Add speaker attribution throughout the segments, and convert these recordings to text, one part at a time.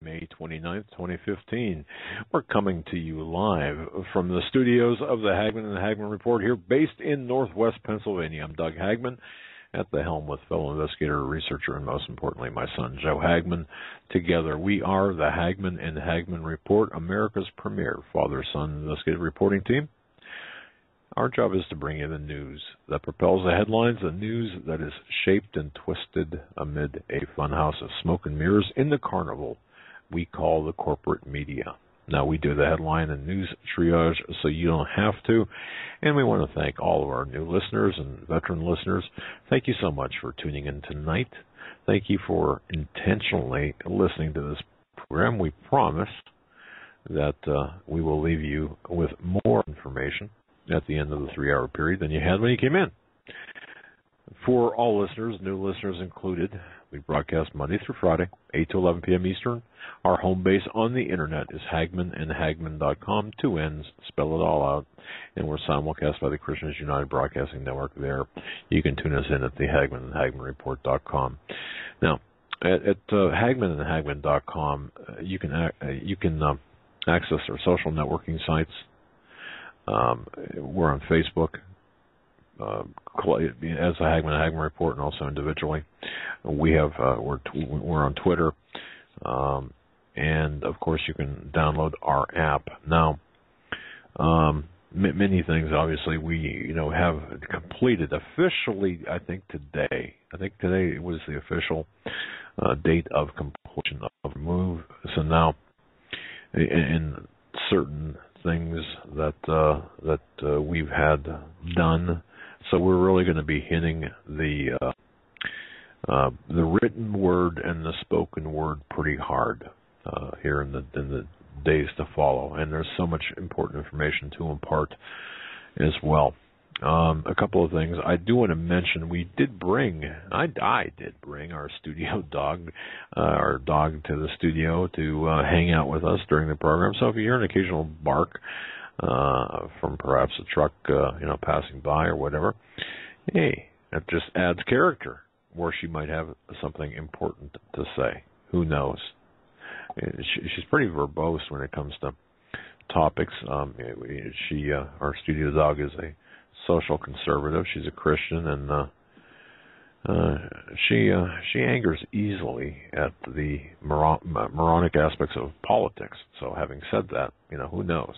Speaker 1: May 29th, 2015. We're coming to you live from the studios of the Hagmann Hagmann Report here, based in Northwest Pennsylvania. I'm Doug Hagmann, at the helm with fellow investigator, researcher, and most importantly, my son, Joe Hagmann. Together, we are the Hagmann and Hagmann Report, America's premier father-son investigative reporting team. Our job is to bring you the news that propels the headlines, the news that is shaped and twisted amid a funhouse of smoke and mirrors in the carnival we call the corporate media. Now, we do the headline and news triage so you don't have to, and we want to thank all of our new listeners and veteran listeners. Thank you so much for tuning in tonight. Thank you for intentionally listening to this program. We promise that we will leave you with more information at the end of the 3-hour period than you had when you came in. For all listeners, new listeners included, we broadcast Monday through Friday, 8 to 11 p.m. Eastern. Our home base on the internet is hagmannandhagmann.com, 2 N's, spell it all out, and we're simulcast by the Christians United Broadcasting Network there. You can tune us in at the hagmannandhagmannreport.com. Now, at hagmannandhagmann.com, you can access our social networking sites. We're on Facebook as the Hagmann Hagmann Report, and also individually. We have we're on Twitter, and of course you can download our app. Now, many things obviously we have completed officially. I think today was the official date of completion of the move. So now, in certain things that we've had done. So we're really going to be hitting the written word and the spoken word pretty hard here in the days to follow. And there's so much important information to impart as well. A couple of things I do want to mention. I did bring our studio dog, to the studio to hang out with us during the program. So if you hear an occasional bark from perhaps a truck, passing by or whatever, hey, that just adds character. Or she might have something important to say. Who knows? She's pretty verbose when it comes to topics. Our studio dog is a social conservative. She's a Christian, and she angers easily at the moronic aspects of politics. So, having said that, who knows?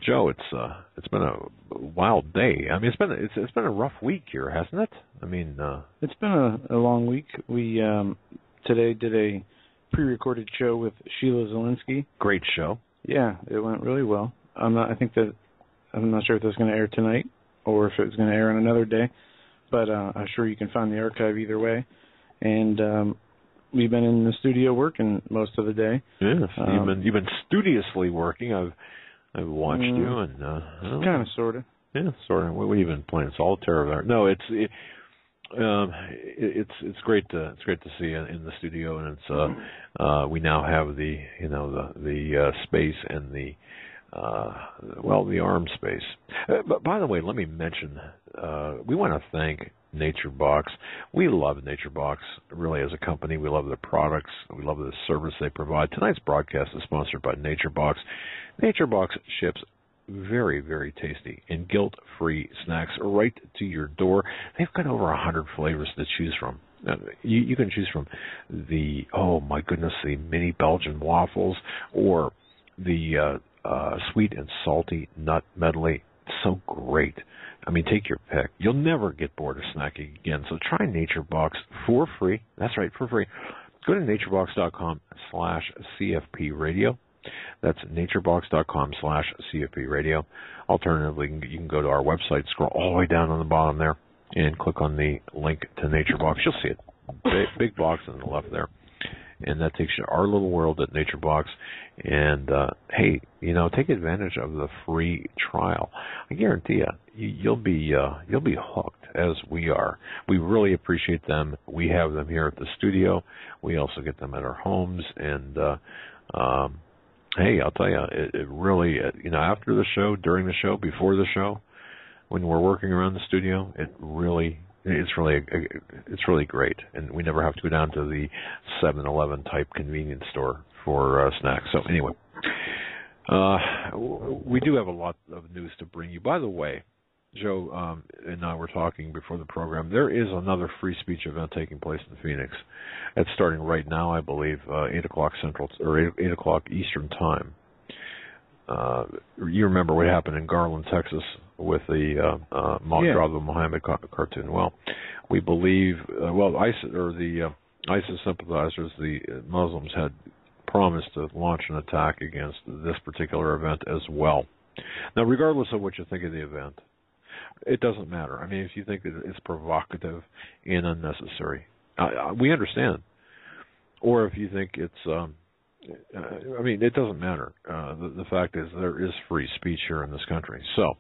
Speaker 1: Joe, it's been a wild day. I mean, it's been a rough week here, hasn't it? I mean,
Speaker 2: it's been a long week. We today did a pre-recorded show with Sheila Zielinski.
Speaker 1: Great show.
Speaker 2: Yeah, it went really well. I'm not sure if it's going to air tonight or if it's going to air on another day, but I'm sure you can find the archive either way. And we've been in the studio working most of the day.
Speaker 1: Yes, you've been studiously working. I've watched you, and
Speaker 2: kind of, sort of.
Speaker 1: Yeah, sort of. We've been playing solitaire. No, it's great to see you in the studio, and it's we now have the space and the arm space. But by the way, let me mention, we want to thank NatureBox. We love NatureBox, really, as a company. We love their products. We love the service they provide. Tonight's broadcast is sponsored by NatureBox. NatureBox ships very, very tasty and guilt-free snacks right to your door. They've got over 100 flavors to choose from. You can choose from the mini Belgian waffles, or the sweet and salty nut medley. So great. I mean, take your pick. You'll never get bored of snacking again. So try NatureBox for free. That's right, for free. Go to naturebox.com/CFP radio. That's naturebox.com/CFP radio. Alternatively, you can go to our website, scroll all the way down on the bottom there, and click on the link to NatureBox. You'll see it. Big box on the left there. And that takes you to our little world at NatureBox. And, hey, take advantage of the free trial. I guarantee you'll be hooked, as we are. We really appreciate them. We have them here at the studio. We also get them at our homes. And, hey, I'll tell you, it really, after the show, during the show, before the show, when we're working around the studio, it really it's really great, and we never have to go down to the 7-Eleven type convenience store for snacks. So anyway, we do have a lot of news to bring you. By the way, Joe and I were talking before the program. There is another free speech event taking place in Phoenix. It's starting right now, I believe, 8 o'clock Central or 8 o'clock Eastern Time. You remember what happened in Garland, Texas, with the Drop Muhammad cartoon? Well, we believe, ISIS sympathizers, the Muslims, had promised to launch an attack against this particular event as well. Now, regardless of what you think of the event, it doesn't matter. I mean, if you think that it's provocative and unnecessary, we understand. Or if you think it's, it doesn't matter. The fact is there is free speech here in this country. So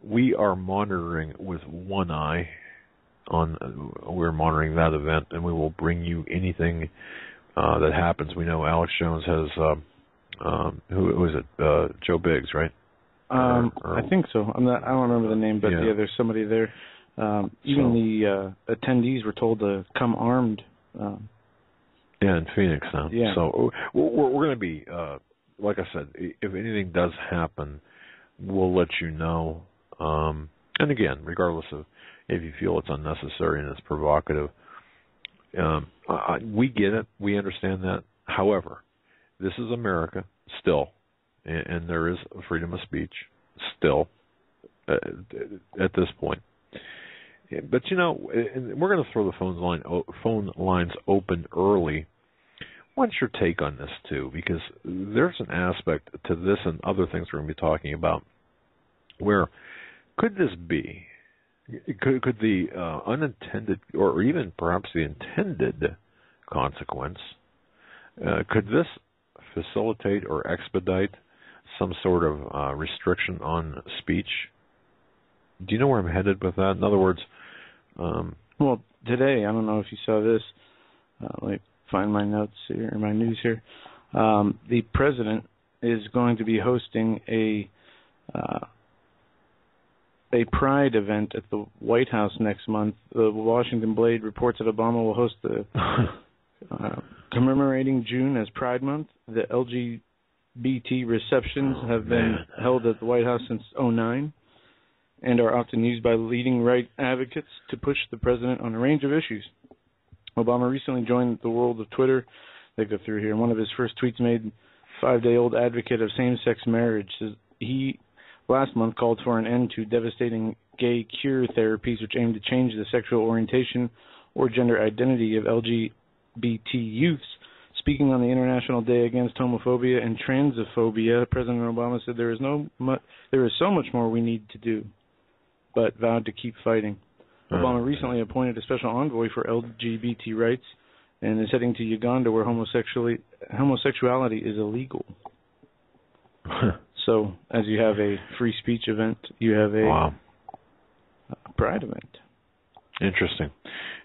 Speaker 1: we are monitoring with one eye we're monitoring that event, and we will bring you anything that happens. We know Alex Jones has, who is it? Joe Biggs, right?
Speaker 2: I think so. I don't remember the name, but yeah, there's somebody there. Even the attendees were told to come armed.
Speaker 1: In Phoenix now.
Speaker 2: Yeah.
Speaker 1: So we're going to be, like I said, if anything does happen, we'll let you know. And again, regardless of if you feel it's unnecessary and it's provocative, we get it. We understand that. However, this is America still, and there is freedom of speech still at this point. But, we're going to throw the phone lines open early. What's your take on this, too? Because there's an aspect to this and other things we're going to be talking about where could this be? Could the unintended or even perhaps the intended consequence, could this facilitate or expedite some sort of restriction on speech? Do you know where I'm headed with that? In other words...
Speaker 2: well, today, I don't know if you saw this, find my notes here, or my news here. The president is going to be hosting a pride event at the White House next month. The Washington Blade reports that Obama will host the commemorating June as Pride Month. The LGBT receptions have been held at the White House since 2009 and are often used by leading right advocates to push the president on a range of issues. Obama recently joined the world of Twitter. They go through here. One of his first tweets made, 5-day-old advocate of same-sex marriage, says he last month called for an end to devastating gay cure therapies which aim to change the sexual orientation or gender identity of LGBT youths. Speaking on the International Day Against Homophobia and Transphobia, President Obama said there is so much more we need to do, but vowed to keep fighting. Obama recently appointed a special envoy for LGBT rights and is heading to Uganda where homosexuality is illegal. So, as you have a free speech event, you have a pride event.
Speaker 1: Interesting.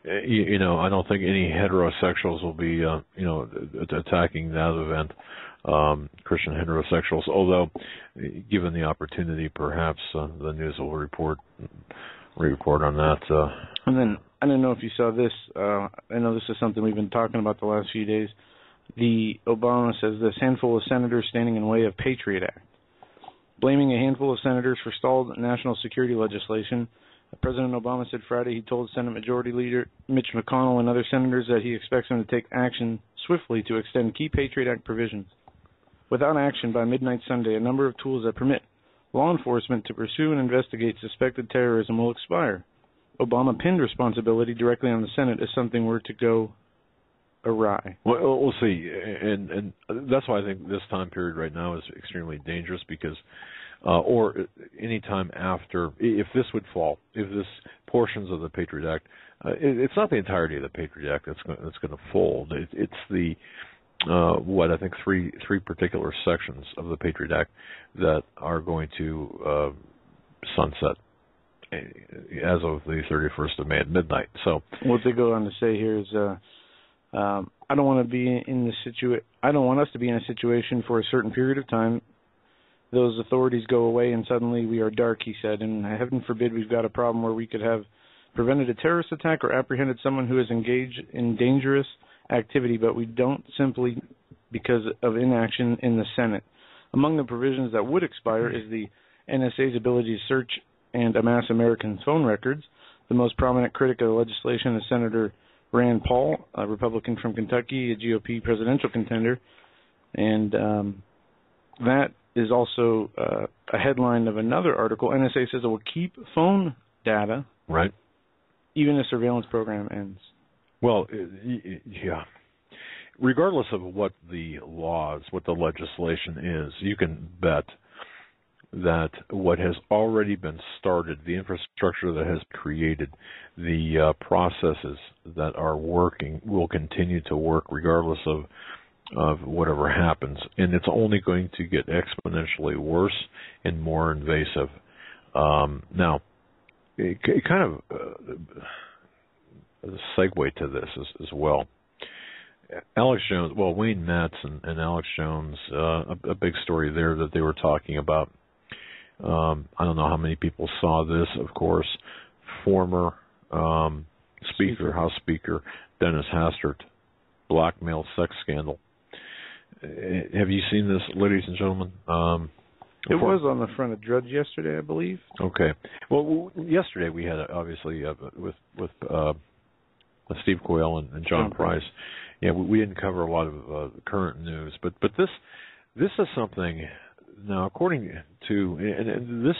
Speaker 1: I don't think any heterosexuals will be, attacking that event, Christian heterosexuals, although, given the opportunity, perhaps the news will report on that.
Speaker 2: And then, I don't know if you saw this. I know this is something we've been talking about the last few days. Obama says this handful of senators standing in the way of Patriot Act. Blaming a handful of senators for stalled national security legislation, President Obama said Friday he told Senate Majority Leader Mitch McConnell and other senators that he expects them to take action swiftly to extend key Patriot Act provisions. Without action by midnight Sunday, a number of tools that permit law enforcement to pursue and investigate suspected terrorism will expire. Obama pinned responsibility directly on the Senate if something were to go awry.
Speaker 1: Well, we'll see, and that's why I think this time period right now is extremely dangerous because, or any time after, if this would fall, if this portions of the Patriot Act, it's not the entirety of the Patriot Act that's going to fold. It's the I think three particular sections of the Patriot Act that are going to sunset as of the 31st of May at midnight. So
Speaker 2: what they go on to say here is, I don't want us to be in a situation for a certain period of time. Those authorities go away and suddenly we are dark, he said, and heaven forbid we've got a problem where we could have prevented a terrorist attack or apprehended someone who is engaged in dangerous activity, but we don't simply because of inaction in the Senate. Among the provisions that would expire is the NSA's ability to search and amass American phone records. The most prominent critic of the legislation is Senator Rand Paul, a Republican from Kentucky, a GOP presidential contender, and that is also a headline of another article. NSA says it will keep phone data,
Speaker 1: right,
Speaker 2: even if surveillance program ends.
Speaker 1: Well, yeah. Regardless of what the laws, what the legislation is, you can bet that what has already been started, the infrastructure that has created, the processes that are working will continue to work regardless of whatever happens. And it's only going to get exponentially worse and more invasive. Now, it kind of a segue to this as well. Alex Jones, Wayne Madsen and Alex Jones, a big story there that they were talking about. I don't know how many people saw this, of course. Former House Speaker Dennis Hastert, blackmail sex scandal. Have you seen this, ladies and gentlemen?
Speaker 2: It was on the front of Drudge yesterday, I believe.
Speaker 1: Okay. Well, yesterday we had, obviously, with Steve Coyle and John Price. Yeah, we didn't cover a lot of current news, but this is something. Now, according to, and this,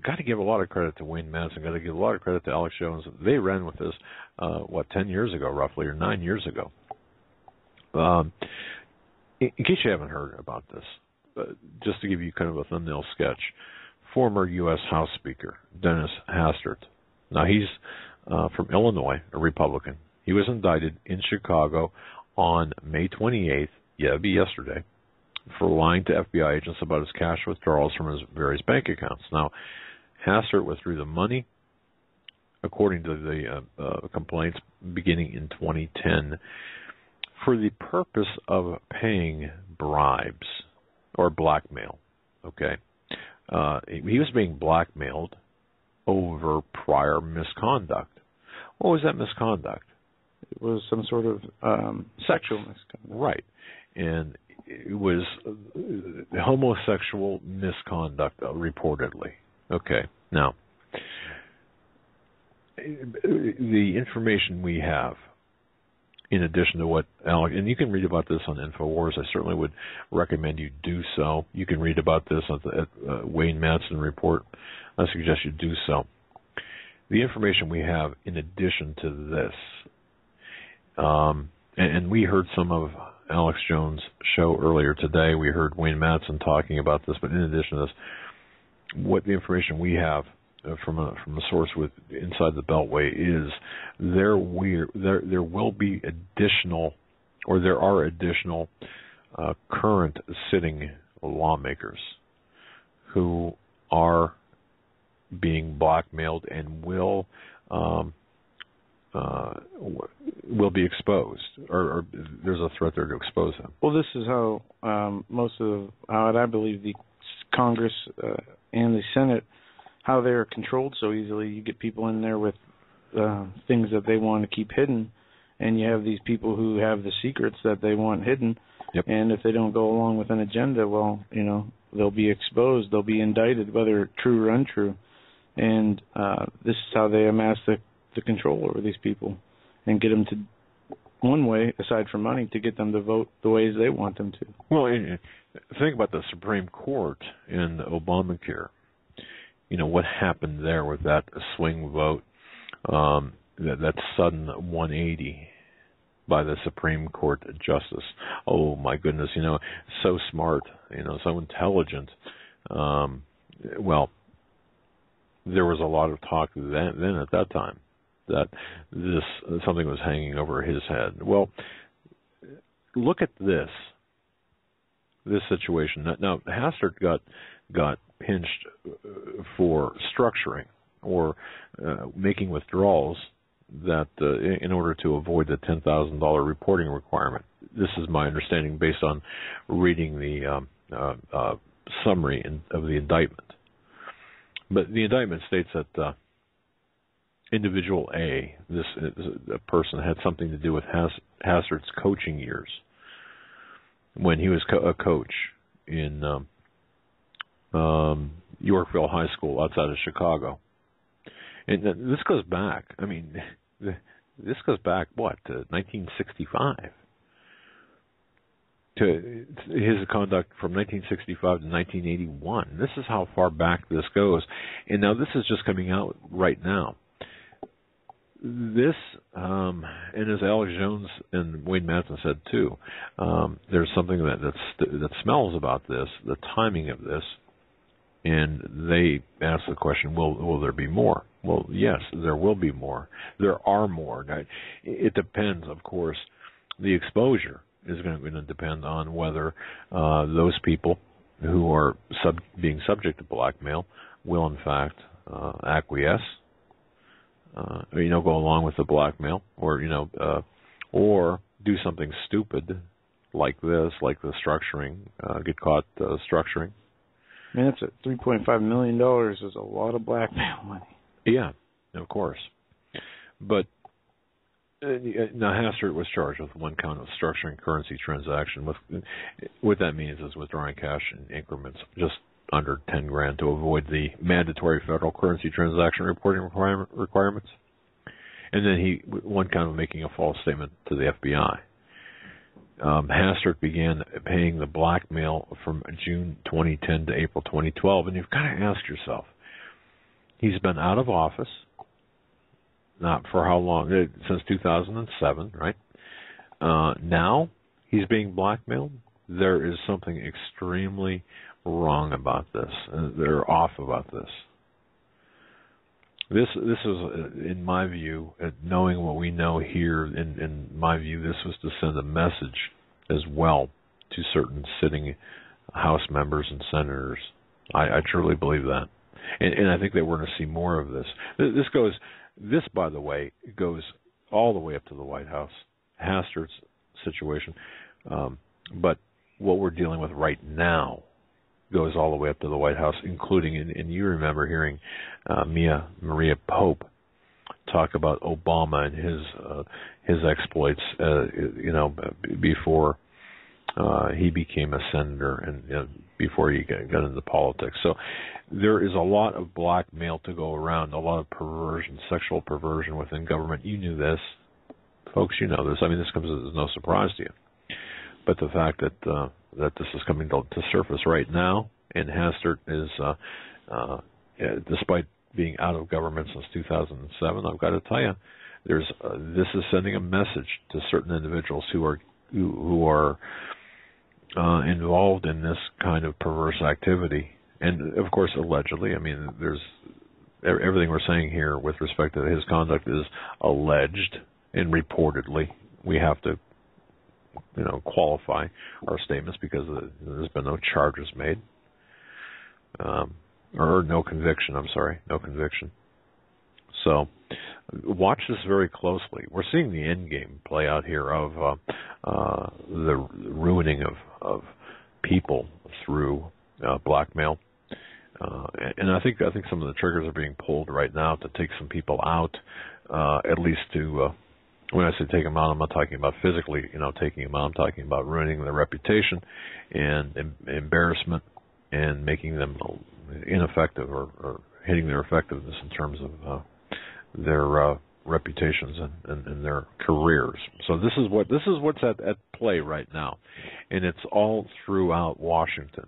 Speaker 1: got to give a lot of credit to Wayne Madsen, got to give a lot of credit to Alex Jones. They ran with this, 10 years ago, roughly, or 9 years ago. In case you haven't heard about this, just to give you kind of a thumbnail sketch, former U.S. House Speaker Dennis Hastert. Now, he's from Illinois, a Republican. He was indicted in Chicago on May 28th, it'd be yesterday, for lying to FBI agents about his cash withdrawals from his various bank accounts. Now, Hastert withdrew the money, according to the complaints, beginning in 2010, for the purpose of paying bribes or blackmail. Okay, he was being blackmailed over prior misconduct. What was that misconduct?
Speaker 2: It was some sort of sexual misconduct.
Speaker 1: Right, and it was homosexual misconduct, reportedly. Okay, now, the information we have, in addition to what Alex, and you can read about this on InfoWars, I certainly would recommend you do so. You can read about this at the Wayne Madsen report. I suggest you do so. The information we have in addition to this, and we heard some of Alex Jones' show earlier today. We heard Wayne Madsen talking about this, but in addition to this, what the information we have from a source with inside the Beltway is there will be additional, or there are additional current sitting lawmakers who are being blackmailed and will be exposed, or there's a threat there to expose them.
Speaker 2: Well, this is how I believe the Congress and the Senate, how they're controlled so easily. You get people in there with things that they want to keep hidden, and you have these people who have the secrets that they want hidden.
Speaker 1: Yep.
Speaker 2: And if they don't go along with an agenda, well, they'll be exposed, they'll be indicted, whether true or untrue. And this is how they amass the control over these people and get them to, one way, aside from money, to get them to vote the ways they want them to.
Speaker 1: Well, think about the Supreme Court in Obamacare. What happened there with that swing vote, that sudden 180 by the Supreme Court justice. Oh, my goodness, so smart, so intelligent. Well, there was a lot of talk then at that time that something was hanging over his head. Well, look at this situation. Now, Hastert got pinched for structuring or making withdrawals that in order to avoid the $10,000 reporting requirement. This is my understanding based on reading the summary of the indictment. But the indictment states that individual A, this a person had something to do with Hastert coaching years when he was a coach in Yorkville High School outside of Chicago. And this goes back, I mean, this goes back, what, to 1965? To his conduct from 1965 to 1981. This is how far back this goes. And now this is just coming out right now. This, and as Alex Jones and Wayne Madsen said too, there's something that smells about this, the timing of this, and they ask the question, will there be more? Well, yes, there will be more. There are more. Now, it depends, of course. The exposure is going to depend on whether those people who are being subject to blackmail will, in fact, acquiesce, go along with the blackmail, or do something stupid like this, like the structuring, get caught structuring.
Speaker 2: Man, that's $3.5 million is a lot of blackmail money.
Speaker 1: Yeah, of course. But now Hastert was charged with one count of structuring currency transaction. What that means is withdrawing cash in increments just under $10,000 to avoid the mandatory federal currency transaction reporting requirements. And then one count of making a false statement to the FBI. Hastert began paying the blackmail from June 2010 to April 2012, and you've got to ask yourself, he's been out of office, not for how long, since 2007, right? Now he's being blackmailed. There is something extremely wrong about this. They're off about this. This is, in my view, knowing what we know here, in my view, this was to send a message as well to certain sitting House members and senators. I truly believe that. And I think that we're going to see more of this. This, by the way, goes all the way up to the White House, Hastert's situation. But what we're dealing with right now goes all the way up to the White House, including, and you remember hearing Maria Pope talk about Obama and his exploits, before he became a senator and before he got into politics. So there is a lot of blackmail to go around, a lot of perversion, sexual perversion within government. You knew this, folks. You know this. I mean, this comes as no surprise to you. But the fact that this is coming to surface right now, and Hastert is, despite being out of government since 2007, I've got to tell you, this is sending a message to certain individuals who are involved in this kind of perverse activity, and of course, allegedly. I mean, there's everything we're saying here with respect to his conduct is alleged and reportedly. We have to qualify our statements because there's been no charges made, or no conviction. I'm sorry, no conviction. So watch this very closely. We're seeing the end game play out here of the ruining of people through blackmail, and I think some of the triggers are being pulled right now to take some people out, at least to. When I say take them out, I'm not talking about physically, taking them out. I'm talking about ruining their reputation and embarrassment and making them ineffective or hitting their effectiveness in terms of their reputations and their careers. So this is what's at play right now, and it's all throughout Washington.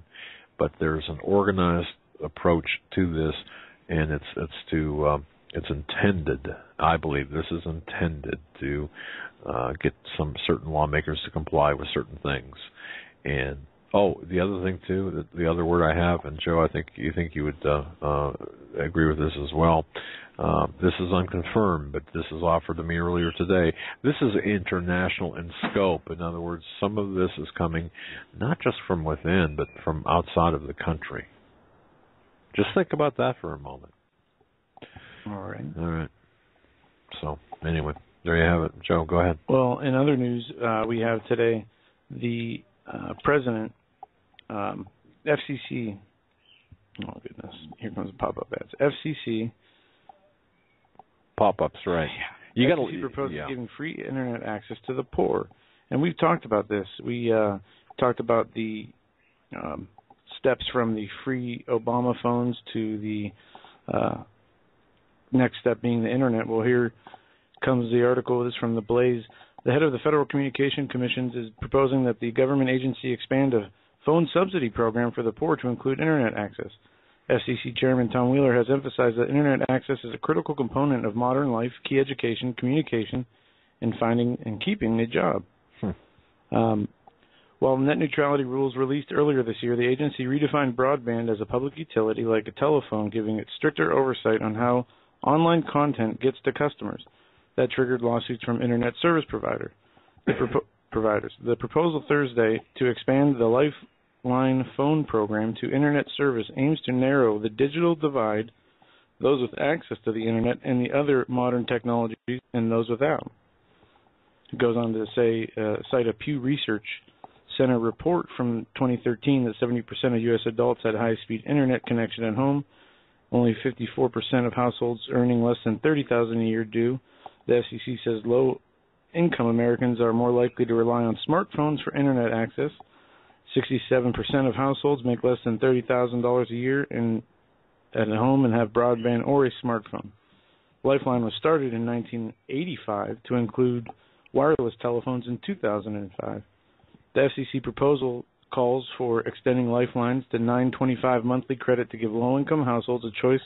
Speaker 1: But there's an organized approach to this, and it's intended, I believe this is intended to get some certain lawmakers to comply with certain things. And the other thing too, the other word I have, and Joe, I think you would agree with this as well. This is unconfirmed, but this is offered to me earlier today. This is international in scope. In other words, some of this is coming not just from within, but from outside of the country. Just think about that for a moment.
Speaker 2: All right.
Speaker 1: So, anyway, there you have it. Joe, go ahead.
Speaker 2: Well, in other news, we have today the president, FCC. Oh, goodness. Here comes the pop-up ads. FCC
Speaker 1: pop-ups, right? You got
Speaker 2: to propose giving free internet access to the poor, and we've talked about this. We talked about the steps from the free Obama phones to the next step being the internet. Well, here comes the article. This is from the Blaze. The head of the Federal Communication Commission is proposing that the government agency expand a phone subsidy program for the poor to include internet access. FCC Chairman Tom Wheeler has emphasized that internet access is a critical component of modern life, key education, communication, and finding and keeping a job. While net neutrality rules released earlier this year, the agency redefined broadband as a public utility like a telephone, giving it stricter oversight on how online content gets to customers. That triggered lawsuits from internet service providers. The proposal Thursday to expand the Lifeline phone program to internet service aims to narrow the digital divide, those with access to the internet and the other modern technologies, and those without. It goes on to say, cite a Pew Research Center report from 2013 that 70% of U.S. adults had high-speed internet connection at home. Only 54% of households earning less than $30,000 a year do. The FCC says low-income Americans are more likely to rely on smartphones for internet access. 67% of households make less than $30,000 a year at home and have broadband or a smartphone. Lifeline was started in 1985 to include wireless telephones in 2005. The FCC proposal calls for extending lifelines to $9.25 monthly credit to give low-income households a choice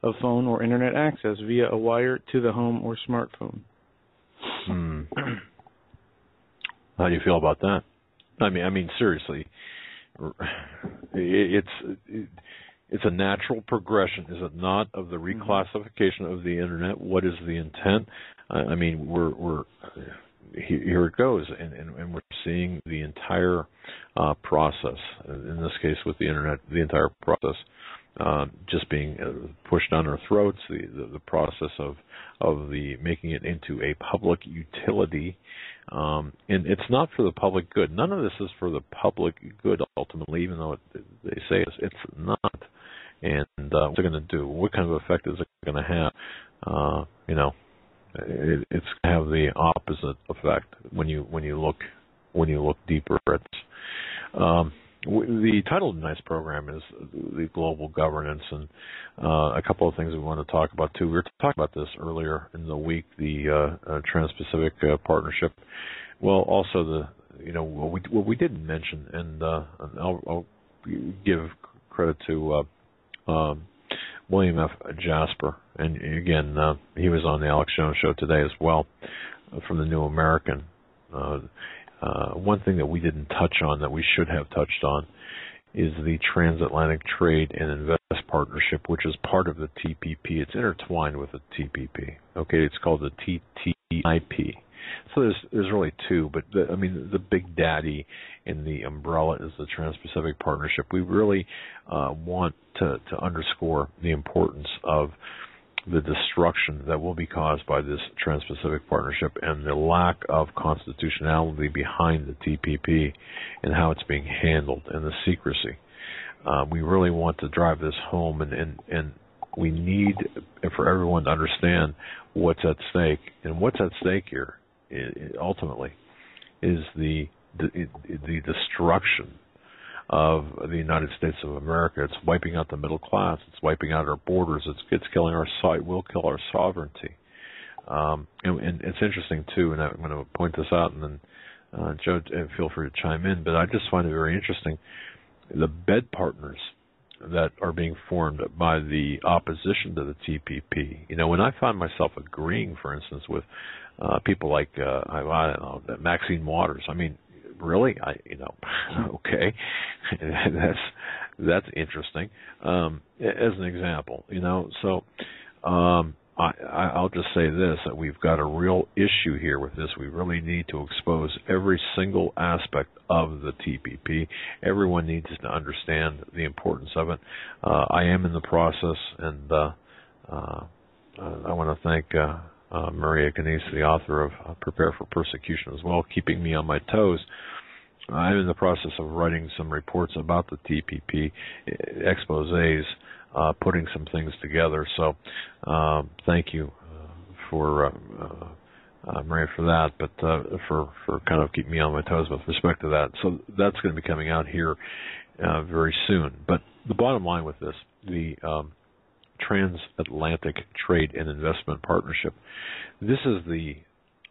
Speaker 2: of phone or internet access via a wire to the home or smartphone.
Speaker 1: How do you feel about that? I mean, seriously, it's a natural progression, is it not, of the reclassification of the internet? What is the intent? I mean, we're here it goes, and we're seeing the entire process. In this case, with the internet, the entire process just being pushed down our throats. The process of the making it into a public utility, and it's not for the public good. None of this is for the public good ultimately, even though they say it's not. And what's it going to do? What kind of effect is it going to have? It's going to have the opposite effect when you look deeper at this. The title of tonight's program is the global governance, and a couple of things we want to talk about too. We were talking about this earlier in the week, the Trans-Pacific Partnership. Well, also what we didn't mention, and I'll give credit to William F. Jasper, and again, he was on the Alex Jones show today as well, from the New American. One thing that we didn't touch on that we should have touched on is the Transatlantic Trade and Invest Partnership, which is part of the TPP. It's intertwined with the TPP. Okay, it's called the TTIP. So there's really two, but the big daddy in the umbrella is the Trans-Pacific Partnership. We really want to underscore the importance of the destruction that will be caused by this Trans-Pacific Partnership and the lack of constitutionality behind the TPP and how it's being handled and the secrecy. We really want to drive this home, and we need for everyone to understand what's at stake. And what's at stake here, ultimately, is the destruction of the United States of America. It's wiping out the middle class. It's wiping out our borders. It's killing our will kill our sovereignty. And it's interesting too, and I'm going to point this out, and then Joe, feel free to chime in. But I just find it very interesting, the bed partners that are being formed by the opposition to the TPP. When I find myself agreeing, for instance, with people like I don't know, Maxine Waters. I mean, really? Okay, that's interesting. As an example, so I'll just say this: that we've got a real issue here with this. We really need to expose every single aspect of the TPP. Everyone needs to understand the importance of it. I am in the process, and I want to thank Maria Canese, the author of Prepare for Persecution as well, keeping me on my toes. I'm in the process of writing some reports about the TPP, exposés, putting some things together. So thank you Maria, for that, but for kind of keeping me on my toes with respect to that. So that's going to be coming out here very soon. But the bottom line with this, the Transatlantic Trade and Investment Partnership, this is the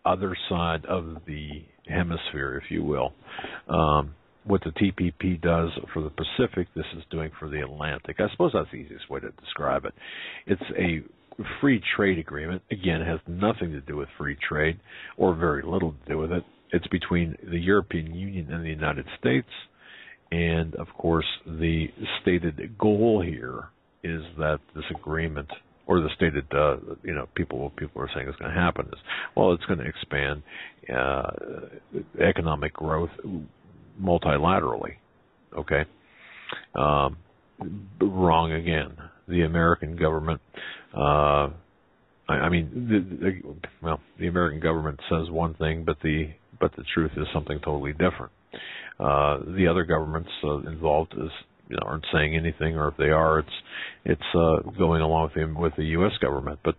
Speaker 1: other side of the hemisphere, if you will. What the TPP does for the Pacific, this is doing for the Atlantic. I suppose that's the easiest way to describe it. It's a free trade agreement. Again, it has nothing to do with free trade, or very little to do with it. It's between the European Union and the United States. And, of course, the stated goal here is that this agreement, or the stated, people are saying is going to happen is, well, it's going to expand economic growth multilaterally. Okay? Wrong again. The American government, the American government says one thing, but the truth is something totally different. The other governments involved aren't saying anything, or if they are, it's going along with the U.S. government. But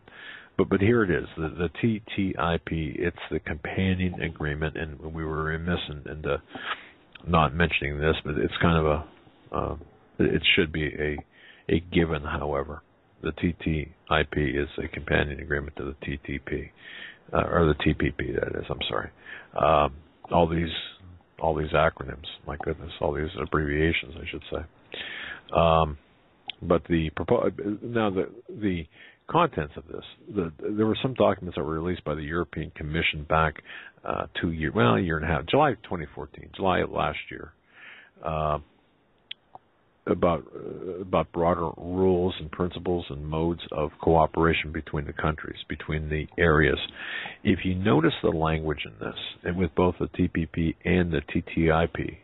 Speaker 1: here it is, the TTIP. It's the companion agreement, and we were remiss in not mentioning this, but it's kind of it should be a given. However, the TTIP is a companion agreement to the TTP, or the TPP. That is. I'm sorry. All these acronyms. My goodness, all these abbreviations, I should say. But the contents of this, there were some documents that were released by the European Commission back a year and a half, July 2014, July of last year, about broader rules and principles and modes of cooperation between the countries, between the areas. If you notice the language in this, and with both the TPP and the TTIP,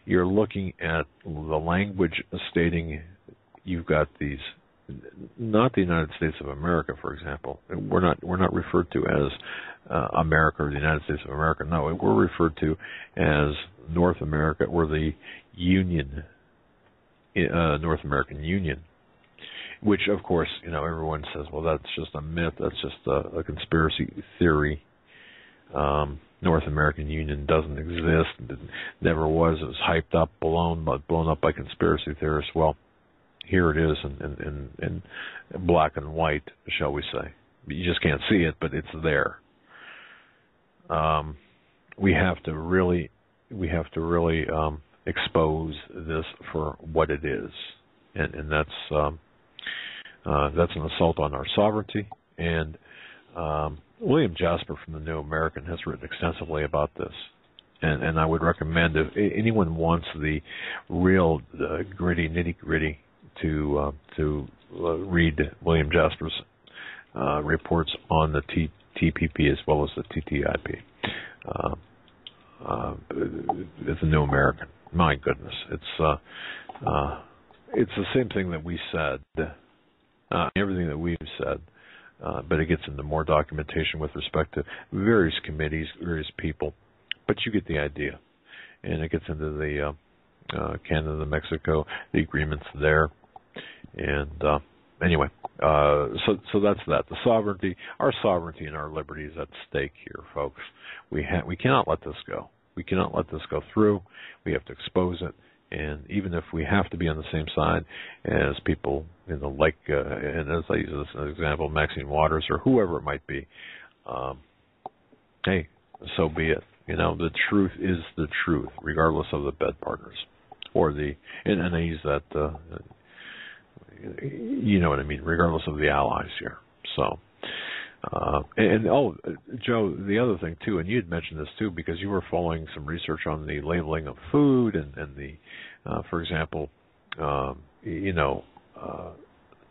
Speaker 1: you're looking at the language stating you've got these, not the United States of America, for example. We're not referred to as America or the United States of America. No, we're referred to as North America, or the Union, North American Union, which of course, everyone says, well, that's just a myth, that's just a conspiracy theory. North American Union doesn't exist, it never was. It was hyped up, blown up by conspiracy theorists. Well, here it is in black and white, shall we say. You just can't see it, but it's there. We have to really expose this for what it is, and that's an assault on our sovereignty. And William Jasper from the New American has written extensively about this, and I would recommend, if anyone wants the real gritty nitty-gritty, to read William Jasper's reports on the TPP as well as the TTIP. It's a New American. My goodness, it's the same thing that we said, everything that we've said, but it gets into more documentation with respect to various committees, various people, but you get the idea, and it gets into the Canada, Mexico, the agreements there, and anyway, so that's that. The sovereignty, our sovereignty and our liberty is at stake here, folks. We cannot let this go. We cannot let this go through. We have to expose it, and even if we have to be on the same side as people, and as I use this as an example, Maxine Waters or whoever it might be, hey, so be it. The truth is the truth, regardless of the bed partners or and I use that. You know what I mean, regardless of the allies here. So, Joe, the other thing too, and you had mentioned this too, because you were following some research on the labeling of food and the, for example, the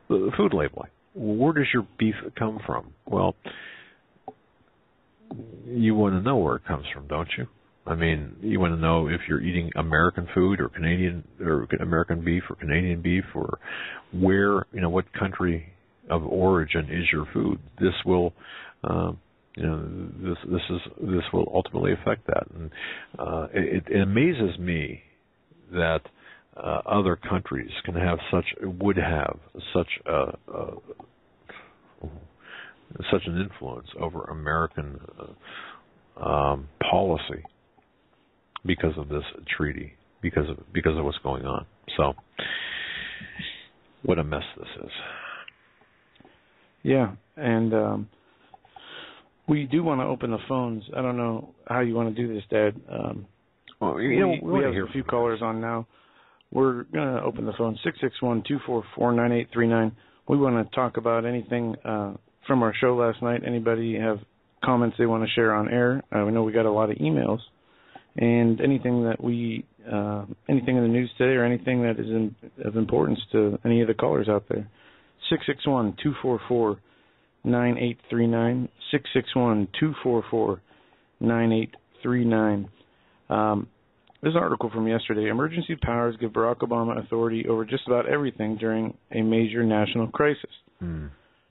Speaker 1: food labeling. Where does your beef come from? Well, you want to know where it comes from, don't you? I mean, you want to know if you're eating American food or Canadian, or American beef or Canadian beef, or where, what country of origin is your food. This will, this will ultimately affect that. And it amazes me that other countries would have such such an influence over American policy because of this treaty, because of what's going on. So, what a mess this is.
Speaker 2: Yeah, and we do want to open the phones. I don't know how you want to do this, Dad.
Speaker 1: Well,
Speaker 2: we have a few callers on now. We're going to open the phone, 661-244-9839. We want to talk about anything from our show last night. Anybody have comments they want to share on air? We know we got a lot of emails. And anything that anything in the news today or anything that is of importance to any of the callers out there. 661-244-9839. 661-244-9839. This article from yesterday, emergency powers give Barack Obama authority over just about everything during a major national crisis.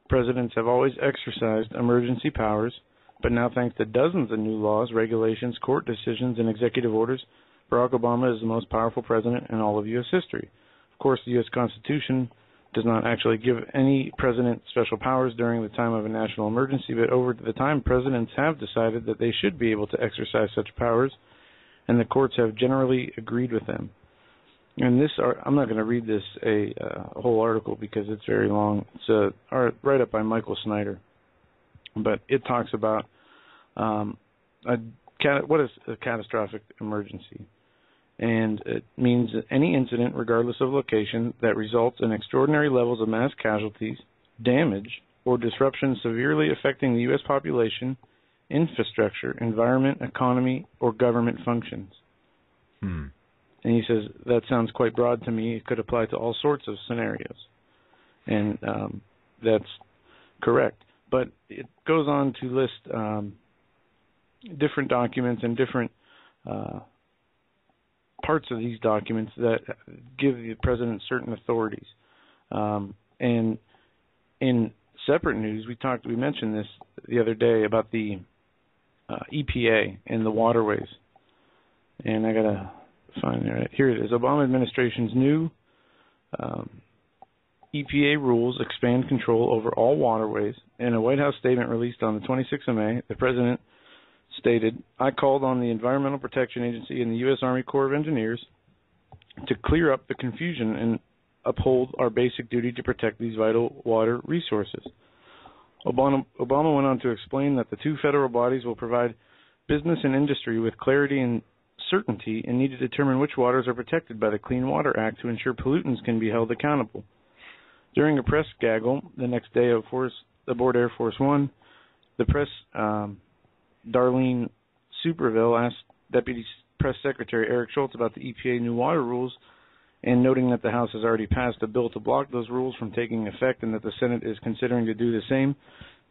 Speaker 2: Presidents have always exercised emergency powers, but now thanks to dozens of new laws, regulations, court decisions, and executive orders, Barack Obama is the most powerful president in all of U.S. history. Of course, the U.S. Constitution does not actually give any president special powers during the time of a national emergency, but over the time, presidents have decided that they should be able to exercise such powers, and the courts have generally agreed with them. And this, I'm not going to read this a whole article because it's very long. It's a write-up by Michael Snyder, but it talks about what is a catastrophic emergency. And it means any incident, regardless of location, that results in extraordinary levels of mass casualties, damage, or disruption severely affecting the U.S. population, infrastructure, environment, economy, or government functions. And he says, that sounds quite broad to me. It could apply to all sorts of scenarios. And that's correct. But it goes on to list different documents and different parts of these documents that give the president certain authorities. And in separate news, we mentioned this the other day about the EPA and the waterways. And I got to find it. Here it is. Obama administration's new EPA rules expand control over all waterways. In a White House statement released on the 26th of May, the president stated, I called on the Environmental Protection Agency and the U.S. Army Corps of Engineers to clear up the confusion and uphold our basic duty to protect these vital water resources. Obama went on to explain that the two federal bodies will provide business and industry with clarity and certainty and need to determine which waters are protected by the Clean Water Act to ensure pollutants can be held accountable. During a press gaggle the next day aboard Air Force One, the press Darlene Superville asked Deputy Press Secretary Eric Schultz about the EPA new water rules, and noting that the House has already passed a bill to block those rules from taking effect and that the Senate is considering to do the same,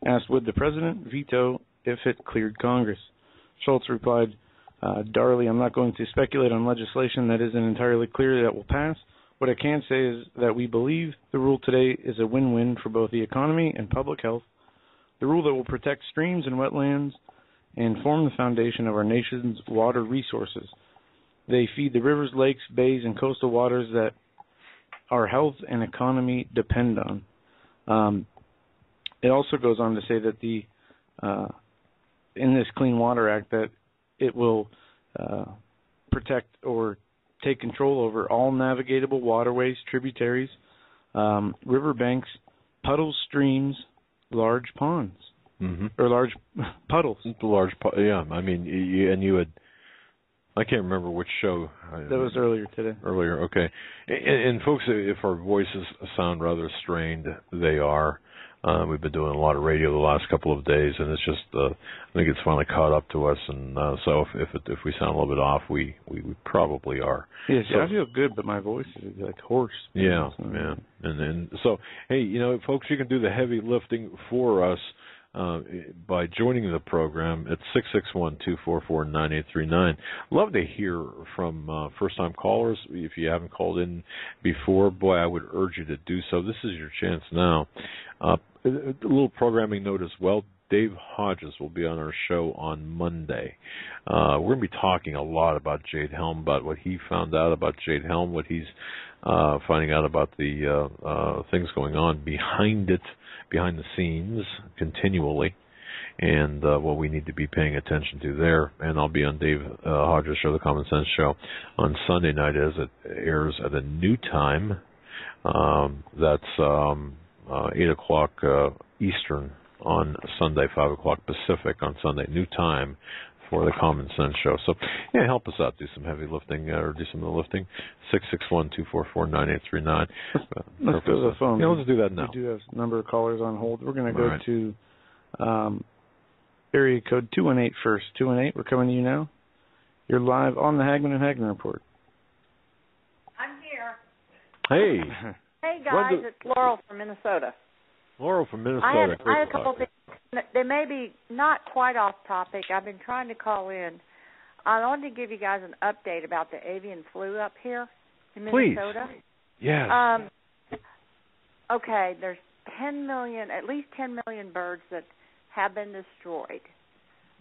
Speaker 2: asked would the president veto if it cleared Congress. Schultz replied, Darley, I'm not going to speculate on legislation that isn't entirely clear that will pass. What I can say is that we believe the rule today is a win-win for both the economy and public health. The rule that will protect streams and wetlands and form the foundation of our nation's water resources. They feed the rivers, lakes, bays, and coastal waters that our health and economy depend on. It also goes on to say that in this Clean Water Act that it will protect or take control over all navigatable waterways, tributaries, riverbanks, puddles, streams, large ponds, or large puddles.
Speaker 1: Yeah. I mean, you had. I can't remember which show.
Speaker 2: That was earlier today.
Speaker 1: Earlier, okay. And folks, if our voices sound rather strained, they are. We've been doing a lot of radio the last couple of days, and it's just, I think it's finally caught up to us. And so if we sound a little bit off, we probably are.
Speaker 2: Yes,
Speaker 1: so,
Speaker 2: I feel good, but my voice is like hoarse.
Speaker 1: Yeah, man. And so, hey, folks, you can do the heavy lifting for us by joining the program at 661-244-9839. Love to hear from first-time callers. If you haven't called in before, boy, I would urge you to do so. This is your chance now. A little programming note as well. Dave Hodges will be on our show on Monday. We're going to be talking a lot about Jade Helm, about what he found out about Jade Helm, what he's finding out about the things going on behind behind the scenes continually, and what we need to be paying attention to there. And I'll be on Dave Hodges' show, The Common Sense Show, on Sunday night as it airs at a new time. That's 8 o'clock Eastern on Sunday, 5 o'clock Pacific on Sunday, new time for The Common Sense Show. So, yeah, help us out. Do some heavy lifting or do some of the lifting. 661-244-9839.
Speaker 2: Let's go to the phone.
Speaker 1: Yeah, let's do that now.
Speaker 2: We do have a number of callers on hold. We're going to go to area code 218 first. 218, we're coming to you now. You're live on the Hagmann and Hagmann Report.
Speaker 3: I'm here.
Speaker 1: Hey.
Speaker 3: Hey, guys. It's Laurel from Minnesota.
Speaker 1: Laurel from Minnesota.
Speaker 3: I had a couple things. They may be not quite off topic. I've been trying to call in. I wanted to give you guys an update about the avian flu up here in Minnesota.
Speaker 1: Please. Yes.
Speaker 3: Okay, there's at least 10 million birds that have been destroyed.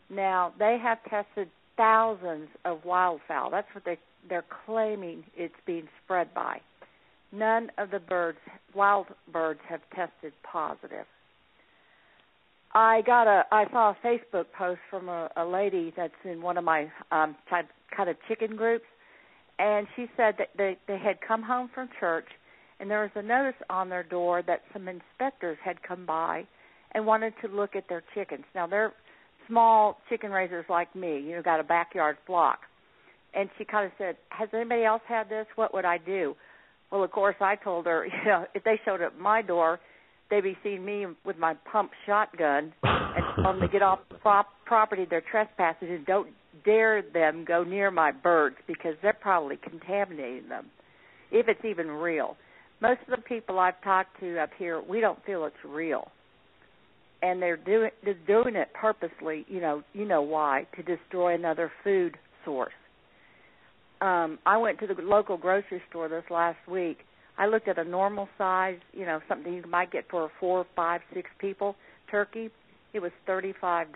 Speaker 3: Now, they have tested thousands of wildfowl. That's what they're claiming it's being spread by. None of the wild birds have tested positive. I saw a Facebook post from a lady that's in one of my kind of chicken groups, and she said that they had come home from church, and there was a notice on their door that some inspectors had come by and wanted to look at their chickens. Now, they're small chicken raisers like me, got a backyard flock. And she kind of said, has anybody else had this? What would I do? Well, of course, I told her, if they showed up at my door, they'd be seeing me with my pump shotgun and tell them to get off the property they're trespassing and don't dare them go near my birds because they're probably contaminating them, if it's even real. Most of the people I've talked to up here, we don't feel it's real. And they're doing it purposely, you know why, to destroy another food source. I went to the local grocery store this last week. I looked at a normal size, something you might get for 4, 5, 6 people, turkey. It was $35.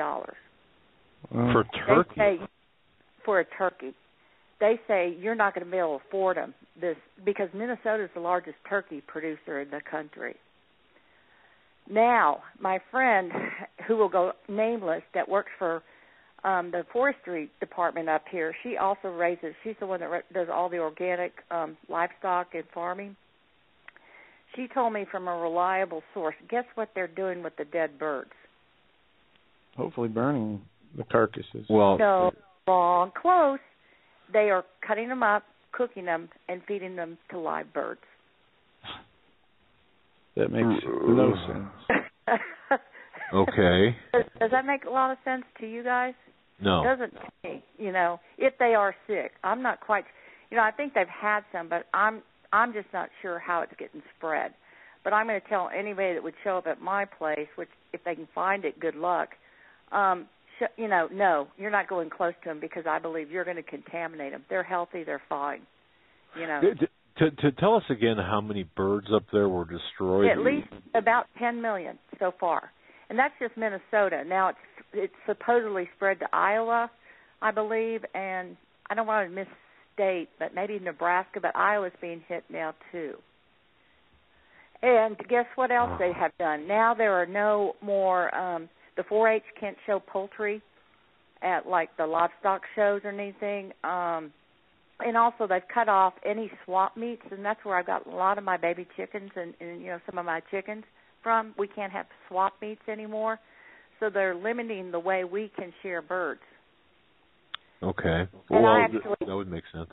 Speaker 1: For turkey?
Speaker 3: For a turkey. They say you're not going to be able to afford them because Minnesota is the largest turkey producer in the country. Now, my friend, who will go nameless, that works for the forestry department up here, she also she's the one that does all the organic livestock and farming. She told me from a reliable source, guess what they're doing with the dead birds?
Speaker 2: Hopefully burning the carcasses.
Speaker 1: Well,
Speaker 3: no, wrong, close. They are cutting them up, cooking them, and feeding them to live birds.
Speaker 2: That makes no sense.
Speaker 1: Okay.
Speaker 3: Does that make a lot of sense to you guys?
Speaker 1: No.
Speaker 3: It doesn't to me, if they are sick. I'm not quite, I think they've had some, but I'm just not sure how it's getting spread. But I'm going to tell anybody that would show up at my place, which if they can find it, good luck. No, you're not going close to them because I believe you're going to contaminate them. They're healthy, they're fine.
Speaker 1: To tell us again how many birds up there were destroyed?
Speaker 3: At least about 10 million so far. And that's just Minnesota. Now, it's supposedly spread to Iowa, I believe, and I don't want to misstate, but maybe Nebraska, but Iowa's being hit now, too. And guess what else they have done? Now there are no more, the 4-H can't show poultry at, like, the livestock shows or anything. And also they've cut off any swap meets, and that's where I've got a lot of my baby chickens and some of my chickens from. We can't have swap meets anymore. So they're limiting the way we can share birds.
Speaker 1: Okay.
Speaker 3: And
Speaker 1: well, that would make sense.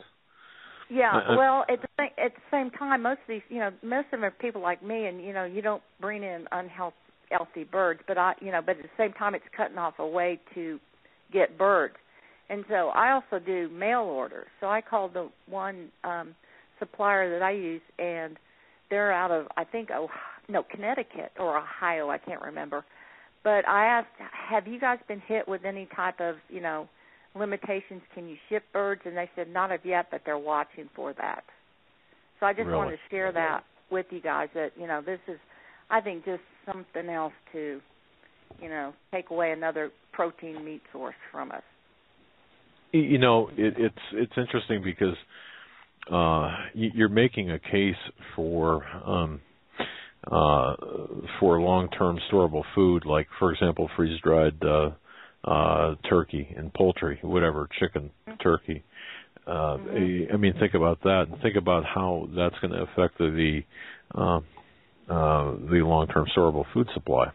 Speaker 3: Yeah. Well, at the same time, most of these, most of them are people like me, and you don't bring in unhealthy birds, but but at the same time, it's cutting off a way to get birds. And so I also do mail orders. So I called the one supplier that I use, and they're out of, I think, Connecticut or Ohio. I can't remember. But I asked, have you guys been hit with any type of, limitations? Can you ship birds? And they said not of yet, but they're watching for that. So I just wanted to share that with you guys that, this is, I think, just something else to, take away another protein meat source from us.
Speaker 1: It's interesting because you're making a case for for long-term storable food, like, for example, freeze-dried turkey and poultry, whatever, chicken, turkey. I mean, think about that, and think about how that's going to affect the long-term storable food supply.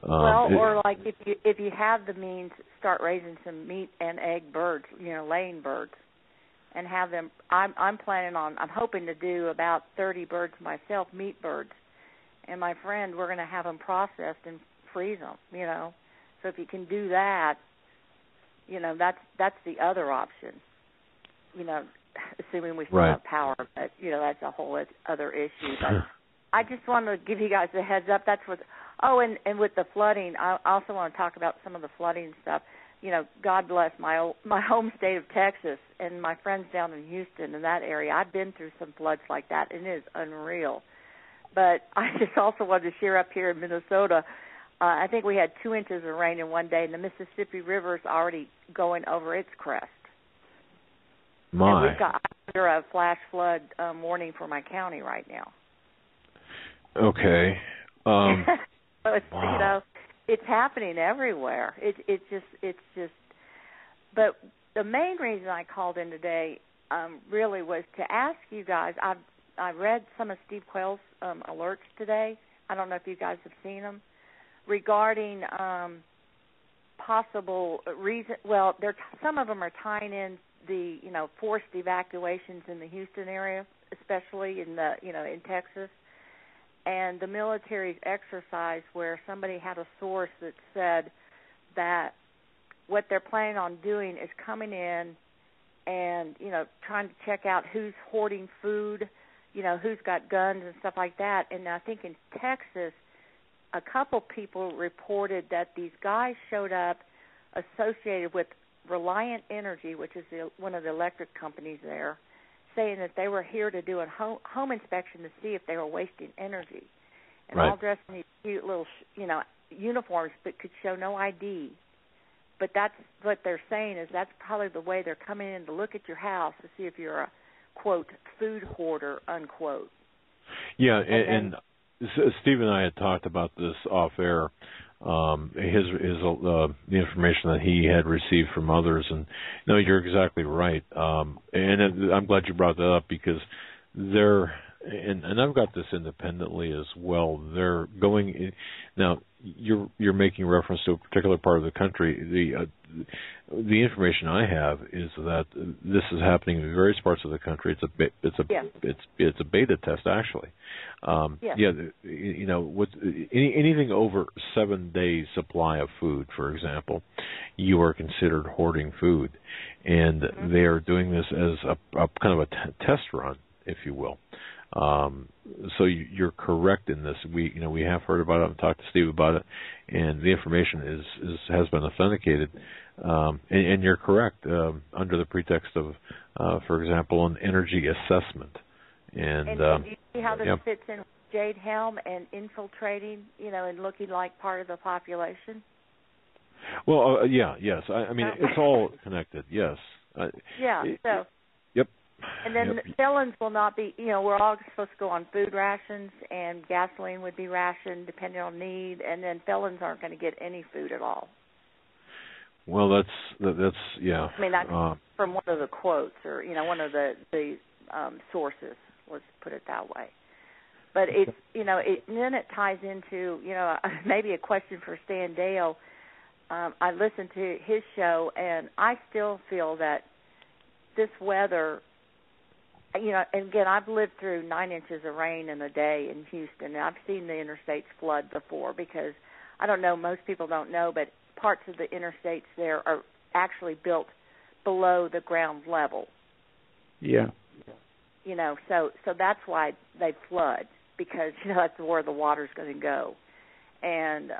Speaker 3: Or like if you have the means, start raising some meat and egg birds, laying birds, and have them. I'm hoping to do about 30 birds myself, meat birds, and my friend, we're going to have them processed and freeze them. So if you can do that, that's the other option. Assuming we still have power, but that's a whole other issue. But I just wanted to give you guys a heads up. That's what. Oh, and with the flooding, I also want to talk about some of the flooding stuff. God bless my home state of Texas and my friends down in Houston and that area. I've been through some floods like that, and it is unreal. But I just also wanted to share up here in Minnesota. I think we had 2 inches of rain in one day, and the Mississippi River is already going over its crest.
Speaker 1: My.
Speaker 3: And we've got under a flash flood warning for my county right now.
Speaker 1: Okay.
Speaker 3: So it's,
Speaker 1: wow.
Speaker 3: It's happening everywhere. It's just. But the main reason I called in today really was to ask you guys. I read some of Steve Quayle's alerts today. I don't know if you guys have seen them regarding possible reason. Well, some of them are tying in the forced evacuations in the Houston area, especially in in Texas. And the military's exercise where somebody had a source that said that what they're planning on doing is coming in and, trying to check out who's hoarding food, who's got guns and stuff like that. And I think in Texas, a couple people reported that these guys showed up associated with Reliant Energy, which is one of the electric companies there, saying that they were here to do a home inspection to see if they were wasting energy. And all dressed in these cute little, uniforms but could show no ID. But that's what they're saying is that's probably the way they're coming in to look at your house to see if you're a, quote, food hoarder, unquote.
Speaker 1: Yeah, and Steve and I had talked about this off air. The information that he had received from others, and no, you're exactly right. And I'm glad you brought that up because and I've got this independently as well. They're going now. You're making reference to a particular part of the country. The information I have is that this is happening in various parts of the country. It's a beta test actually. With anything over 7 days supply of food, for example, you are considered hoarding food, and they are doing this as a kind of a test run, if you will. So you're correct in this. We have heard about it and talked to Steve about it, and the information has been authenticated. And you're correct under the pretext of, for example, an energy assessment. And do you see how this fits in with Jade Helm and infiltrating, and looking like part of the population? Well, yes. I mean, it's all connected. Yes. Yep.
Speaker 3: And then felons will not be, we're all supposed to go on food rations, and gasoline would be rationed depending on need, and then felons aren't going to get any food at all.
Speaker 1: Well, that's yeah.
Speaker 3: I mean, that's from one of the quotes, or one of the sources. Let's put it that way. But it's then it ties into maybe a question for Stan Dale. I listened to his show, and I still feel that this weather. And again, I've lived through 9 inches of rain in a day in Houston, and I've seen the interstates flood before because, I don't know, most people don't know, but parts of the interstates there are actually built below the ground level.
Speaker 2: Yeah.
Speaker 3: So that's why they flood, because, that's where the water's going to go. And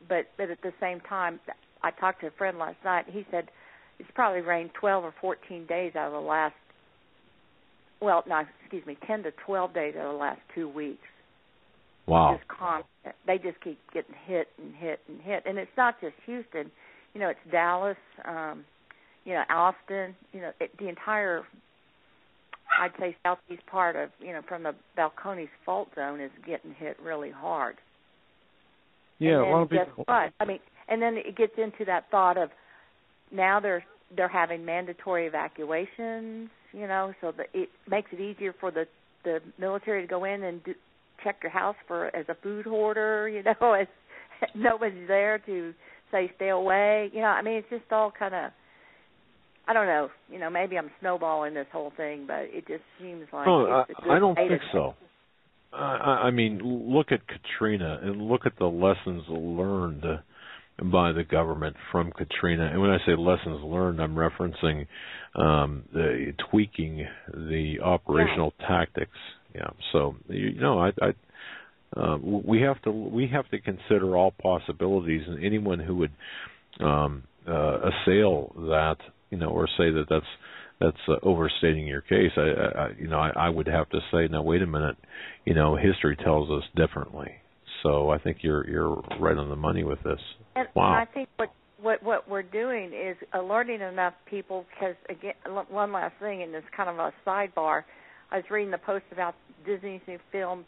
Speaker 3: but at the same time, I talked to a friend last night, and he said it's probably rained 12 or 14 days out of the last 10 to 12 days out of the last 2 weeks.
Speaker 1: Wow.
Speaker 3: Just constant. They just keep getting hit and hit and hit. And it's not just Houston. It's Dallas, Austin, the entire, I'd say southeast part of, from the Balcones fault zone is getting hit really hard.
Speaker 2: Yeah,
Speaker 3: and
Speaker 2: a lot of people.
Speaker 3: Guess what? I mean, and then it gets into that thought of now they're having mandatory evacuations, so that it makes it easier for the military to go in and check your house as a food hoarder, as nobody's there to say stay away. I mean, it's just all kind of, I don't know, maybe I'm snowballing this whole thing, but it just seems like
Speaker 1: I don't think so. I mean, look at Katrina and look at the lessons learned by the government from Katrina. And when I say lessons learned, I'm referencing the tweaking the operational tactics. Yeah. So we have to consider all possibilities, and anyone who would assail that, or say that that's overstating your case, I would have to say, now wait a minute, history tells us differently. So I think you're right on the money with this.
Speaker 3: And,
Speaker 1: wow.
Speaker 3: And I think what we're doing is alerting enough people, because, again, one last thing, and it's kind of a sidebar. I was reading the post about Disney's new film,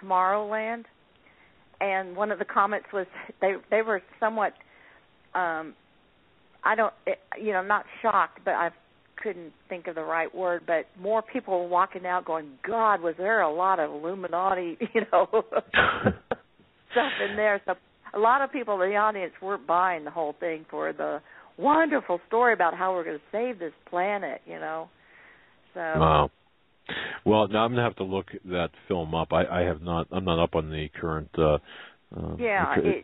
Speaker 3: Tomorrowland, and one of the comments was they were somewhat, not shocked, but I couldn't think of the right word, but more people were walking out going, God, was there a lot of Illuminati, stuff in there. So a lot of people in the audience weren't buying the whole thing for the wonderful story about how we're going to save this planet, So.
Speaker 1: Wow. Well, now I'm going to have to look that film up. I'm not up on the current.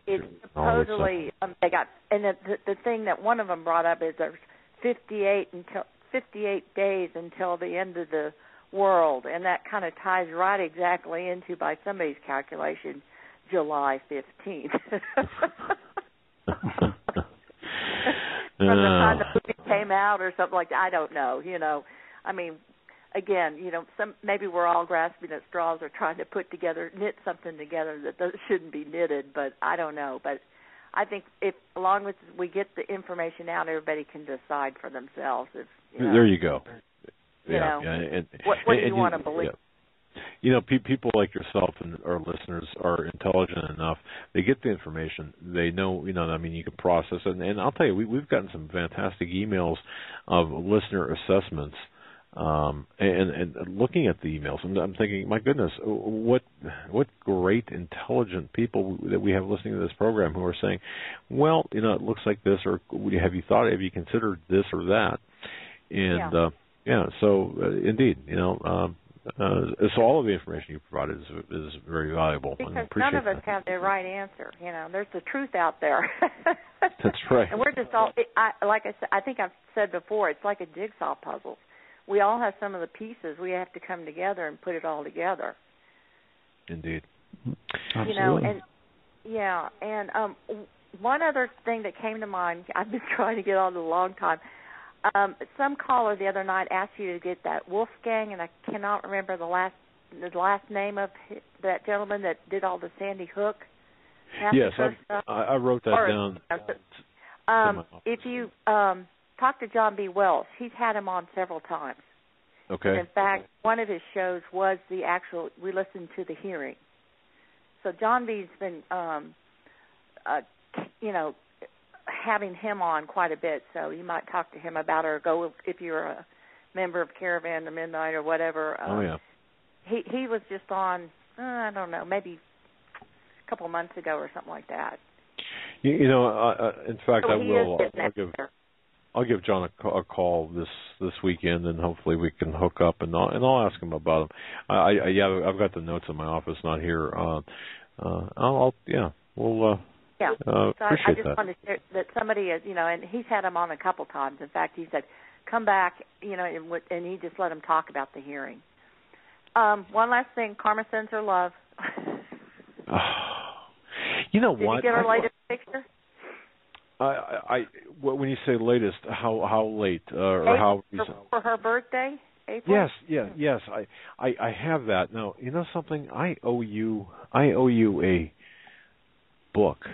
Speaker 3: It's supposedly they got, and the thing that one of them brought up is there's 58 days until the end of the world, and that kind of ties right exactly into, by somebody's calculation, July 15th. From the time the movie came out or something like that. I don't know, I mean, again, maybe we're all grasping at straws or trying to knit something together that shouldn't be knitted, but I don't know. But I think if, along with we get the information out, everybody can decide for themselves.
Speaker 1: There you go.
Speaker 3: And what do you want to believe?
Speaker 1: Yeah. People like yourself and our listeners are intelligent enough. They get the information. They know, you can process it. And I'll tell you, we've gotten some fantastic emails of listener assessments. And looking at the emails, I'm thinking, my goodness, what great, intelligent people that we have listening to this program who are saying, well, it looks like this, or have you considered this or that? And so indeed, so all of the information you provided is very valuable.
Speaker 3: Because none of us have the right answer. There's the truth out there.
Speaker 1: That's right.
Speaker 3: And we're just all, like I said, I think I've said before, it's like a jigsaw puzzle. We all have some of the pieces. We have to come together and put it all together.
Speaker 1: Indeed.
Speaker 2: Absolutely.
Speaker 3: And one other thing that came to mind, I've been trying to get on a long time. Some caller the other night asked you to get that Wolfgang, and I cannot remember the last name of that gentleman that did all the Sandy Hook.
Speaker 1: Yes, I wrote that down.
Speaker 3: If you talk to John B. Wells, he's had him on several times.
Speaker 1: Okay.
Speaker 3: And in fact, one of his shows was we listened to the hearing. So John B.'s been, having him on quite a bit, so you might talk to him about it, or go if you're a member of Caravan to Midnight or whatever. He was just on, I don't know, maybe a couple of months ago or something like that.
Speaker 1: In fact,
Speaker 3: so
Speaker 1: I'll give John a call this weekend, and hopefully we can hook up, and I'll ask him about him. I've got the notes in my office, not here. We'll
Speaker 3: so
Speaker 1: appreciate
Speaker 3: I just
Speaker 1: that.
Speaker 3: wanted to share that somebody is, and he's had him on a couple times. In fact, he said, come back, and he just let him talk about the hearing. One last thing, Karma sends her love.
Speaker 1: You know
Speaker 3: Did
Speaker 1: what?
Speaker 3: Did you get her latest picture?
Speaker 1: When you say latest, how late or
Speaker 3: April,
Speaker 1: how
Speaker 3: for her birthday? April?
Speaker 1: Yes. I have that. Now, you know something? I owe you a book.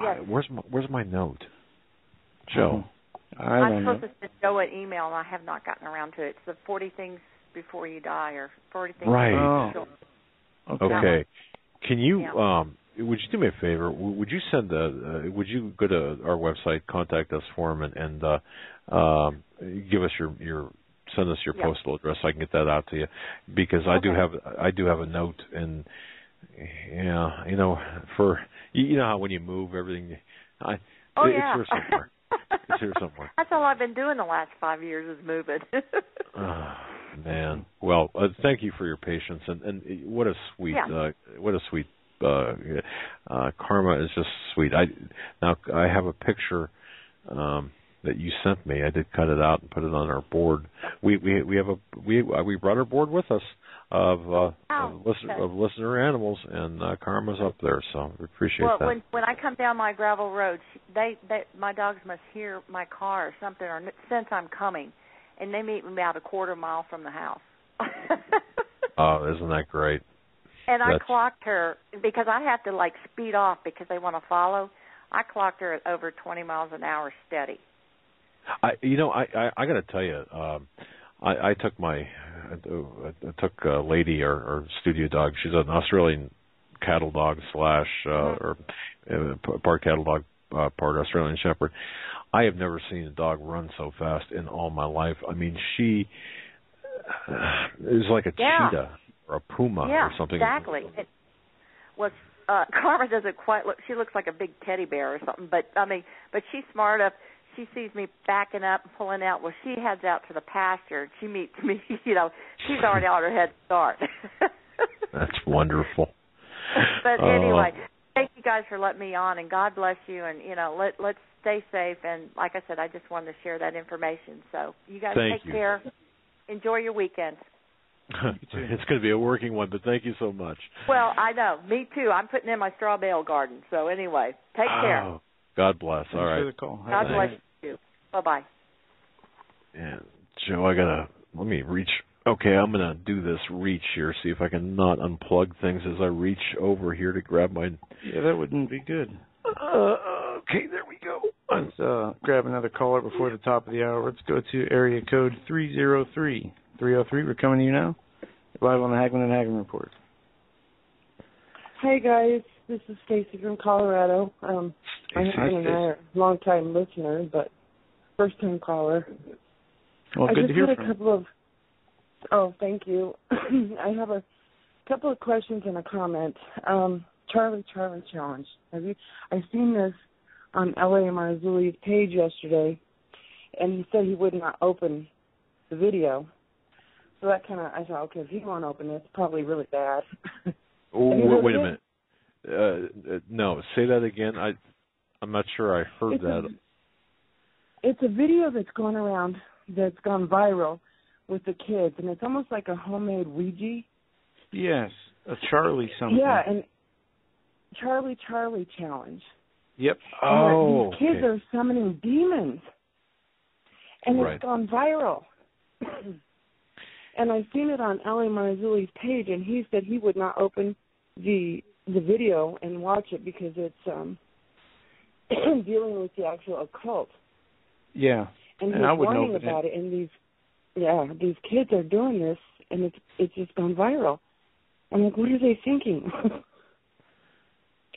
Speaker 3: Yes.
Speaker 1: Where's my note, Joe?
Speaker 2: I don't
Speaker 3: I'm
Speaker 2: know.
Speaker 3: supposed to send Joe an email, and I have not gotten around to it. It's the 40 things before you die or 40 things.
Speaker 1: Right. Okay. Can you would you do me a favor? Would you send would you go to our website, contact us form, and give us your send us your postal address so I can get that out to you, because I do have a note, and for how when you move everything, it's here somewhere. It's here somewhere.
Speaker 3: That's all I've been doing the last 5 years is moving.
Speaker 1: Oh, man. Well, thank you for your patience, and what a sweet Karma is just sweet. I have a picture that you sent me. I did cut it out and put it on our board. We brought our board with us of listener animals, and Karma's up there, so we appreciate that.
Speaker 3: Well, when I come down my gravel road, my dogs must hear my car or something, or sense I'm coming, and they meet me about a quarter mile from the house.
Speaker 1: Oh, isn't that great?
Speaker 3: And I clocked her, because I have to speed off because they want to follow. I clocked her at over 20 miles an hour steady.
Speaker 1: I got to tell you, I took Lady, our studio dog. She's an Australian cattle dog or part cattle dog, part Australian Shepherd. I have never seen a dog run so fast in all my life. I mean, she is like a cheetah or a puma or something.
Speaker 3: Exactly. Karma doesn't quite look. She looks like a big teddy bear or something. But she's smart enough. She sees me backing up and pulling out. Well, she heads out to the pasture. She meets me. She's already on her head start.
Speaker 1: That's wonderful.
Speaker 3: But anyway, thank you guys for letting me on, and God bless you. And let's stay safe. And like I said, I just wanted to share that information. So you guys take care. Enjoy your weekend.
Speaker 1: It's going to be a working one, but thank you so much.
Speaker 3: Well, I know. Me too. I'm putting in my straw bale garden. So anyway, take care.
Speaker 1: God bless. All right.
Speaker 2: For the call.
Speaker 3: God bless you. Bye-bye.
Speaker 1: And Joe, let me reach. Okay, I'm going to do this reach here, see if I can not unplug things as I reach over here to grab my...
Speaker 2: Yeah, that wouldn't be good.
Speaker 1: Okay, there we go.
Speaker 2: Let's grab another caller before the top of the hour. Let's go to area code 303. 303, we're coming to you now. You're live on the Hagmann Hagmann Report.
Speaker 4: Hey, guys. This is Stacy from Colorado. My husband and I are long-time listeners, but first-time caller.
Speaker 2: Well, good to hear from you.
Speaker 4: I just had a couple of... Oh, thank you. I have a couple of questions and a comment. Charlie Challenge. I seen this on L.A. Marzulli's page yesterday, and he said he would not open the video. So that I thought, okay, if he won't open it, it's probably really bad.
Speaker 1: Wait a minute. No, say that again. I'm not sure I heard that.
Speaker 4: It's a video that's gone around, that's gone viral with the kids, and it's almost like a homemade Ouija.
Speaker 2: Yes, a Charlie something.
Speaker 4: Yeah, and Charlie Challenge.
Speaker 2: Yep.
Speaker 4: And these kids are summoning demons, and it's gone viral. And I've seen it on L.A. Marzulli's page, and he said he would not open the video and watch it because it's dealing with the actual occult.
Speaker 2: Yeah.
Speaker 4: And he's warning about it, and these kids are doing this, and it's just gone viral. I'm like, what are they thinking?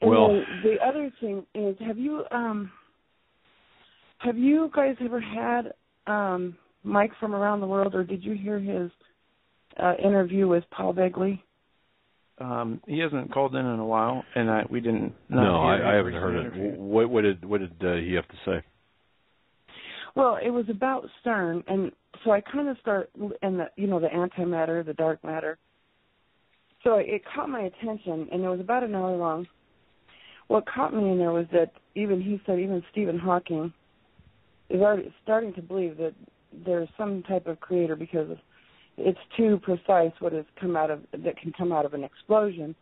Speaker 4: And then the other thing is, have you guys ever had Mike from Around the World, or did you hear his interview with Paul Begley?
Speaker 2: He hasn't called in a while, and we didn't.
Speaker 1: No, I haven't heard it. What did he have to say?
Speaker 4: Well, it was about CERN, and so I kind of start, and the antimatter, the dark matter. So it caught my attention, and it was about an hour long. What caught me in there was that he said even Stephen Hawking is already starting to believe that there's some type of creator because it's too precise what has come out of that can come out of an explosion.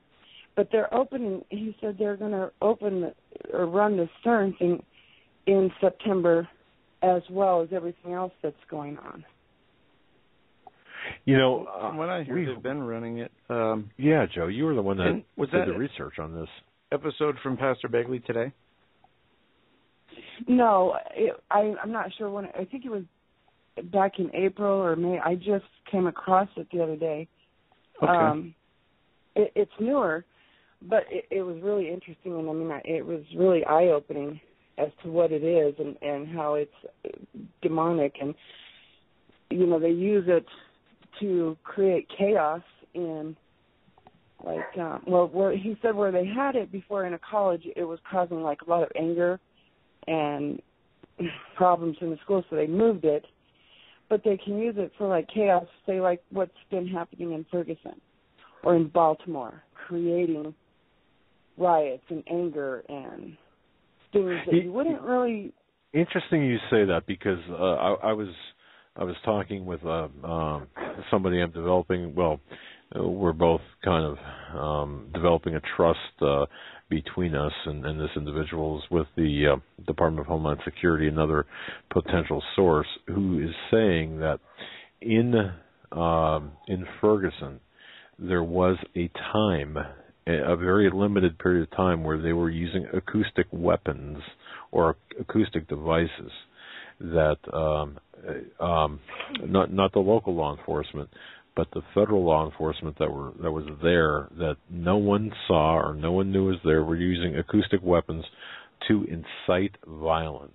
Speaker 4: But they're opening. He said they're going to open or run the CERN thing in September, as well as everything else that's going on.
Speaker 2: From what I hear, they've been running it.
Speaker 1: Yeah, Joe, you were the one that did the research on this.
Speaker 2: Episode from Pastor Begley today?
Speaker 4: No, I'm not sure when. I think it was back in April or May. I just came across it the other day.
Speaker 2: Okay.
Speaker 4: It's newer, but it was really interesting, and I mean, it was really eye-opening as to what it is and how it's demonic. And, you know, they use it to create chaos in, like, where he said where they had it before in a college, it was causing, like, a lot of anger and problems in the school, so they moved it. But they can use it for, like, chaos, say, like what's been happening in Ferguson or in Baltimore, creating riots and anger and things that you wouldn't really.
Speaker 1: Interesting you say that, because I was talking with somebody I'm developing. Well, we're both kind of developing a trust between us and this individual is with the Department of Homeland Security, another potential source, who is saying that in Ferguson there was a time, a very limited period of time, where they were using acoustic weapons or acoustic devices that not the local law enforcement, but the federal law enforcement that was there, that no one saw or no one knew was there, were using acoustic weapons to incite violence,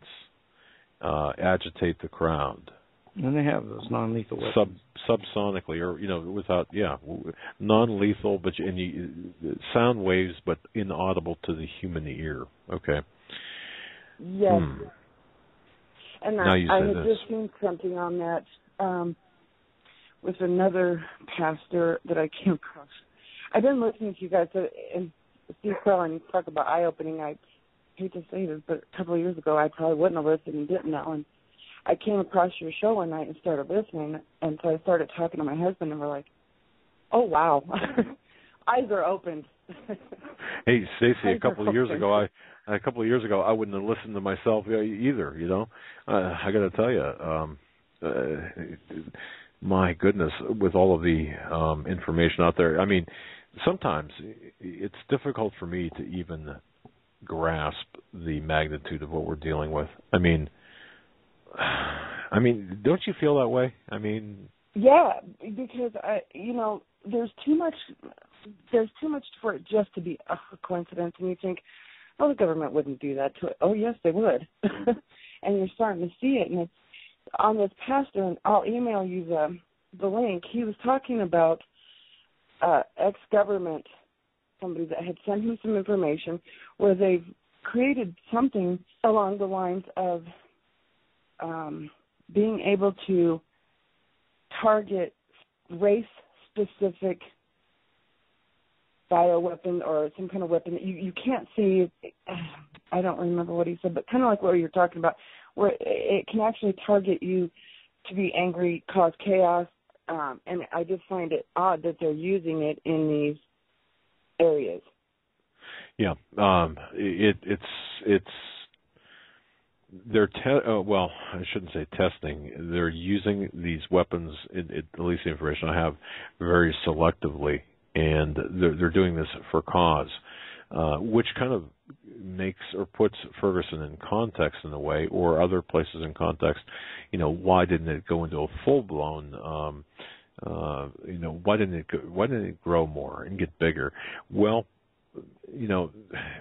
Speaker 1: agitate the crowd.
Speaker 2: And they have those non-lethal weapons.
Speaker 1: Subsonically, or, you know, without, non-lethal, but sound waves, but inaudible to the human ear. Okay.
Speaker 4: Yes. And
Speaker 1: now
Speaker 4: I had just seen something on that with another pastor that I came across. I've been listening to you guys, and Steve Quellen talk about eye-opening. I hate to say this, but a couple of years ago I probably wouldn't have listened and didn't know. And I came across your show one night and started listening, and so I started talking to my husband, and we're like, oh, wow. Eyes are opened.
Speaker 1: Hey, Stacey, a couple of years ago, I wouldn't have listened to myself either, you know. I got to tell you, my goodness, with all of the information out there, I mean, sometimes it's difficult for me to even grasp the magnitude of what we're dealing with. I mean, don't you feel that way? I mean,
Speaker 4: yeah, because there's too much for it just to be a coincidence, and you think, oh, the government wouldn't do that to it. Oh, yes, they would. And you're starting to see it, and it's on this pastor, and I'll email you the link. He was talking about ex-government, somebody that had sent him some information where they've created something along the lines of being able to target race-specific bioweapon or some kind of weapon that you can't see. I don't remember what he said, but kind of like what you're talking about, where it can actually target you to be angry, cause chaos, and I just find it odd that they're using it in these areas. Yeah,
Speaker 1: it's they're well, I shouldn't say testing. They're using these weapons, at least the information I have, very selectively, and they're doing this for cause, which kind of makes or puts Ferguson in context in a way, or other places in context. You know, why didn't it go into a full blown? Why didn't it grow more and get bigger? Well, you know,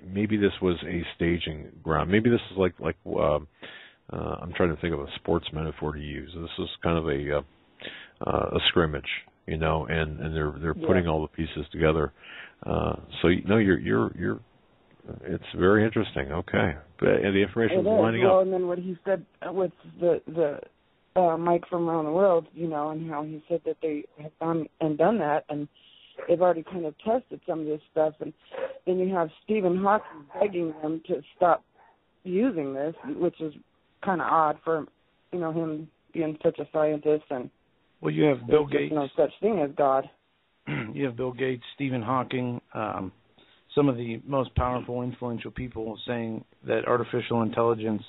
Speaker 1: maybe this was a staging ground. Maybe this is like I'm trying to think of a sports metaphor to use. This is kind of a scrimmage, you know, and they're putting all the pieces together. So you know, you're it's very interesting. Okay, and the information is lining up.
Speaker 4: Well, and then what he said with the Mike from around the world, you know, and how he said that they have gone and done that, and they've already kind of tested some of this stuff, and then you have Stephen Hawking begging them to stop using this, which is kind of odd for, you know, him being such a scientist. And
Speaker 2: well, you have Bill Gates.
Speaker 4: No such thing as God.
Speaker 2: You have Bill Gates, Stephen Hawking, some of the most powerful, influential people saying that artificial intelligence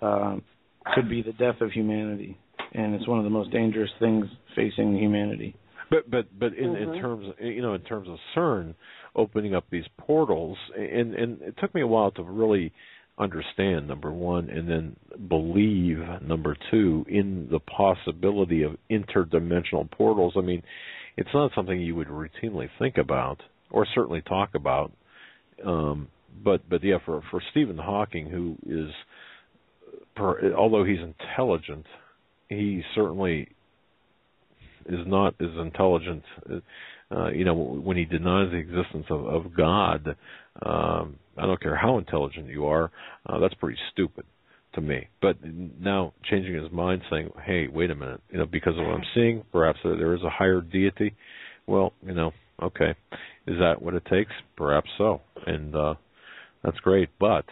Speaker 2: could be the death of humanity, and it's one of the most dangerous things facing humanity.
Speaker 1: But in terms of, in terms of CERN opening up these portals, and it took me a while to really understand, number one, and then believe, number two, in the possibility of interdimensional portals. I mean, it's not something you would routinely think about or certainly talk about. But yeah, for Stephen Hawking, who is, although he's intelligent, he certainly is not as intelligent. When he denies the existence of God, I don't care how intelligent you are, that's pretty stupid to me. But now changing his mind, saying, "Hey, wait a minute, because of what I'm seeing, perhaps there is a higher deity." Well, okay, is that what it takes? Perhaps so, and that's great. But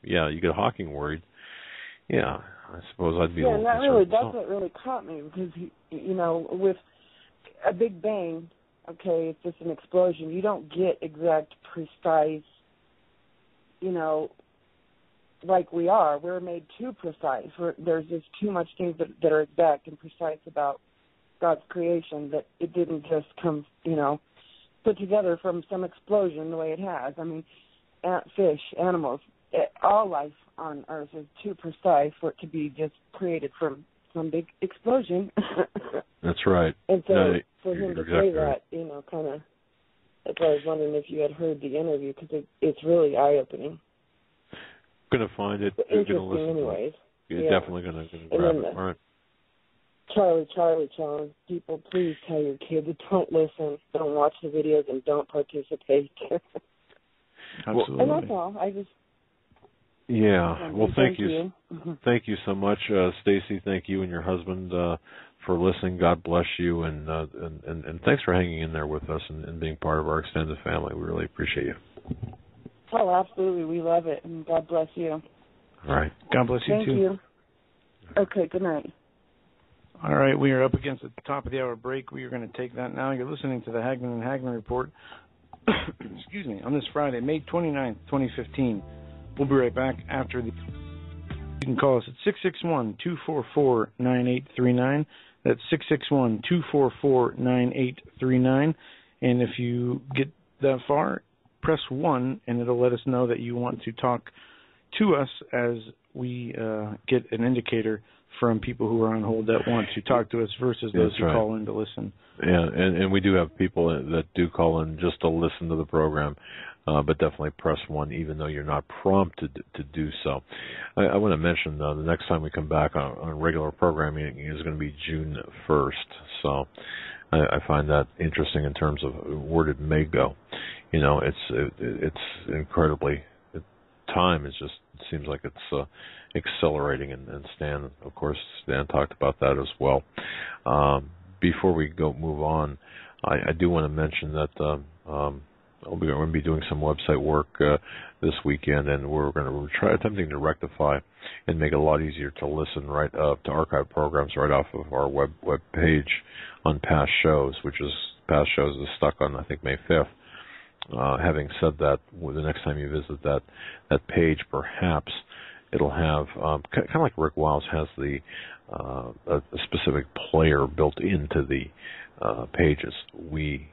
Speaker 1: you get Hawking worried. Yeah, I suppose I'd be.
Speaker 4: Yeah, that's what really caught me, because with a Big Bang, okay, it's just an explosion. You don't get exact, precise, like we are. We're made too precise. There's just too much things that are exact and precise about God's creation that it didn't just come, put together from some explosion the way it has. I mean, fish, animals, all life on Earth is too precise for it to be just created from some big explosion.
Speaker 1: That's right.
Speaker 4: And so for him to say
Speaker 1: right.
Speaker 4: that, kind of, that's why I was wondering if you had heard the interview, because it's really eye-opening.
Speaker 1: Going to find it.
Speaker 4: Interesting anyways.
Speaker 1: You're definitely going to grab it. All right.
Speaker 4: Charlie challenge people, please tell your kids, don't listen, don't watch the videos, and don't participate.
Speaker 2: Absolutely.
Speaker 4: And that's all.
Speaker 1: Well, thank you. Thank you so much, Stacy. Thank you and your husband for listening. God bless you, and thanks for hanging in there with us and being part of our extended family. We really appreciate you.
Speaker 4: Oh, absolutely. We love it, and God bless you.
Speaker 1: All right.
Speaker 2: God bless you, too.
Speaker 4: Thank you. Okay, good night.
Speaker 2: All right, we are up against the top of the hour break. We are going to take that now. You're listening to the Hagmann Hagmann Report. Excuse me, on this Friday, May 29th, 2015. We'll be right back after the... You can call us at 661-244-9839. That's 661-244-9839. And if you get that far, press 1, and it'll let us know that you want to talk to us as we get an indicator from people who are on hold that want to talk to us versus those who call in to listen. Yeah,
Speaker 1: and we do have people that do call in just to listen to the program, but definitely press 1 even though you're not prompted to do so. I want to mention, the next time we come back on regular programming is going to be June 1st, so I find that interesting in terms of where it may go. It's incredibly... Time is just, it seems like it's accelerating, and Stan talked about that as well. Before we move on, I do want to mention that we're going to be doing some website work this weekend, and we're going to try attempting to rectify and make it a lot easier to listen right up to archive programs right off of our web page on past shows, past shows is stuck on, I think, May 5th. Having said that, the next time you visit that page, perhaps it'll have kind of like Rick Wiles has a specific player built into the pages. We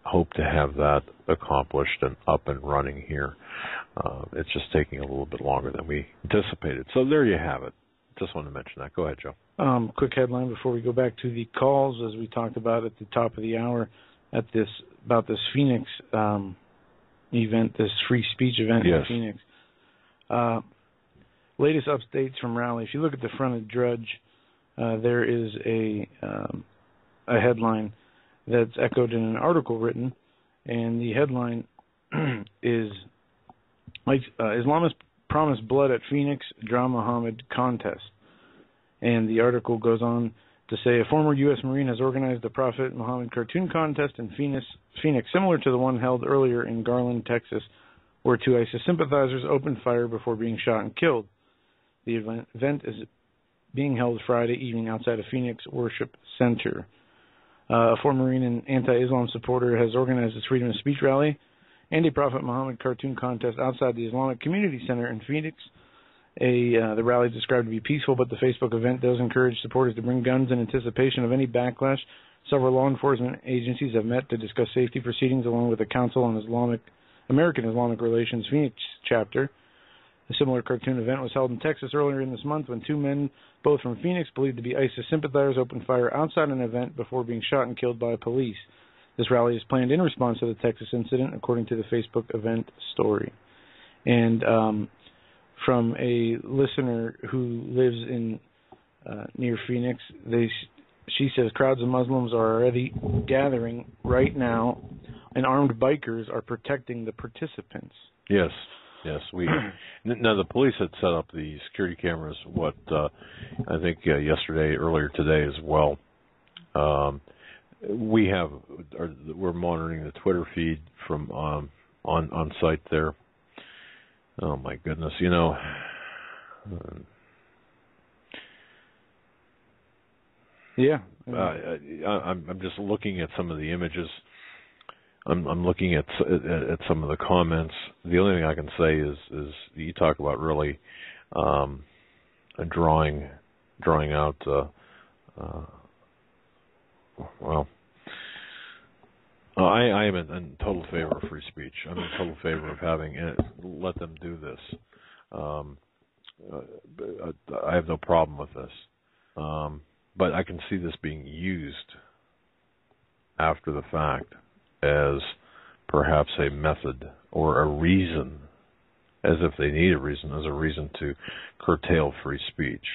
Speaker 1: hope to have that accomplished and up and running here. It's just taking a little bit longer than we anticipated. So there you have it. Just want to mention that. Go ahead, Joe.
Speaker 2: Quick headline before we go back to the calls, as we talked about at the top of the hour, about this Phoenix event, this free speech event in Phoenix. Latest updates from Raleigh. If you look at the front of Drudge, there is a headline that's echoed in an article written, and the headline is Islamists promise blood at Phoenix Dra Muhammad contest. And the article goes on to say a former U.S. Marine has organized the Prophet Muhammad cartoon contest in Phoenix, similar to the one held earlier in Garland, Texas, where two ISIS sympathizers opened fire before being shot and killed. The event is being held Friday evening outside of Phoenix Worship Center. A former Marine and anti-Islam supporter has organized this freedom of speech rally and a Prophet Muhammad cartoon contest outside the Islamic Community Center in Phoenix. The rally is described to be peaceful, but the Facebook event does encourage supporters to bring guns in anticipation of any backlash. Several law enforcement agencies have met to discuss safety proceedings, along with the Council on American Islamic Relations Phoenix chapter. A similar cartoon event was held in Texas earlier in this month when two men, both from Phoenix, believed to be ISIS sympathizers, opened fire outside an event before being shot and killed by police. This rally is planned in response to the Texas incident, according to the Facebook event story. And from a listener who lives in near Phoenix, she says crowds of Muslims are already gathering right now, and armed bikers are protecting the participants.
Speaker 1: Yes. Now the police had set up the security cameras. I think earlier today as well. We're monitoring the Twitter feed from on site there. Oh my goodness,
Speaker 2: Yeah.
Speaker 1: I'm just looking at some of the images. I'm looking at some of the comments. The only thing I can say is you talk about really drawing out. I am in total favor of free speech. I'm in total favor of having let them do this. I have no problem with this. But I can see this being used after the fact as perhaps a method or a reason, as if they need a reason, as a reason to curtail free speech.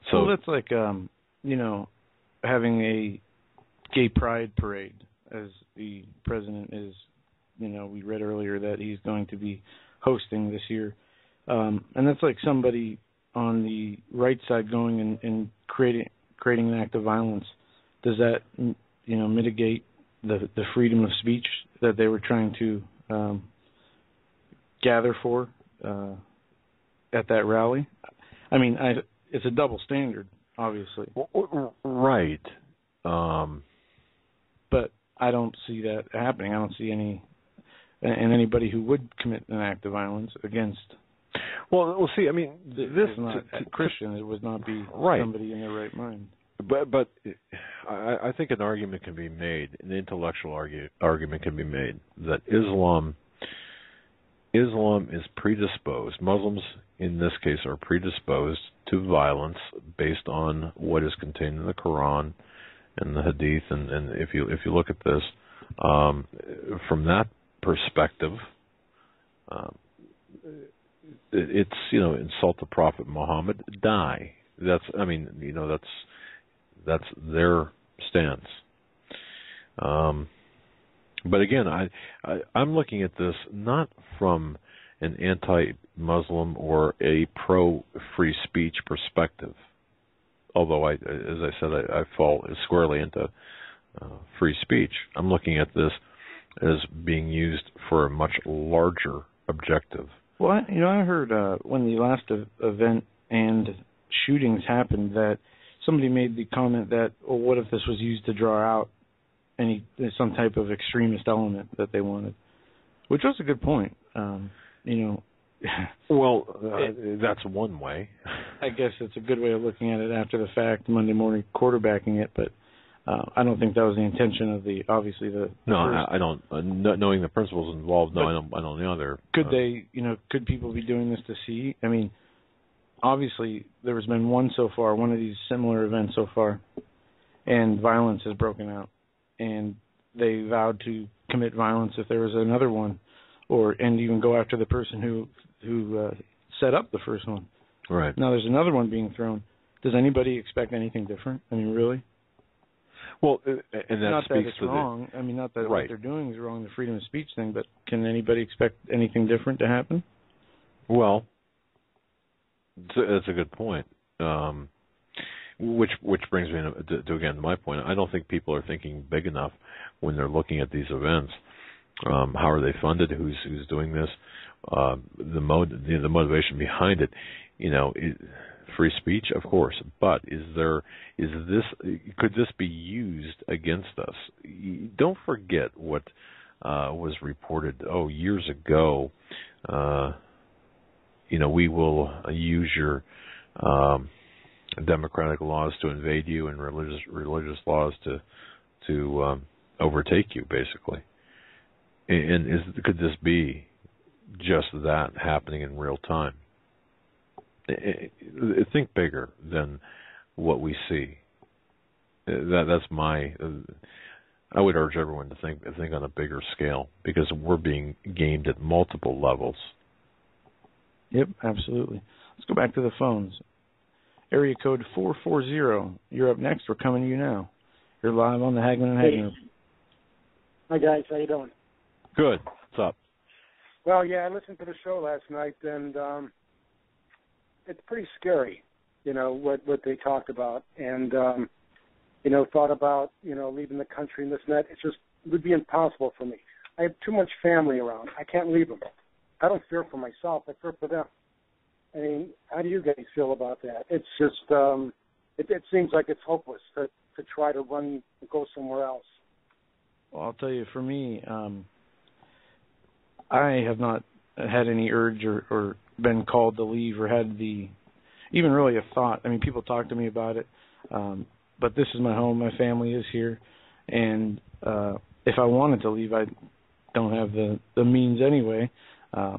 Speaker 1: So
Speaker 2: that's like, having a gay pride parade, as the president is, we read earlier that he's going to be hosting this year. And that's like somebody on the right side going and creating an act of violence. Does that, mitigate the freedom of speech that they were trying to gather for at that rally? I mean, it's a double standard, obviously.
Speaker 1: Right.
Speaker 2: But I don't see that happening. I don't see anybody who would commit an act of violence against.
Speaker 1: Well, we'll see. I mean, this
Speaker 2: is not Christian. It would not be somebody in their right mind.
Speaker 1: But I think an argument can be made, an intellectual argument can be made that Islam is predisposed. Muslims, in this case, are predisposed to violence based on what is contained in the Quran and the Hadith. And if you look at this from that perspective, it's insult the Prophet Muhammad, die. That's their stance. But again, I'm looking at this not from an anti-Muslim or a pro-free speech perspective. Although, as I said, I fall squarely into free speech. I'm looking at this as being used for a much larger objective.
Speaker 2: Well, I heard when the last event and shootings happened that somebody made the comment that, well, what if this was used to draw out some type of extremist element that they wanted, which was a good point.
Speaker 1: Well, that's one way.
Speaker 2: I guess it's a good way of looking at it after the fact, Monday morning quarterbacking it, but I don't think that was the intention of obviously the.
Speaker 1: No, I don't. Knowing the principles involved, no, I don't know.
Speaker 2: Could people be doing this to see? I mean, obviously there has been one of these similar events so far, and violence has broken out, and they vowed to commit violence if there was another one, and even go after the person who set up the first one.
Speaker 1: Right.
Speaker 2: Now there's another one being thrown. Does anybody expect anything different? I mean, really?
Speaker 1: Well, and that
Speaker 2: not
Speaker 1: speaks
Speaker 2: that it's
Speaker 1: to
Speaker 2: wrong. I mean, not that
Speaker 1: right.
Speaker 2: What they're doing is wrong, the freedom of speech thing, but can anybody expect anything different to happen?
Speaker 1: Well, that's a good point. Which brings me to again my point. I don't think people are thinking big enough when they're looking at these events. How are they funded? Who's doing this? The motivation behind it. Free speech, of course, but could this be used against us? Don't forget what was reported years ago. We will use your democratic laws to invade you and religious laws to overtake you, basically. And could this be just that happening in real time. Think bigger than what we see. That's my. I would urge everyone to think on a bigger scale, because we're being gamed at multiple levels.
Speaker 2: Yep, absolutely. Let's go back to the phones. Area code 440. You're up next. We're coming to you now. You're live on the Hagmann Hagmann.
Speaker 5: Hi, guys. How you doing?
Speaker 1: Good. What's up?
Speaker 5: Well, yeah, I listened to the show last night, and it's pretty scary, what they talked about. And, thought about, leaving the country and this and that. It would be impossible for me. I have too much family around. I can't leave them. I don't fear for myself. I fear for them. I mean, how do you guys feel about that? It's just, it seems like it's hopeless to try to run and go somewhere else.
Speaker 2: Well, I'll tell you, for me, I have not had any urge or been called to leave or had even really a thought. I mean, people talk to me about it, but this is my home. My family is here, and if I wanted to leave, I don't have the means anyway. I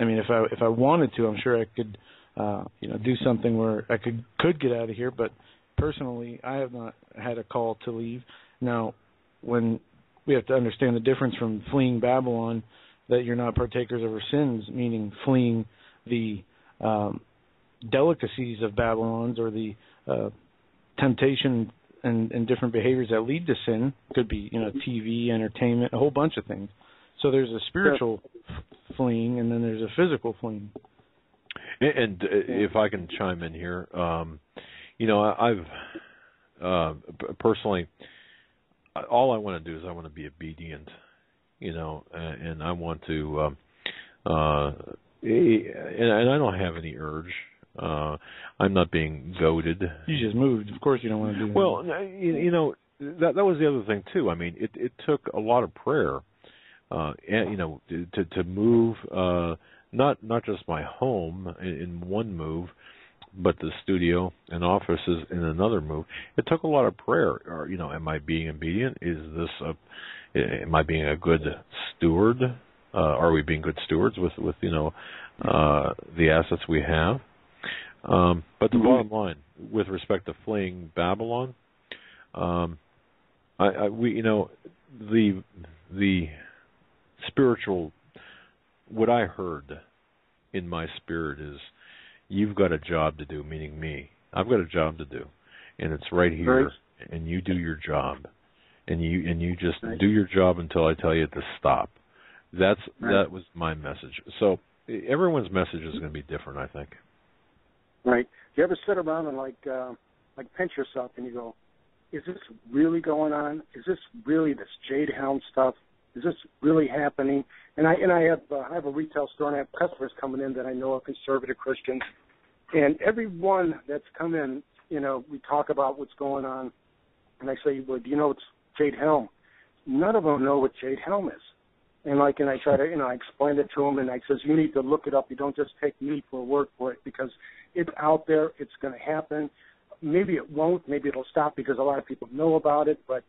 Speaker 2: mean, if I wanted to, I'm sure I could, do something where I could get out of here. But personally, I have not had a call to leave. Now, when we have to understand the difference from fleeing Babylon, that you're not partakers of our sins, meaning fleeing the delicacies of Babylon's or the temptation and different behaviors that lead to sin. Could be, TV, entertainment, a whole bunch of things. So there's a spiritual fleeing, and then there's a physical fleeing.
Speaker 1: And if I can chime in here, I've personally, all I want to do is I want to be obedient, and I want to, and I don't have any urge. I'm not being goaded. You
Speaker 2: just moved. Of course you don't want to do that.
Speaker 1: Well, that was the other thing, too. I mean, it took a lot of prayer. To move, not just my home in one move, but the studio and offices in another move. It took a lot of prayer. Or, am I being obedient? Am I being a good steward? Are we being good stewards with the assets we have? But the bottom line, with respect to fleeing Babylon, the spiritual, what I heard in my spirit is, you've got a job to do, meaning me. I've got a job to do, and it's right here, and you do your job, and you just do your job until I tell you to stop. That was my message. So everyone's message is going to be different, I think.
Speaker 5: Right. Do you ever sit around and like pinch yourself and you go, is this really going on? Is this really this Jade Helm stuff? Is this really happening? And I have a retail store, and I have customers coming in that I know are conservative Christians. And everyone that's come in, we talk about what's going on, and I say, well, do you know it's Jade Helm? None of them know what Jade Helm is. And I try to, I explain it to them, and I says, you need to look it up. You don't just take me for a word for it, because it's out there. It's going to happen. Maybe it won't. Maybe it'll stop because a lot of people know about it, but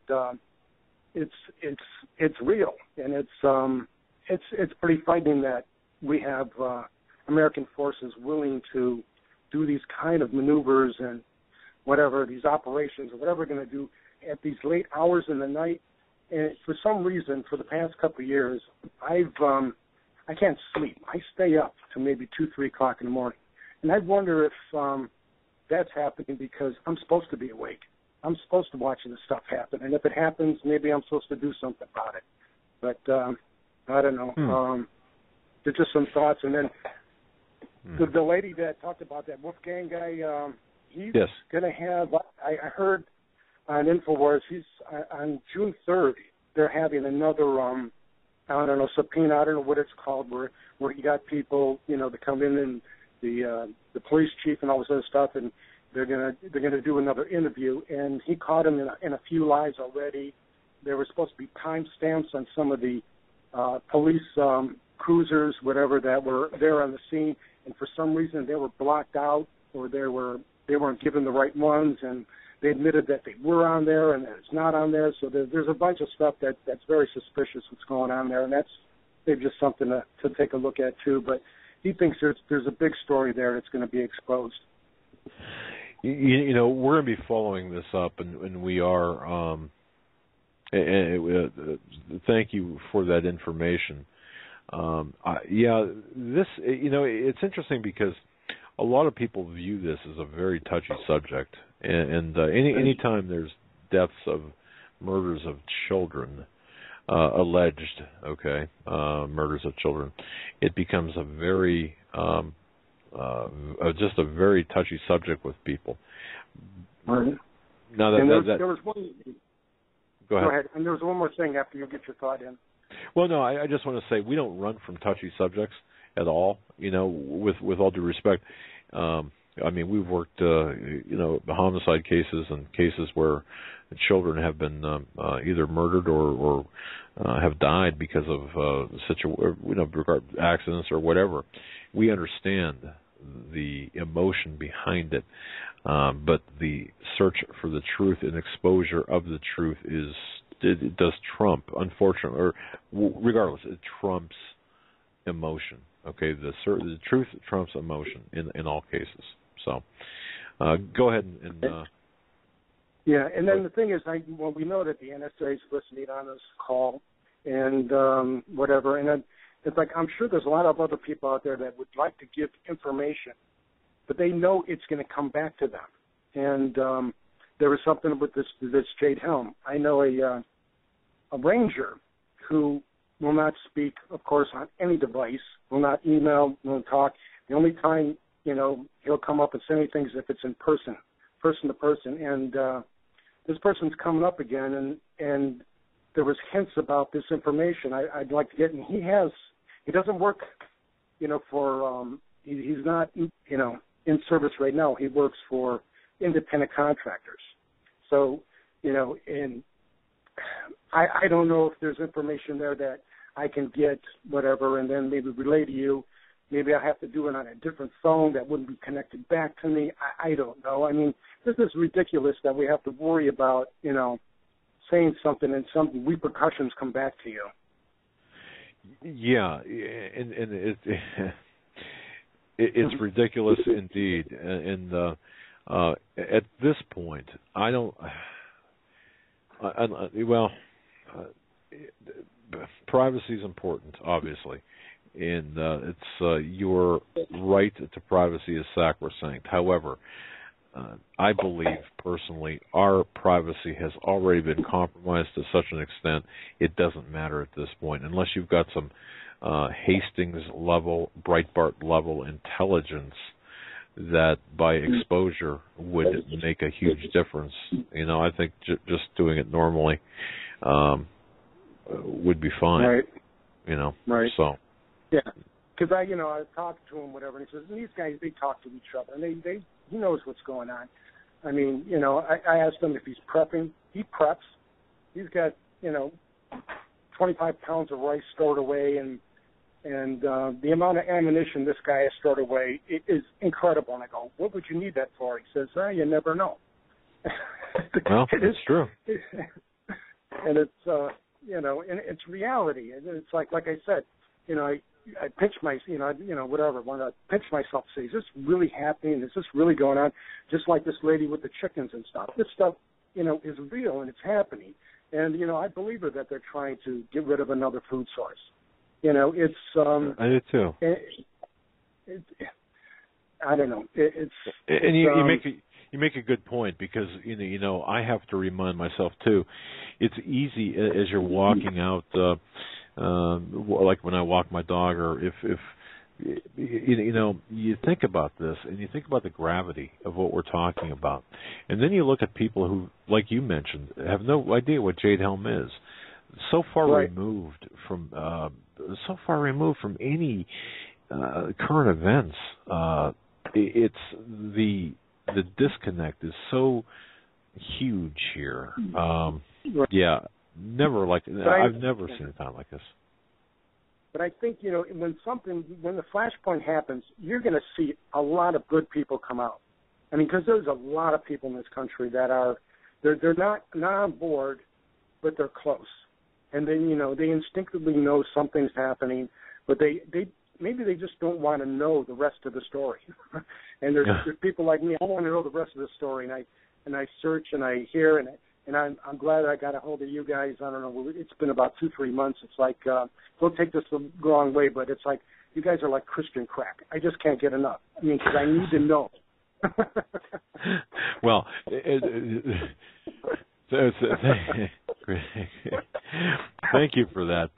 Speaker 5: it's real, and it's pretty frightening that we have American forces willing to do these kind of maneuvers and whatever, these operations or whatever we're going to do at these late hours in the night. And for some reason, for the past couple of years, I can't sleep. I stay up to maybe 2, 3 o'clock in the morning, and I wonder if that's happening because I'm supposed to be awake. I'm supposed to watch this stuff happen, and if it happens, maybe I'm supposed to do something about it. But I don't know. There's just some thoughts, and then the lady that talked about that Wolfgang guy, he's going to have. I heard on InfoWars, he's on June 3rd. They're having another subpoena. I don't know what it's called, where he got people, to come in, and the police chief and all this other stuff, and they're gonna do another interview, and he caught him in a few lies already. There were supposed to be timestamps on some of the police cruisers, whatever, that were there on the scene, and for some reason they were blocked out, or they weren't given the right ones, and they admitted that they were on there and that it's not on there. So there's a bunch of stuff that's very suspicious what's going on there, and maybe just something to take a look at too. But he thinks there's a big story there that's going to be exposed.
Speaker 1: We're going to be following this up, and we are. Thank you for that information. This, it's interesting because a lot of people view this as a very touchy subject, and any time there's deaths of murders of children, alleged, murders of children, it becomes a very just a very touchy subject with people.
Speaker 5: Right.
Speaker 1: Now
Speaker 5: there was one.
Speaker 1: Go ahead.
Speaker 5: And there was one more thing after you get your thought in.
Speaker 1: Well, no, I just want to say we don't run from touchy subjects at all. With all due respect, we've worked, homicide cases and cases where children have been either murdered or have died because of accidents or whatever. We understand the emotion behind it, but the search for the truth and exposure of the truth it does trump, unfortunately, or regardless, it trumps emotion. Okay, the truth trumps emotion in all cases. So, go ahead and.
Speaker 5: Yeah, and then the thing is, we know that the NSA is listening on this call, and whatever, and it's like I'm sure there's a lot of other people out there that would like to give information, but they know it's going to come back to them. And there was something with this Jade Helm. I know a ranger who will not speak, of course, on any device, will not email, won't talk. The only time, he'll come up and say anything is if it's in person to person. And this person's coming up again, and there was hints about this information I'd like to get. And he doesn't work, for, he's not, in service right now. He works for independent contractors. So, and I don't know if there's information there that I can get, whatever, and then maybe relay to you. Maybe I have to do it on a different phone that wouldn't be connected back to me. I don't know. I mean, this is ridiculous that we have to worry about, saying something and some repercussions come back to you.
Speaker 1: Yeah, and it's ridiculous indeed. And at this point, privacy is important, obviously, and it's your right to privacy is sacrosanct. However, I believe personally our privacy has already been compromised to such an extent it doesn't matter at this point unless you've got some Hastings level, Breitbart level intelligence that by exposure would make a huge difference. I think just doing it normally would be fine.
Speaker 5: Right. Right.
Speaker 1: So.
Speaker 5: Yeah. Because I talked to him, whatever, and he says, and these guys, they talk to each other, and he knows what's going on. I mean, I asked him if he's prepping. He preps. He's got, 25 pounds of rice stored away, and the amount of ammunition this guy has stored away is incredible. And I go, what would you need that for? He says, you never know.
Speaker 1: Well, it's true.
Speaker 5: And it's, and it's reality. And it's like I said, I pinch whatever. When I pinch myself, say, is this really happening? Is this really going on? Just like this lady with the chickens and stuff. This stuff, is real and it's happening. And I believe her that they're trying to get rid of another food source. It's.
Speaker 1: I do too.
Speaker 5: I don't know.
Speaker 1: You make a good point because I have to remind myself too. It's easy as you're walking out. Like when I walk my dog, or if you think about this and you think about the gravity of what we're talking about, and then you look at people who, like you mentioned, have no idea what Jade Helm is, so far removed from any current events. It's the disconnect is so huge here. Yeah. I've never seen a time like this.
Speaker 5: But I think, when the flashpoint happens, you're going to see a lot of good people come out. I mean, because there's a lot of people in this country that they're not on board, but they're close. and then they instinctively know something's happening, but they maybe they just don't want to know the rest of the story. And there's people like me. I want to know the rest of the story, and I search and I hear, and I'm glad I got a hold of you guys. I don't know. It's been about 2-3 months. It's like don't take this the wrong way, but it's like you guys are like Christian crack. I just can't get enough. I mean, because I need to know.
Speaker 1: Well, thank you for that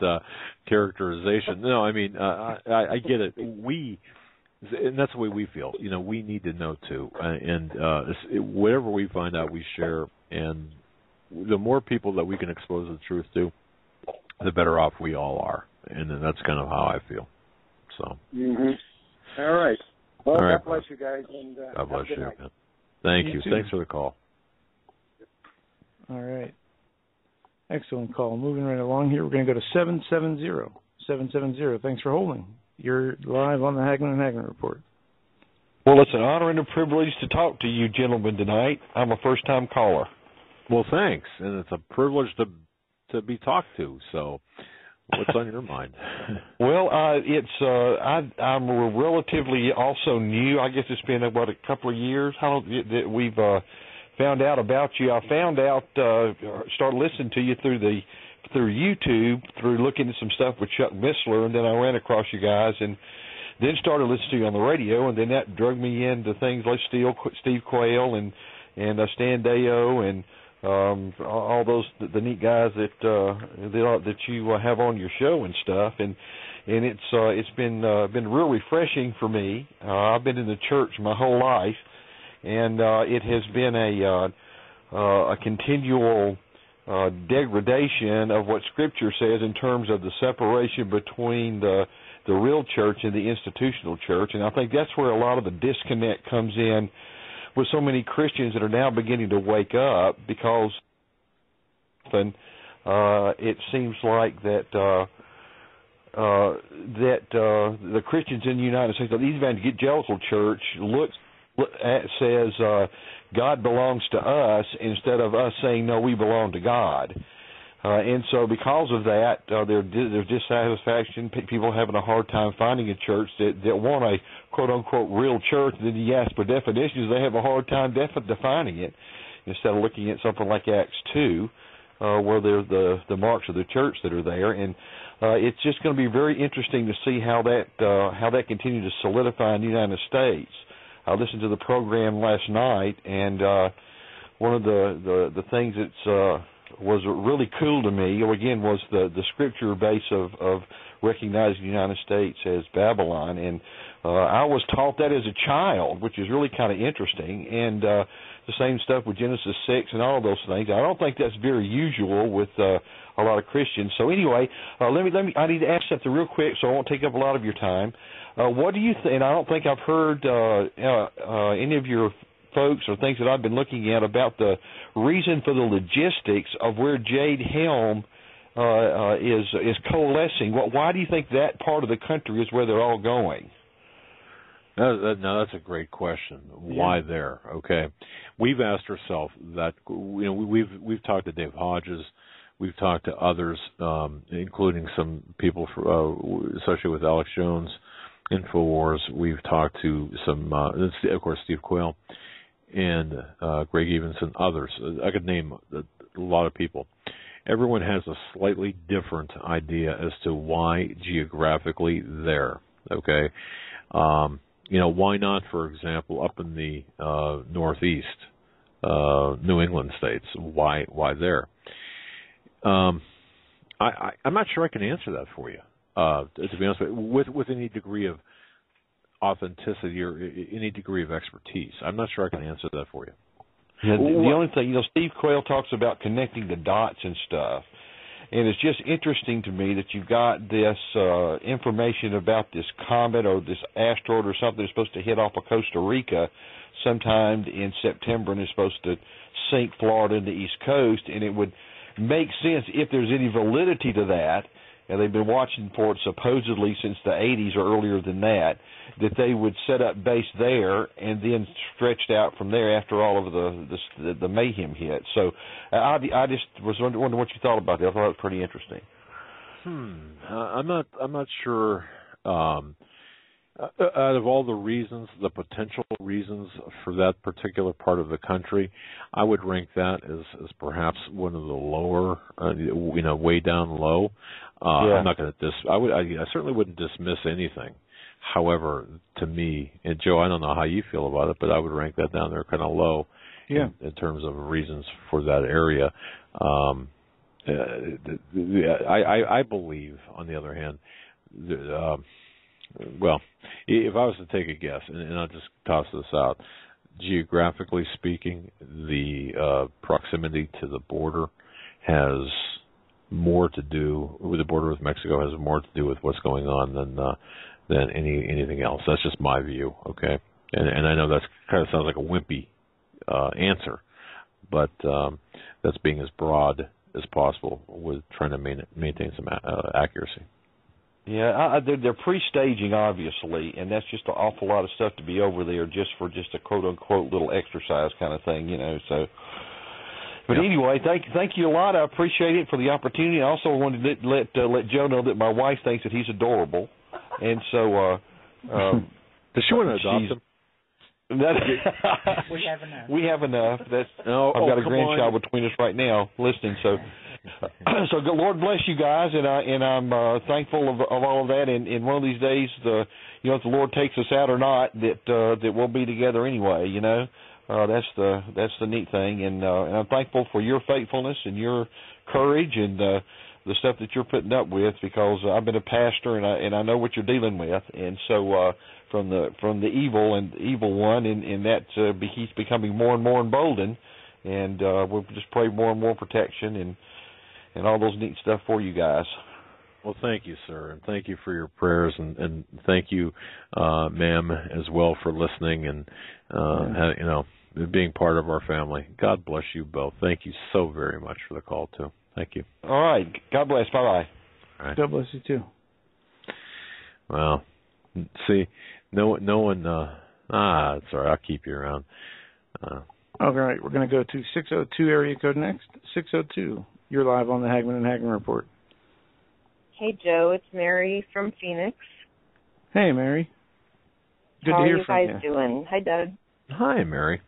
Speaker 1: characterization. No, I mean, I get it. And that's the way we feel. We need to know too. And whatever we find out, we share. And the more people that we can expose the truth to, the better off we all are. And that's kind of how I feel. So.
Speaker 5: Mm-hmm. All right. Well,
Speaker 1: all right,
Speaker 5: God bless you guys. And
Speaker 1: God bless you. Thank you. Thanks for the call.
Speaker 2: All right. Excellent call. Moving right along here, we're going to go to 770. 770, thanks for holding. You're live on the Hagmann Hagmann Report.
Speaker 6: Well, it's an honor and a privilege to talk to you gentlemen tonight. I'm a first-time caller.
Speaker 1: Well, thanks. And it's a privilege to be talked to. So what's on your mind?
Speaker 6: Well, I'm relatively also new. I guess it's been about a couple of years. How long that we've found out about you? I found out, started listening to you through YouTube, through looking at some stuff with Chuck Missler, and then I ran across you guys, and then started listening to you on the radio, and then that drug me into things like Steve Quayle and Stan Deyo and all those the neat guys that you have on your show and stuff, and it's been real refreshing for me. I've been in the church my whole life, and it has been a continual degradation of what Scripture says in terms of the separation between the real church and the institutional church, and I think that's where a lot of the disconnect comes in with so many Christians that are now beginning to wake up, because often it seems like that the Christians in the United States, the evangelical church, says God belongs to us instead of us saying, no, we belong to God. And so because of that, there's dissatisfaction, people having a hard time finding a church that want a quote-unquote real church. And then you ask for definitions, they have a hard time defining it, instead of looking at something like Acts 2, where there's the marks of the church that are there. And it's just going to be very interesting to see how that continues to solidify in the United States. I listened to the program last night, and one of the things that's was really cool to me, again, was the Scripture base of recognizing the United States as Babylon. And I was taught that as a child, which is really kind of interesting. And the same stuff with Genesis 6 and all of those things. I don't think that's very usual with a lot of Christians. So anyway, I need to ask something real quick, so I won't take up a lot of your time. What do you think? And I don't think I've heard any of your folks or things that I've been looking at about the reason for the logistics of where Jade Helm is coalescing. Why do you think that part of the country is where they're all going?
Speaker 1: No, that's a great question. Why there? Okay, we've asked ourselves that. We've talked to Dave Hodges, we've talked to others, including some people associated with Alex Jones, InfoWars. We've talked to some, of course, Steve Quayle and Greg Evenson, others. I could name a lot of people. Everyone has a slightly different idea as to why geographically there. Okay, why not, for example, up in the Northeast, New England states? Why there? I'm not sure I can answer that for you. To be honest with any degree of authenticity or any degree of expertise. I'm not sure I can answer that for you.
Speaker 6: Yeah, the only thing, Steve Quayle talks about connecting the dots and stuff, and it's just interesting to me that you've got this information about this comet or this asteroid or something that's supposed to hit off of Costa Rica sometime in September, and is supposed to sink Florida and the East Coast, and it would make sense if there's any validity to that. and they've been watching for it supposedly since the 80s or earlier than that, that they would set up base there and then stretched out from there after all of the mayhem hit. So I just was wondering what you thought about that. I thought it was pretty interesting.
Speaker 1: I'm not sure. Out of all the reasons, the potential reasons for that particular part of the country, I would rank that as perhaps one of the lower, way down low. I'm not going to I certainly wouldn't dismiss anything. However, to me, and Joe, I don't know how you feel about it, but I would rank that down there kind of low in terms of reasons for that area. I believe, on the other hand, well, if I was to take a guess, and I'll just toss this out, geographically speaking, the proximity to the border has more to do with the border with Mexico, has more to do with what's going on than anything else. That's just my view, okay? And I know that kind of sounds like a wimpy answer, but that's being as broad as possible with trying to maintain some accuracy.
Speaker 6: Yeah, they're pre-staging, obviously, and that's just an awful lot of stuff to be over there just for just a quote-unquote little exercise kind of thing, So, but anyway, thank you a lot. I appreciate it for the opportunity. I also wanted to let Joe know that my wife thinks that he's adorable, and so
Speaker 1: does she want to adopt him?
Speaker 3: We have enough.
Speaker 6: We have enough. I've got a grandchild between us right now listening, so. So good Lord bless you guys, and I'm thankful of all of that. And one of these days, if the Lord takes us out or not, that we'll be together anyway. That's the neat thing, and I'm thankful for your faithfulness and your courage and the stuff that you're putting up with, because I've been a pastor and I know what you're dealing with, and so from the evil one, and that he's becoming more and more emboldened, and we'll just pray more and more protection and all those neat stuff for you guys.
Speaker 1: Well, thank you, sir, and thank you for your prayers, and thank you, ma'am, as well for listening and being part of our family. God bless you both. Thank you so very much for the call too. Thank you.
Speaker 6: All right. God bless. Bye bye.
Speaker 2: All right. God bless you too.
Speaker 1: Well, see, no one. It's all right. I'll keep you around.
Speaker 2: All right, we're going to go to 602 area code next. 602. You're live on the Hagmann Hagmann Report.
Speaker 7: Hey, Joe. It's Mary from Phoenix.
Speaker 2: Hey, Mary. Good to hear from you.
Speaker 7: How are you guys doing? Hi, Doug.
Speaker 1: Hi, Mary.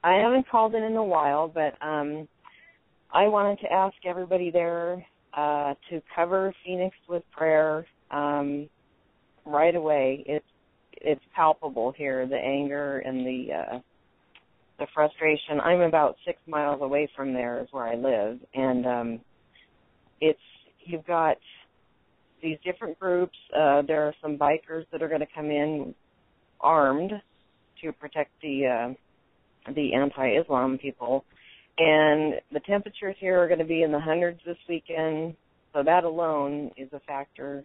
Speaker 7: I haven't called in a while, but I wanted to ask everybody there to cover Phoenix with prayer right away. It's palpable here, the anger and the frustration. I'm about 6 miles away from there is where I live, and you've got these different groups. There are some bikers that are going to come in armed to protect the anti-Islam people, and the temperatures here are going to be in the hundreds this weekend, so that alone is a factor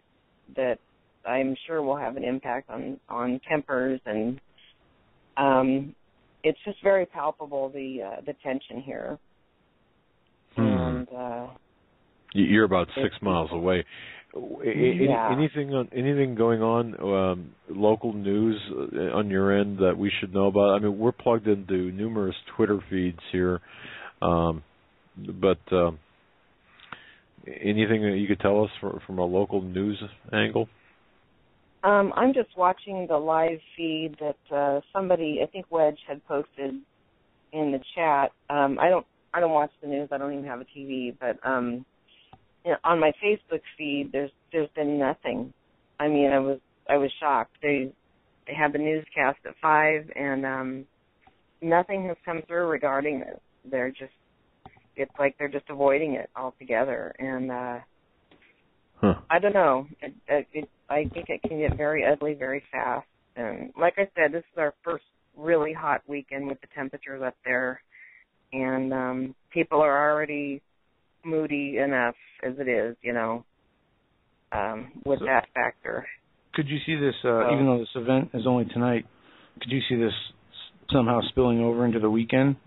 Speaker 7: that I'm sure will have an impact on tempers, and it's just very palpable, the tension here. And
Speaker 1: you're about 6 miles away.
Speaker 7: Yeah.
Speaker 1: Anything going on, local news on your end that we should know about? I mean, we're plugged into numerous Twitter feeds here, but anything that you could tell us from a local news angle?
Speaker 7: I'm just watching the live feed that somebody, I think Wedge, had posted in the chat. I don't watch the news. I don't even have a TV, but on my Facebook feed, there's been nothing. I mean, I was shocked. They had the newscast at 5, and nothing has come through regarding it. It's like they're just avoiding it altogether, and I don't know. I think it can get very ugly very fast. And like I said, this is our first really hot weekend with the temperatures up there, and people are already moody enough as it is, with that factor.
Speaker 2: Could you see this, even though this event is only tonight, could you see this somehow spilling over into the weekend?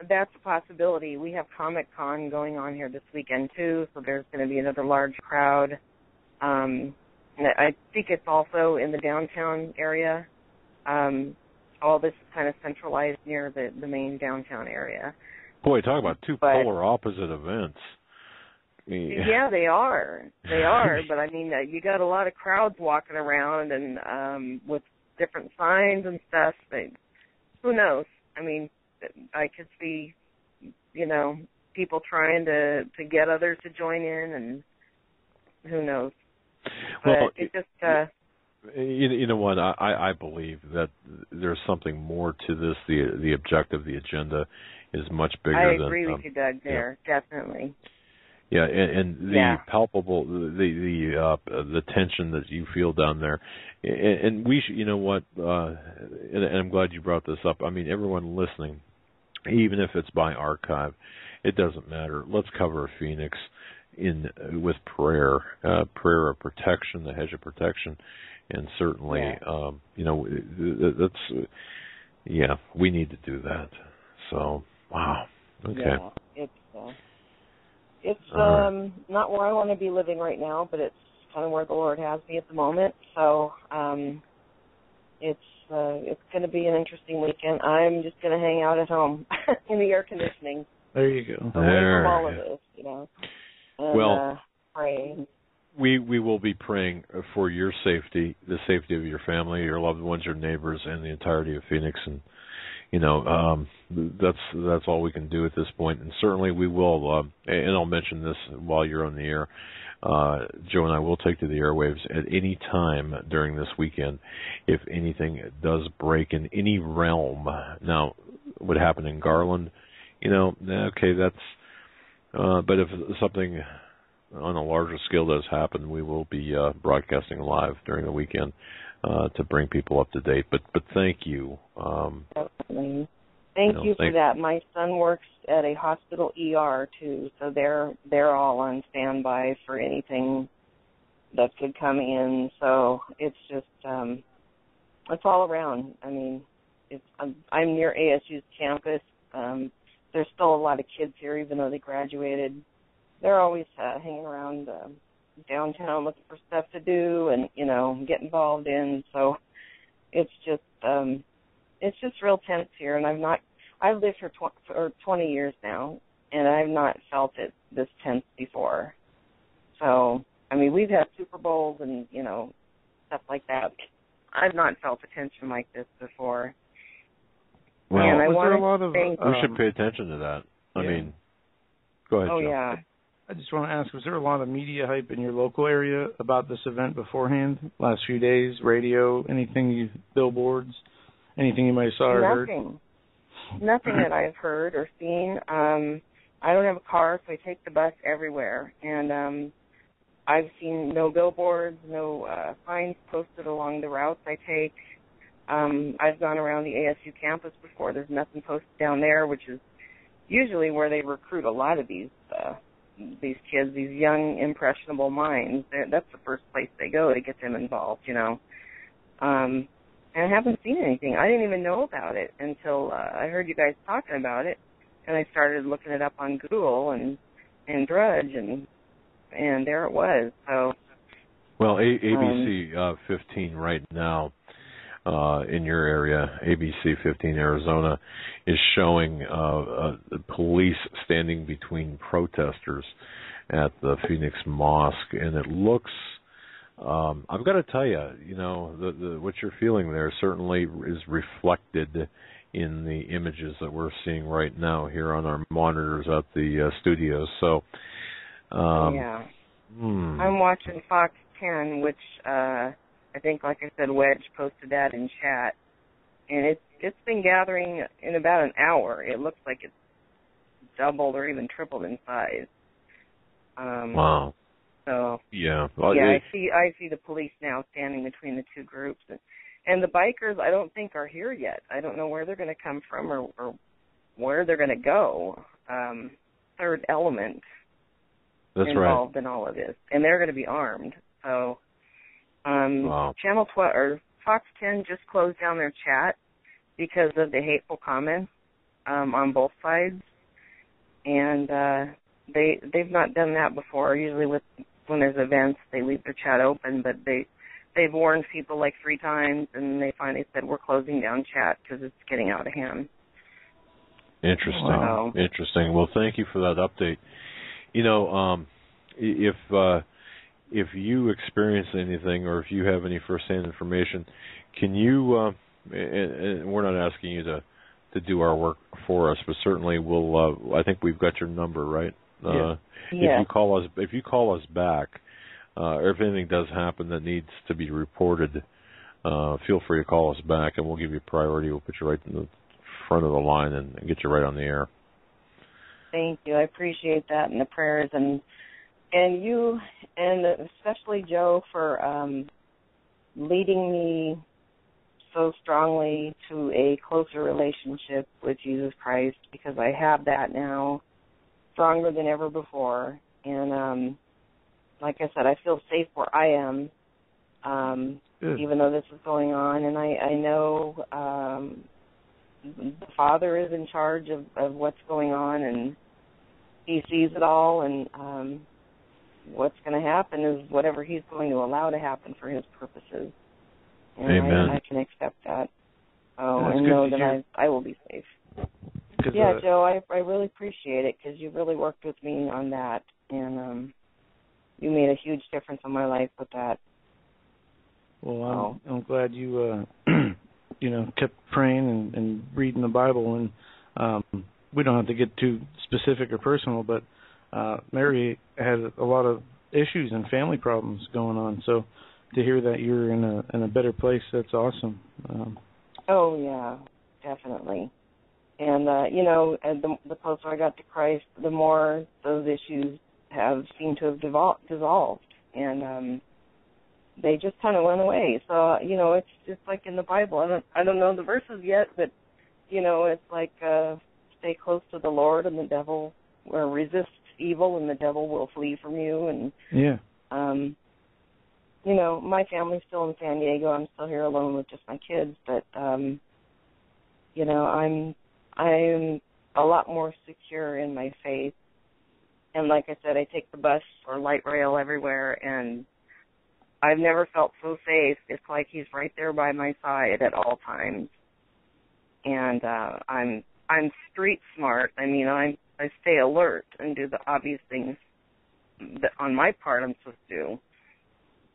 Speaker 7: that's a possibility. We have Comic-Con going on here this weekend, too, so there's going to be another large crowd. And I think it's also in the downtown area. All this is kind of centralized near the main downtown area.
Speaker 1: Boy, talk about two polar opposite events.
Speaker 7: Yeah, they are. They are. But, I mean, you got a lot of crowds walking around and with different signs and stuff. Who knows? I mean, I could see, people trying to get others to join in, and who knows. But
Speaker 1: well,
Speaker 7: it just...
Speaker 1: you know what? I believe that there's something more to this. The objective, the agenda, is much bigger than.
Speaker 7: I agree with you, Doug. There, definitely.
Speaker 1: Yeah, and the palpable, the tension that you feel down there, and we should, you know what? And I'm glad you brought this up. I mean, everyone listening, even if it's by archive, it doesn't matter. Let's cover Phoenix with prayer of protection, the hedge of protection. And certainly, that's, we need to do that. So, wow. Okay.
Speaker 7: Yeah, it's not where I want to be living right now, but it's kind of where the Lord has me at the moment. So, it's going to be an interesting weekend. I'm just going to hang out at home in the air conditioning.
Speaker 2: There you go.
Speaker 7: Away from all of this, and pray.
Speaker 1: We will be praying for your safety, the safety of your family, your loved ones, your neighbors, and the entirety of Phoenix. And that's all we can do at this point. And certainly we will. And I'll mention this while you're on the air. Joe and I will take to the airwaves at any time during this weekend if anything does break in any realm. Now, what happened in Garland, okay, that's. But if something on a larger scale does happen, we will be broadcasting live during the weekend to bring people up to date. But thank you.
Speaker 7: Definitely. Thank you for that. My son works at a hospital ER too, so they're all on standby for anything that could come in. So it's just it's all around. I mean, I'm near ASU's campus. There's still a lot of kids here, even though they graduated. They're always hanging around downtown looking for stuff to do and, get involved in. So it's just real tense here. And I've lived here for 20 years now, and I've not felt it this tense before. So, I mean, we've had Super Bowls and, stuff like that. I've not felt a tension like this before.
Speaker 1: Well,
Speaker 7: and I
Speaker 1: we should pay attention to that. I mean, go ahead, Joe.
Speaker 7: Yeah.
Speaker 2: I just want to ask, was there a lot of media hype in your local area about this event beforehand, last few days, radio, billboards, anything you might have saw or heard?
Speaker 7: Nothing that I've heard or seen. I don't have a car, so I take the bus everywhere. And I've seen no billboards, no signs posted along the routes I take. I've gone around the ASU campus before. There's nothing posted down there, which is usually where they recruit a lot of these kids, these young, impressionable minds. That's the first place they go to get them involved, And I haven't seen anything. I didn't even know about it until I heard you guys talking about it, and I started looking it up on Google and Drudge, and there it was. So,
Speaker 1: well, ABC 15 right now in your area, ABC 15 Arizona, is showing police standing between protesters at the Phoenix Mosque, and it looks, I've got to tell you, what you're feeling there certainly is reflected in the images that we're seeing right now here on our monitors at the studios. So,
Speaker 7: I'm watching Fox 10, which I think, like I said, Wedge posted that in chat, and it's been gathering in about an hour. It looks like it's doubled or even tripled in size.
Speaker 1: Wow.
Speaker 7: So
Speaker 1: I
Speaker 7: see the police now standing between the two groups, and the bikers I don't think are here yet. I don't know where they're going to come from or where they're going to go. Third Element involved in all of this, and they're going to be armed. So. Channel 12 or Fox 10 just closed down their chat because of the hateful comments. on both sides, and they've not done that before. Usually when there's events, they leave their chat open, but they've warned people like 3 times, and they finally said, we're closing down chat because it's getting out of hand.
Speaker 1: Interesting.
Speaker 7: Wow.
Speaker 1: Interesting. Well, thank you for that update. You know, if you experience anything or if you have any firsthand information, can you? And we're not asking you to do our work for us, but certainly we'll. I think we've got your number, right?
Speaker 7: Yeah.
Speaker 1: If you call us back, or if anything does happen that needs to be reported, feel free to call us back, and we'll give you priority. We'll put you right in the front of the line and get you right on the air.
Speaker 7: Thank you. I appreciate that and the prayers and you and especially Joe for leading me so strongly to a closer relationship with Jesus Christ, because I have that now stronger than ever before. And like I said, I feel safe where I am, even though this is going on. And I know the Father is in charge of what's going on, and He sees it all, and what's going to happen is whatever He's going to allow to happen for His purposes. And
Speaker 1: Amen.
Speaker 7: I can accept that. And know that I will be safe. Yeah, Joe, I really appreciate it, because you really worked with me on that, and you made a huge difference in my life with that.
Speaker 2: Well, I'm glad you kept praying and reading the Bible, and we don't have to get too specific or personal, but Mary had a lot of issues and family problems going on. So to hear that you're in a better place, that's awesome.
Speaker 7: Oh yeah, definitely. And and the closer I got to Christ, the more those issues have seemed to have dissolved, and they just kind of went away. So it's just like in the Bible. I don't know the verses yet, but it's like stay close to the Lord, and the devil, or resist evil, and the devil will flee from you. And my family's still in San Diego. I'm still here alone with just my kids, but I'm a lot more secure in my faith. And like I said, I take the bus or light rail everywhere, and I've never felt so safe. It's like He's right there by my side at all times. And I'm street smart. I mean, I stay alert and do the obvious things that on my part I'm supposed to do.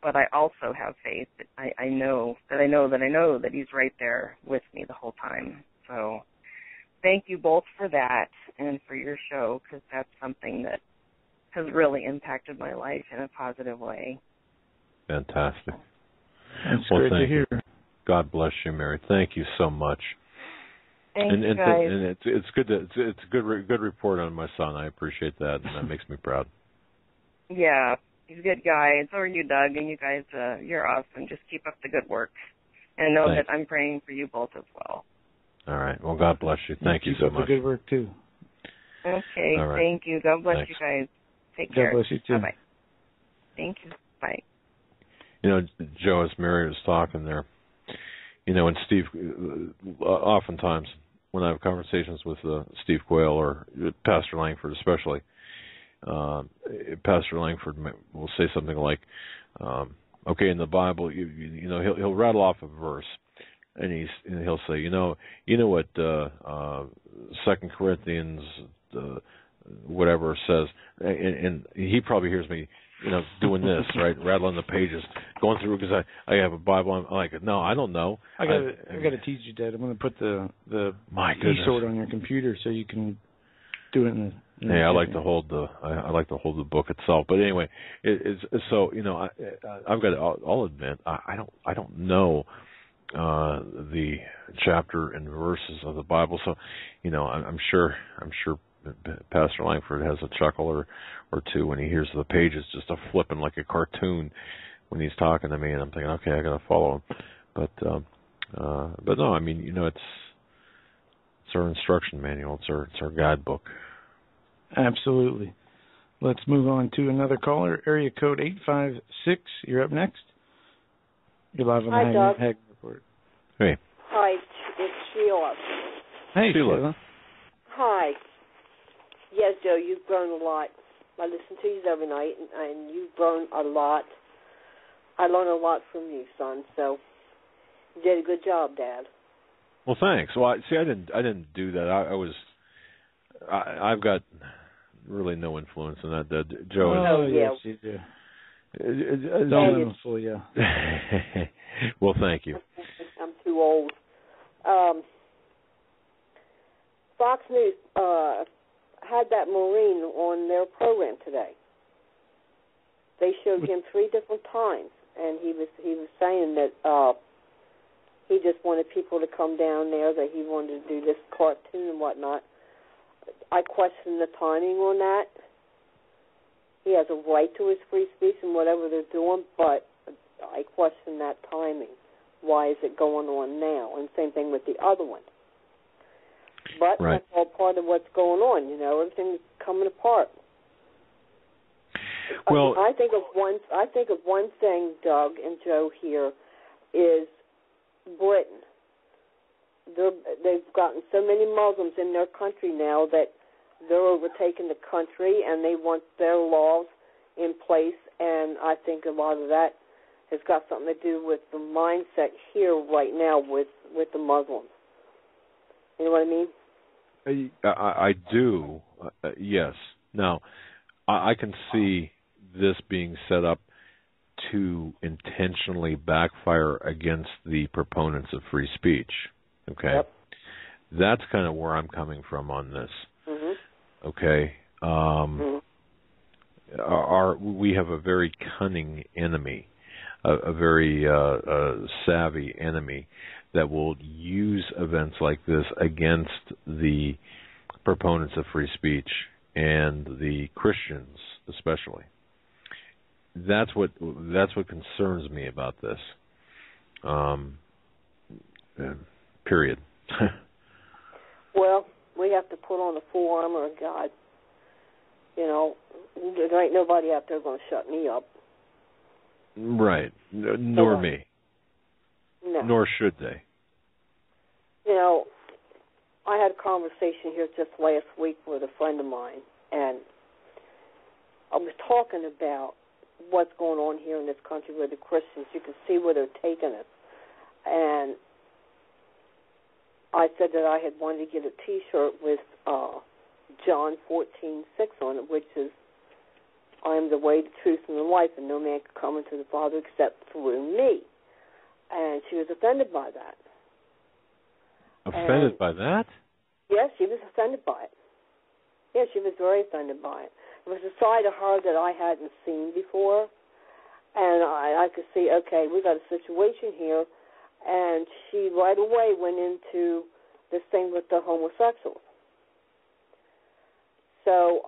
Speaker 7: But I also have faith. I know that He's right there with me the whole time. So thank you both for that and for your show, because that's something that has really impacted my life in a positive way.
Speaker 1: Fantastic.
Speaker 2: That's great to hear.
Speaker 1: God bless you, Mary. Thank you so much.
Speaker 7: Thanks, guys.
Speaker 1: And it's good it's a good report on my son. I appreciate that, and that makes me proud.
Speaker 7: Yeah, he's a good guy. And so are you, Doug, and you guys, you're awesome. Just keep up the good work. And know that I'm praying for you both as well.
Speaker 1: All right. Well, God bless you. Thank you so much.
Speaker 2: Keep up the good work, too.
Speaker 7: Okay.
Speaker 1: All right.
Speaker 7: Thank you. God bless you guys. Take care.
Speaker 2: God bless you, too.
Speaker 7: Bye-bye. Thank you. Bye.
Speaker 1: Joe, as Mary was talking there, and Steve, oftentimes when I have conversations with Steve Quayle or Pastor Langford especially, Pastor Langford will say something like, okay, in the Bible, he'll rattle off a verse, and he'll say, you know what 2 Corinthians whatever says, and he probably hears me doing this, right, rattling the pages, going through, because I have a Bible. I'm like, no, I don't know. I got
Speaker 2: to teach you, Dad. I'm going to put the
Speaker 1: e-sword
Speaker 2: on your computer so you can do it in the.
Speaker 1: I like to hold the book itself. But anyway, I've got to. I'll admit, I don't know the chapter and verses of the Bible. So, I'm sure Pastor Langford has a chuckle or two when he hears the pages just a flipping like a cartoon when he's talking to me, and I'm thinking, okay, I got to follow him. But no, I mean, it's our instruction manual. It's our guidebook.
Speaker 2: Absolutely. Let's move on to another caller. Area code 856. You're up next. You're live on the Hagmann Report.
Speaker 1: Hey.
Speaker 8: Hi, it's Sheila.
Speaker 2: Hey, Sheila.
Speaker 8: Hi. Yes, Joe, you've grown a lot. I listen to you every night, and you've grown a lot. I learn a lot from you, son. So you did a good job, Dad.
Speaker 1: Well, thanks. Well, I didn't do that. I've got really no influence on that, Joe.
Speaker 2: Oh,
Speaker 8: yeah.
Speaker 2: yes, you do. Dominantful, yeah.
Speaker 1: Well, thank you.
Speaker 8: I'm too old. Fox News had that Marine on their program today. They showed him 3 different times, and he was saying that he just wanted people to come down there, that he wanted to do this cartoon and whatnot. I question the timing on that. He has a right to his free speech and whatever they're doing, but I question that timing. Why is it going on now? And same thing with the other one. But
Speaker 1: right.
Speaker 8: That's all part of what's going on. Everything's coming apart.
Speaker 1: Well,
Speaker 8: I think of one thing, Doug and Joe here, is Britain. They've gotten so many Muslims in their country now that they're overtaking the country, and they want their laws in place. And I think a lot of that has got something to do with the mindset here right now with the Muslims. You know what I mean?
Speaker 1: I do, yes. Now, I can see this being set up to intentionally backfire against the proponents of free speech. Okay?
Speaker 8: Yep.
Speaker 1: That's kind of where I'm coming from on this.
Speaker 8: Mm-hmm.
Speaker 1: Okay? We have a very cunning enemy, a very savvy enemy that will use events like this against the proponents of free speech and the Christians especially. That's what concerns me about this. Period.
Speaker 8: Well, we have to put on the full armor of God. There ain't nobody out there going to shut me up.
Speaker 1: Right. Nor me.
Speaker 8: No.
Speaker 1: Nor should they.
Speaker 8: I had a conversation here just last week with a friend of mine, and I was talking about what's going on here in this country with the Christians. You can see where they're taking us. And I said that I had wanted to get a T-shirt with John 14:6 on it, which is, I am the way, the truth, and the life, and no man can come into the Father except through me. And she was offended by that.
Speaker 1: Offended by that?
Speaker 8: Yes, she was offended by it. Yes, she was very offended by it. It was a side of her that I hadn't seen before, and I could see, okay, we got a situation here, and she right away went into this thing with the homosexuals. So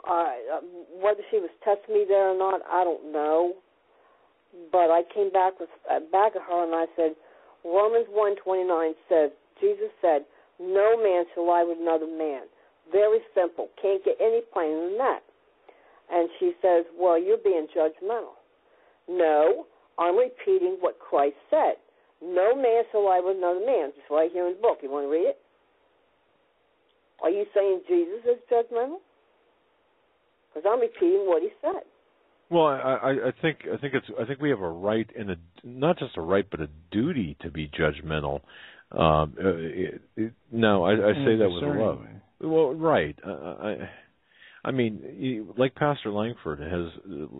Speaker 8: whether she was testing me there or not, I don't know. But I came back at her and I said, Romans 1:29 says, Jesus said, no man shall lie with another man. Very simple. Can't get any plainer than that. And she says, well, you're being judgmental. No, I'm repeating what Christ said. No man shall lie with another man. It's right here in the book. You want to read it? Are you saying Jesus is judgmental? Because I'm repeating what he said.
Speaker 1: Well, I think we have a right and not just a right, but a duty to be judgmental. No, I say that with love. Well, right. I mean, like Pastor Langford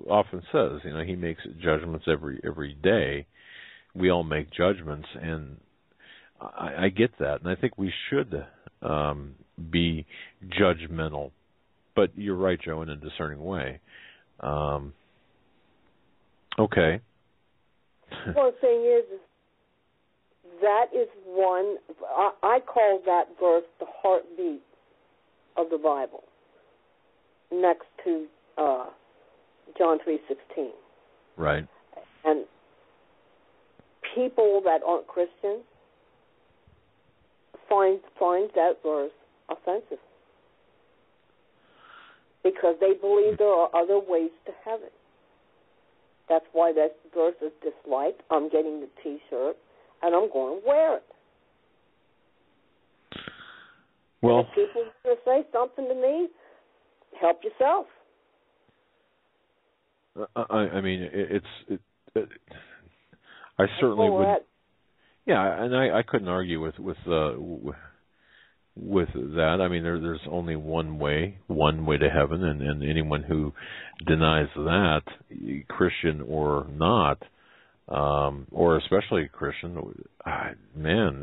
Speaker 1: often says, he makes judgments every day. We all make judgments, and I get that, and I think we should be judgmental. But you're right, Joe, in a discerning way. Okay.
Speaker 8: Well, the thing is that is one, I call that verse the heartbeat of the Bible, next to John 3:16.
Speaker 1: Right.
Speaker 8: And people that aren't Christians find that verse offensive because they believe there are other ways to heaven. That's why that verse is disliked. I'm getting the T-shirt, and I'm going to wear it.
Speaker 1: Well,
Speaker 8: and if people are going to say something to me, help yourself.
Speaker 1: I mean, I certainly would. Yeah, and I couldn't argue with that. I mean, there's only one way to heaven, and anyone who denies that, Christian or not, or especially Christian, man,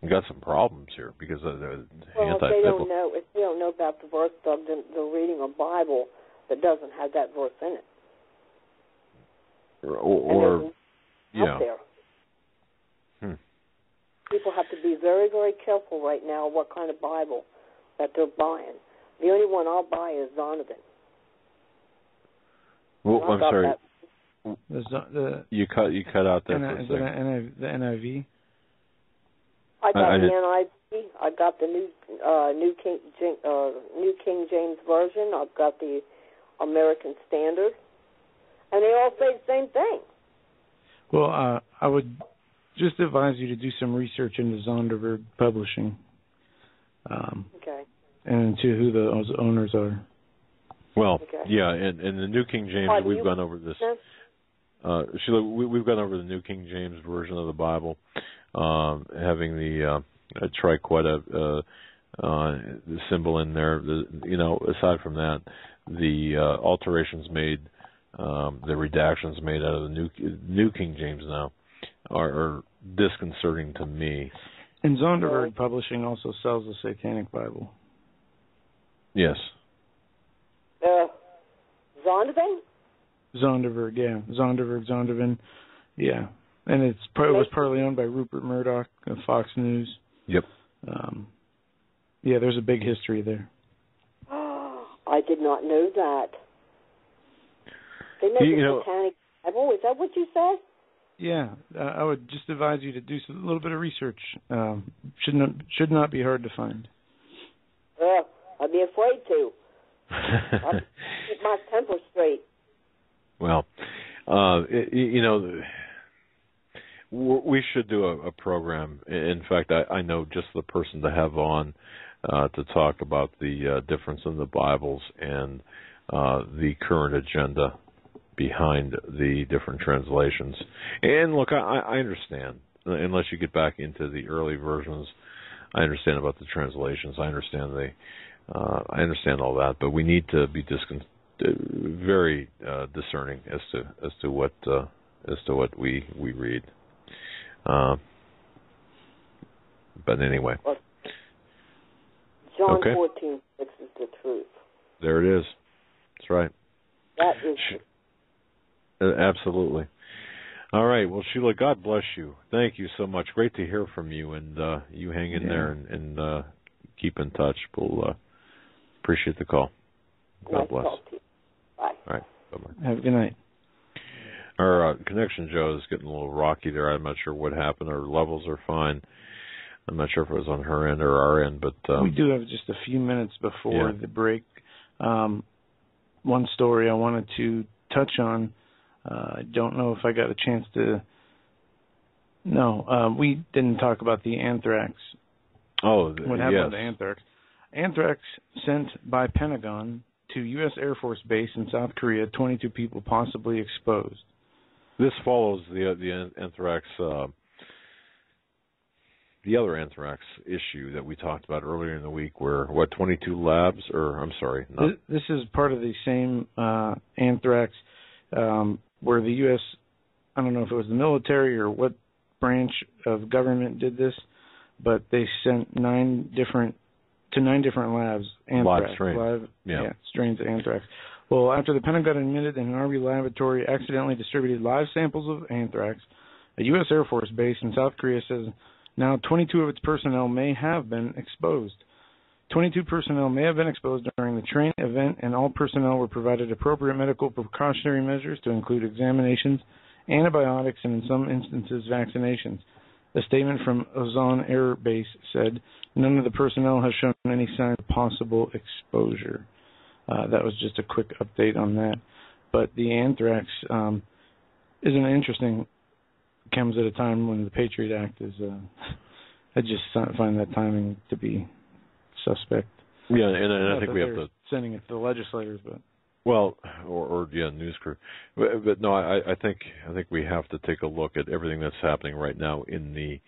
Speaker 1: we got some problems here because of the
Speaker 8: anti-biblical. If they don't know about the verse, then they're reading a Bible that doesn't have that verse in it.
Speaker 1: Or yeah.
Speaker 8: There. People have to be very, very careful right now what kind of Bible that they're buying. The only one I'll buy is Zondervan.
Speaker 1: Well, I'm sorry. You cut out there for a second.
Speaker 2: The NIV?
Speaker 8: I got the NIV. I got the New King James Version. I've got the American Standard. And they all say the same thing.
Speaker 2: Well, I would just advise you to do some research into Zondervan Publishing.
Speaker 8: Okay.
Speaker 2: And to who those owners are.
Speaker 1: Well, yeah, and the New King James, we've gone over this. Sheila, we've gone over the New King James version of the Bible, having the triqueta the symbol in there. Aside from that, the alterations made, the redactions made out of the New King James now are disconcerting to me.
Speaker 2: And Zondervan Publishing also sells the Satanic Bible.
Speaker 1: Yes.
Speaker 8: Zondervan?
Speaker 2: Zondervan, yeah. Zondervan, yeah. And it was partly owned by Rupert Murdoch of Fox News.
Speaker 1: Yep.
Speaker 2: Yeah, there's a big history there.
Speaker 8: I did not know that. They make a Satanic Bible. Is that what you said?
Speaker 2: Yeah, I would just advise you to do a little bit of research. Should not be hard to find.
Speaker 8: I'd be afraid to. I'll keep my temper straight.
Speaker 1: Well, we should do a program. In fact, I know just the person to have on to talk about the difference in the Bibles and the current agenda behind the different translations. And look, I understand. Unless you get back into the early versions, I understand about the translations. I understand all that, but we need to be very discerning as to what we read. But anyway,
Speaker 8: John 14:6 is the truth.
Speaker 1: There it is. That's right.
Speaker 8: That is.
Speaker 1: Absolutely. All right. Well, Sheila, God bless you. Thank you so much. Great to hear from you, and you hang in there and keep in touch. We'll appreciate the call. God bless.
Speaker 8: Talk to you. Bye.
Speaker 1: All right. Bye-bye.
Speaker 2: Have a good night.
Speaker 1: Our connection, Joe, is getting a little rocky there. I'm not sure what happened. Our levels are fine. I'm not sure if it was on her end or our end, but
Speaker 2: we do have just a few minutes before the break. One story I wanted to touch on. I don't know if I got a chance to. No, we didn't talk about the anthrax.
Speaker 1: Oh,
Speaker 2: what happened to anthrax? Anthrax sent by Pentagon to U.S. Air Force Base in South Korea. 22 people possibly exposed.
Speaker 1: This follows the anthrax, the other anthrax issue that we talked about earlier in the week, where 22 labs, or I'm sorry,
Speaker 2: this is part of the same anthrax. Where the U.S., I don't know if it was the military or what branch of government did this, but they sent 9 different labs, anthrax, strains of anthrax. Well, after the Pentagon admitted that an Army laboratory accidentally distributed live samples of anthrax, a U.S. Air Force base in South Korea says now 22 of its personnel may have been exposed. 22 personnel may have been exposed during the training event, and all personnel were provided appropriate medical precautionary measures to include examinations, antibiotics, and in some instances, vaccinations. A statement from Ozon Air Base said none of the personnel has shown any sign of possible exposure. That was just a quick update on that. But the anthrax isn't interesting. Comes at a time when the Patriot Act is I just find that timing to be suspect.
Speaker 1: Yeah, and I think we have to
Speaker 2: sending it to the legislators, but
Speaker 1: news crew. But no, I think we have to take a look at everything that's happening right now in the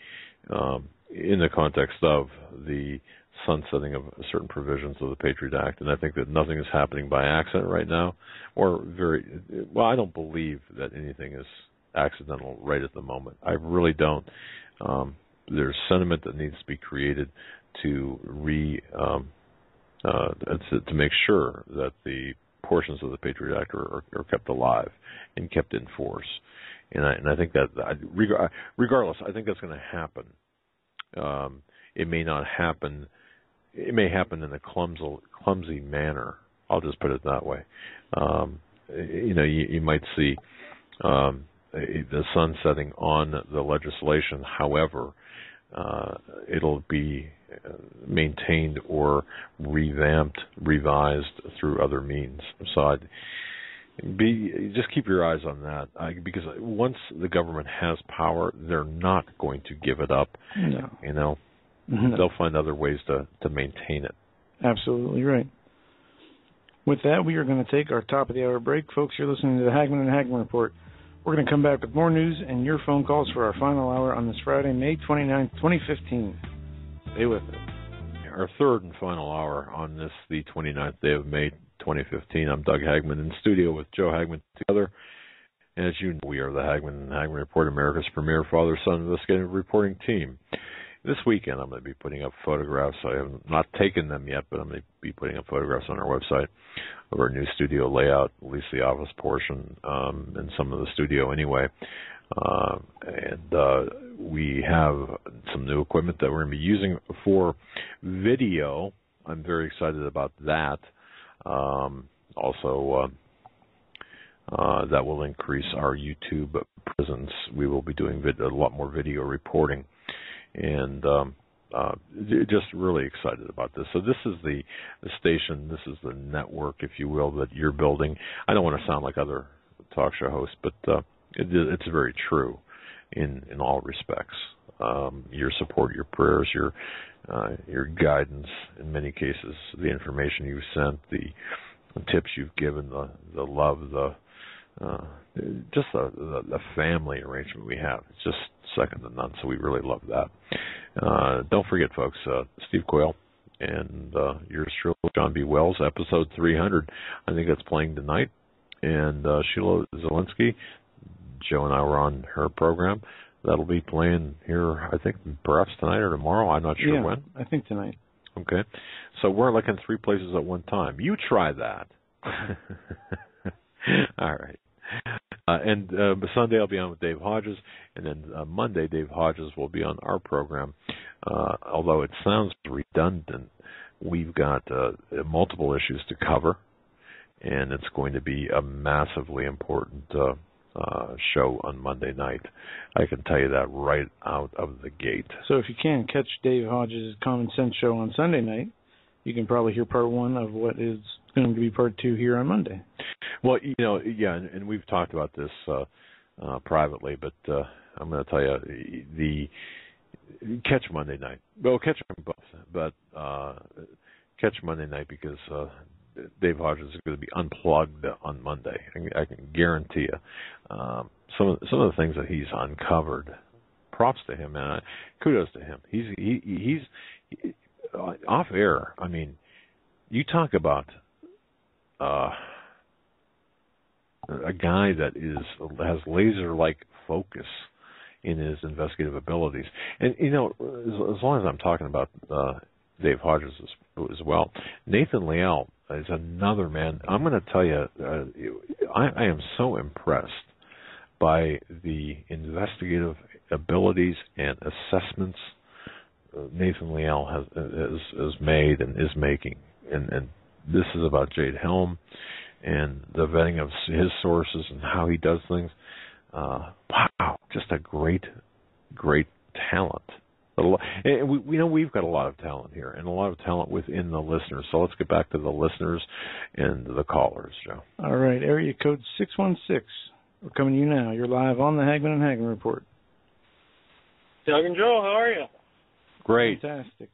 Speaker 1: context of the sunsetting of certain provisions of the Patriot Act, and I think that nothing is happening by accident right now, or I don't believe that anything is accidental right at the moment. I really don't. There's sentiment that needs to be created to to make sure that the portions of the Patriot Act are kept alive and kept in force. And I think that, regardless, I think that's going to happen. It may not happen. It may happen in a clumsy manner. I'll just put it that way. You might see the sunsetting on the legislation. However, it'll be maintained or revamped, revised through other means. So just keep your eyes on that, because once the government has power, they're not going to give it up.
Speaker 2: No.
Speaker 1: They'll find other ways to maintain it.
Speaker 2: Absolutely right. With that, we are going to take our top of the hour break. Folks, you're listening to the Hagmann Hagmann Report. We're going to come back with more news and your phone calls for our final hour on this Friday, May 29th, 2015. Stay with us.
Speaker 1: Our third and final hour on this, the 29th day of May 2015. I'm Doug Hagmann in studio with Joe Hagmann together. And as you know, we are the Hagmann Hagmann Report, America's premier father-son investigative reporting team. This weekend, I'm going to be putting up photographs. I have not taken them yet, but I'm going to be putting up photographs on our website of our new studio layout, at least the office portion, and some of the studio anyway. We have some new equipment that we're going to be using for video. I'm very excited about that. Also, that will increase our YouTube presence. We will be doing a lot more video reporting. And just really excited about this. So this is the station, this is the network, if you will, that you're building. I don't want to sound like other talk show hosts, but it's very true in all respects. Your support, your prayers, your guidance, in many cases, the information you've sent, the tips you've given, the love, just the family arrangement we have. It's just second to none, so we really love that. Don't forget, folks, Steve Quayle and yours truly, John B. Wells, episode 300. I think that's playing tonight. And Sheila Zielinski, Joe and I were on her program. That'll be playing here, I think, perhaps tonight or tomorrow. I'm not sure when.
Speaker 2: I think tonight.
Speaker 1: Okay. So we're like in three places at one time. You try that. All right. And Sunday I'll be on with Dave Hodges, and then Monday Dave Hodges will be on our program. Although it sounds redundant, we've got multiple issues to cover, and it's going to be a massively important show on Monday night. I can tell you that right out of the gate.
Speaker 2: So if you can catch Dave Hodges' Common Sense show on Sunday night, you can probably hear part one of what is going to be part two here on Monday.
Speaker 1: Well, and we've talked about this privately, but I'm going to tell you, the catch Monday night. Well, catch them both, but catch Monday night because Dave Hodges is going to be unplugged on Monday. I can guarantee you. Some of the things that he's uncovered, props to him, and kudos to him. He's off air. I mean, you talk about a guy that has laser-like focus in his investigative abilities. And, as long as I'm talking about Dave Hodges as well, Nathan Leal is another man. I'm going to tell you, I am so impressed by the investigative abilities and assessments Nathan Leal has made and is making. And this is about Jade Helm and the vetting of his sources and how he does things. Wow, just a great talent. And we've got a lot of talent here and a lot of talent within the listeners. So let's get back to the listeners and the callers, Joe.
Speaker 2: All right, area code 616. We're coming to you now. You're live on the Hagmann Hagmann Report.
Speaker 9: Doug and Joe, how are you?
Speaker 1: Great.
Speaker 2: Fantastic.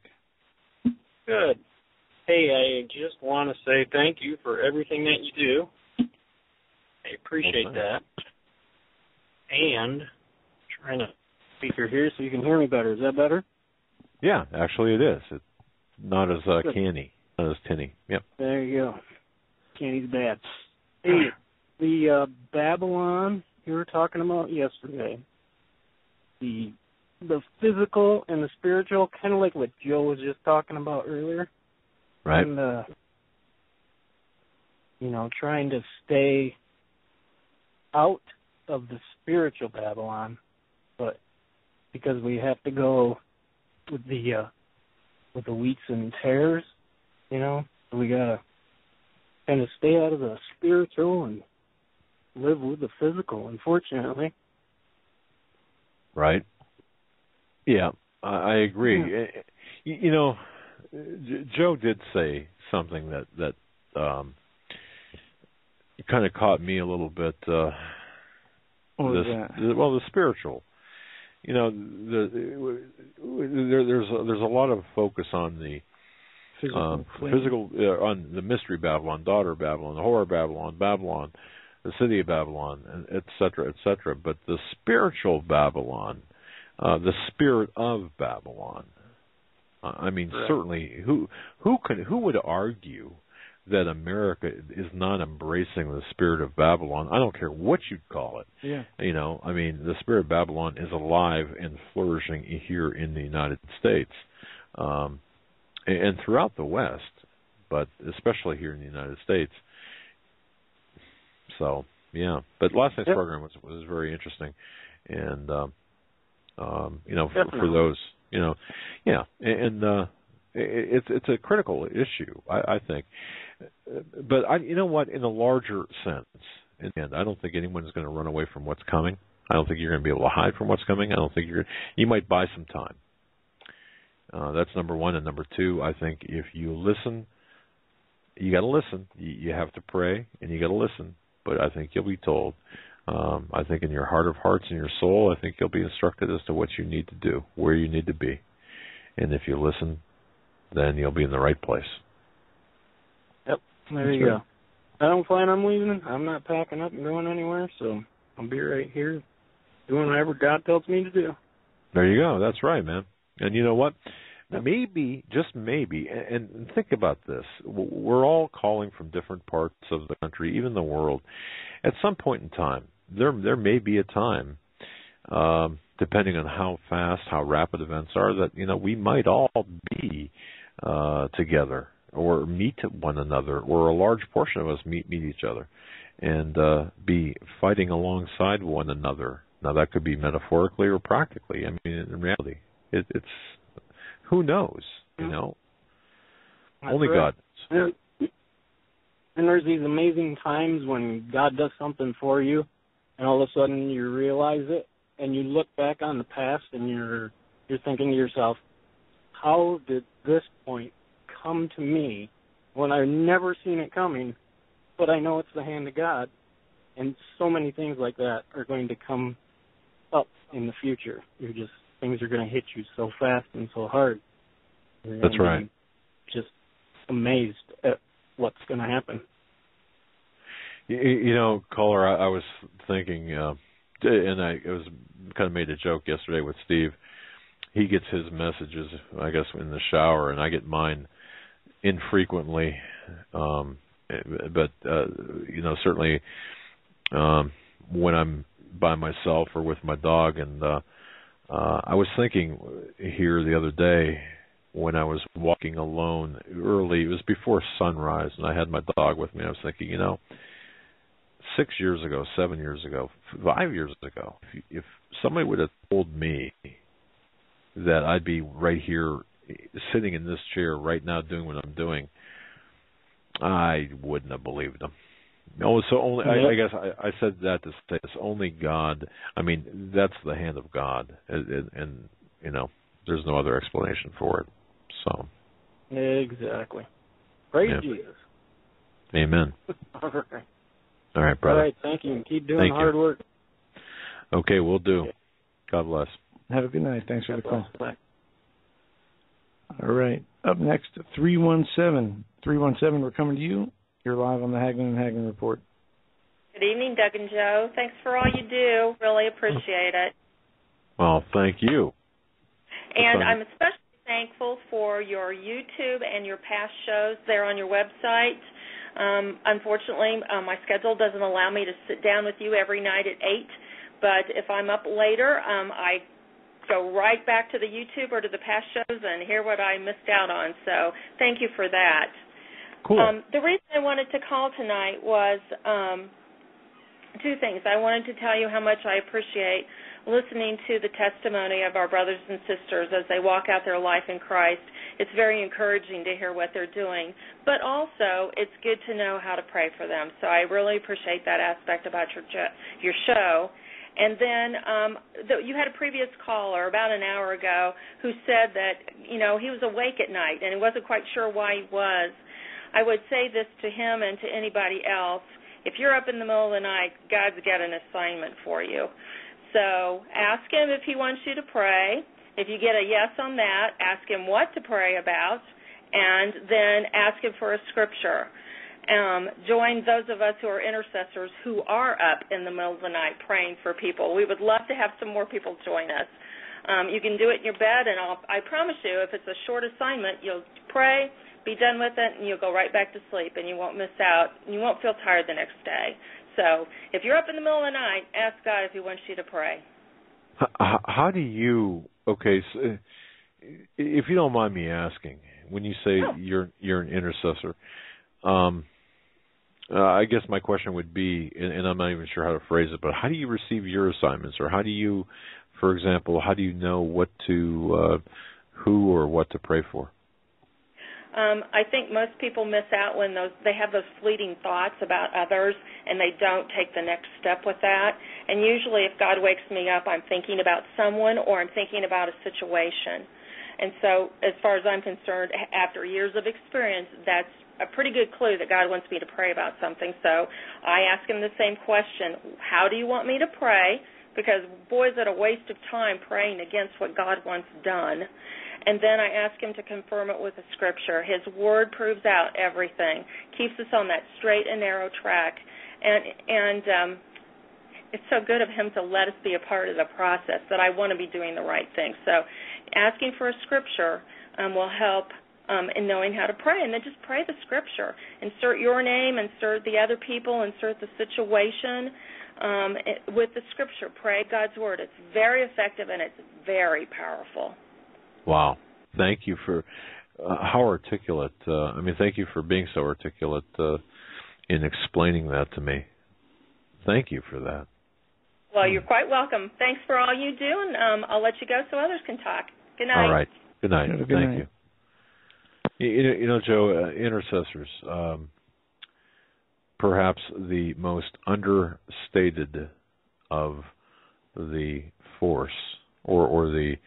Speaker 9: Good. Hey, I just want to say thank you for everything that you do. I appreciate that. And trying to speaker here so you can hear me better. Is that better?
Speaker 1: Yeah, actually it is. It's not as canny, not as tinny. Yep.
Speaker 9: There you go. Canny's bad. Hey, the Babylon you were talking about yesterday, the physical and the spiritual, kind of like what Joe was just talking about earlier.
Speaker 1: Right.
Speaker 9: And, trying to stay out of the spiritual Babylon, but because we have to go with the wheats and tares, we gotta kind of stay out of the spiritual and live with the physical, unfortunately.
Speaker 1: Right. Yeah, I agree. Yeah. Joe did say something that kind of caught me a little bit.
Speaker 2: What was that?
Speaker 1: The spiritual. There's a lot of focus on the physical, on the mystery Babylon, daughter Babylon, the horror Babylon, the city of Babylon, et cetera, but the spiritual Babylon, the spirit of Babylon. I mean, right. Certainly, who would argue that America is not embracing the spirit of Babylon? I don't care what you'd call it.
Speaker 2: Yeah.
Speaker 1: I mean, the spirit of Babylon is alive and flourishing here in the United States, and throughout the West, but especially here in the United States. So, yeah. But last night's program was very interesting, and for those, yeah, and it's a critical issue, I think. But you know what? In a larger sense, and I don't think anyone's going to run away from what's coming. I don't think you're going to be able to hide from what's coming. I don't think you might buy some time. That's number one. And number two, I think if you listen, you got to listen. You have to pray, and you got to listen. But I think you'll be told. I think in your heart of hearts and your soul, I think you'll be instructed as to what you need to do, where you need to be. And if you listen, then you'll be in the right place.
Speaker 9: Yep, there you go. I don't plan on leaving. I'm not packing up and going anywhere, so I'll be right here doing whatever God tells me to do.
Speaker 1: There you go. That's right, man. And you know what? Maybe, just maybe, and think about this. We're all calling from different parts of the country, even the world. At some point in time, there may be a time, depending on how fast, how rapid events are, that we might all be together or meet one another, or a large portion of us meet each other, and be fighting alongside one another. Now, that could be metaphorically or practically. I mean, in reality, it's who knows? Only God knows.
Speaker 9: And there's these amazing times when God does something for you, and all of a sudden you realize it, and you look back on the past, and you're thinking to yourself, how did this point come to me when I've never seen it coming, but I know it's the hand of God? And so many things like that are going to come up in the future. Things are going to hit you so fast and so hard.
Speaker 1: That's right.
Speaker 9: Just amazed at what's going to happen.
Speaker 1: Caller, I was thinking, and I kind of made a joke yesterday with Steve. He gets his messages, I guess, in the shower, and I get mine infrequently. But certainly when I'm by myself or with my dog. And I was thinking here the other day when I was walking alone early. It was before sunrise, and I had my dog with me. I was thinking, 6 years ago, 7 years ago, 5 years ago, if somebody would have told me that I'd be right here sitting in this chair right now doing what I'm doing, I wouldn't have believed them. So only I guess I said that to say it's only God. I mean, that's the hand of God, and there's no other explanation for it. So
Speaker 9: exactly. Praise Jesus.
Speaker 1: Amen.
Speaker 9: All right.
Speaker 1: All right, brother.
Speaker 9: All right, thank you. Keep doing the hard work.
Speaker 1: Okay, we'll do. God bless.
Speaker 2: Have a good night. Thanks for the call.
Speaker 9: Bye.
Speaker 2: All right. Up next, 317. 317, we're coming to you. You're live on the Hagmann Hagmann Report.
Speaker 10: Good evening, Doug and Joe. Thanks for all you do. Really appreciate it.
Speaker 1: Well, thank you.
Speaker 10: And I'm especially thankful for your YouTube and your past shows there on your website. Unfortunately, my schedule doesn't allow me to sit down with you every night at 8, but if I'm up later, I go right back to the YouTube or to the past shows and hear what I missed out on. So thank you for that.
Speaker 1: Cool.
Speaker 10: The reason I wanted to call tonight was two things. I wanted to tell you how much I appreciate listening to the testimony of our brothers and sisters as they walk out their life in Christ. It's very encouraging to hear what they're doing, but also it's good to know how to pray for them. So I really appreciate that aspect about your show. And then you had a previous caller about an hour ago who said that, he was awake at night and he wasn't quite sure why he was. I would say this to him and to anybody else. If you're up in the middle of the night, God's got an assignment for you. So ask him if he wants you to pray. If you get a yes on that, ask him what to pray about, and then ask him for a scripture. Join those of us who are intercessors who are up in the middle of the night praying for people. We would love to have some more people join us. You can do it in your bed, and I promise you, if it's a short assignment, you'll pray, be done with it, and you'll go right back to sleep, and you won't miss out. You won't feel tired the next day. So if you're up in the middle of the night, ask God if he wants you to pray.
Speaker 1: How do you, so if you don't mind me asking, when you say you're an intercessor, I guess my question would be, and I'm not even sure how to phrase it, but how do you receive your assignments, or how do you, for example, how do you know what to, who or what to pray for?
Speaker 10: I think most people miss out when they have those fleeting thoughts about others and they don't take the next step with that. And usually if God wakes me up, I'm thinking about someone or I'm thinking about a situation. And so as far as I'm concerned, after years of experience, that's a pretty good clue that God wants me to pray about something. So I ask him the same question, how do you want me to pray? Because, boy, is it a waste of time praying against what God wants done. And then I ask him to confirm it with a scripture. His word proves out everything, keeps us on that straight and narrow track. And it's so good of him to let us be a part of the process that I want to be doing the right thing. So asking for a scripture will help in knowing how to pray. And then just pray the scripture. Insert your name, insert the other people, insert the situation with the scripture. Pray God's word. It's very effective and it's very powerful.
Speaker 1: Wow. Thank you for how articulate. Thank you for being so articulate in explaining that to me. Thank you for that.
Speaker 10: Well, you're quite welcome. Thanks for all you do, and I'll let you go so others can talk. Good night.
Speaker 1: All right. Good night. Thank you. You know, Joe, intercessors, perhaps the most understated of the force or the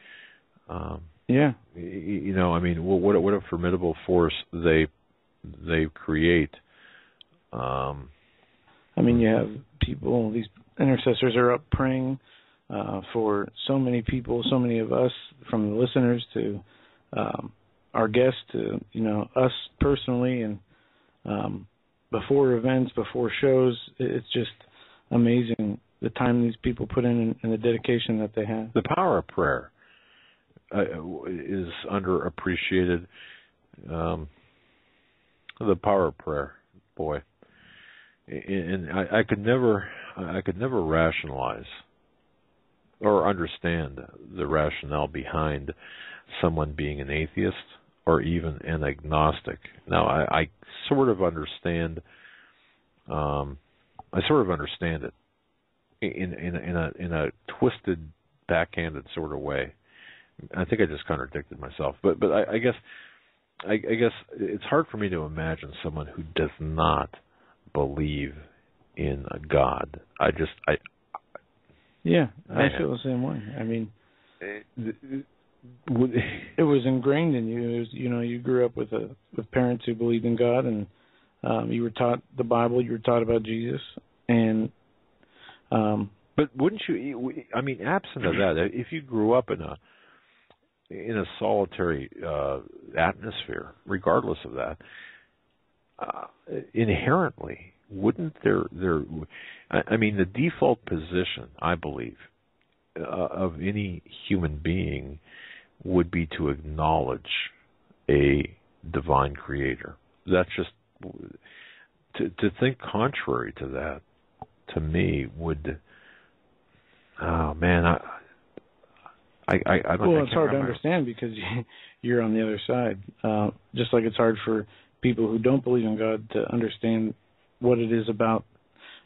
Speaker 1: what a formidable force they create.
Speaker 2: You have people, these intercessors are up praying for so many people, so many of us, from the listeners to our guests to, us personally, and before events, before shows. It's just amazing the time these people put in and the dedication that they have.
Speaker 1: The power of prayer is underappreciated. The power of prayer, boy. And I could never rationalize or understand the rationale behind someone being an atheist or even an agnostic. Now, I sort of understand. I sort of understand it in a twisted, backhanded sort of way. I think I just contradicted myself, but I guess it's hard for me to imagine someone who does not believe in a God. I feel
Speaker 2: the same way. It was ingrained in you. It was, you grew up with parents who believed in God, and you were taught the Bible. You were taught about Jesus, and
Speaker 1: but wouldn't you? Absent of that, if you grew up in in a solitary atmosphere, regardless of that, inherently, wouldn't there? I mean, the default position, I believe, of any human being would be to acknowledge a divine creator. That's just to think contrary to that. To me, would I don't.
Speaker 2: Well, it's hard to understand because you're on the other side. Just like it's hard for people who don't believe in God to understand what it is about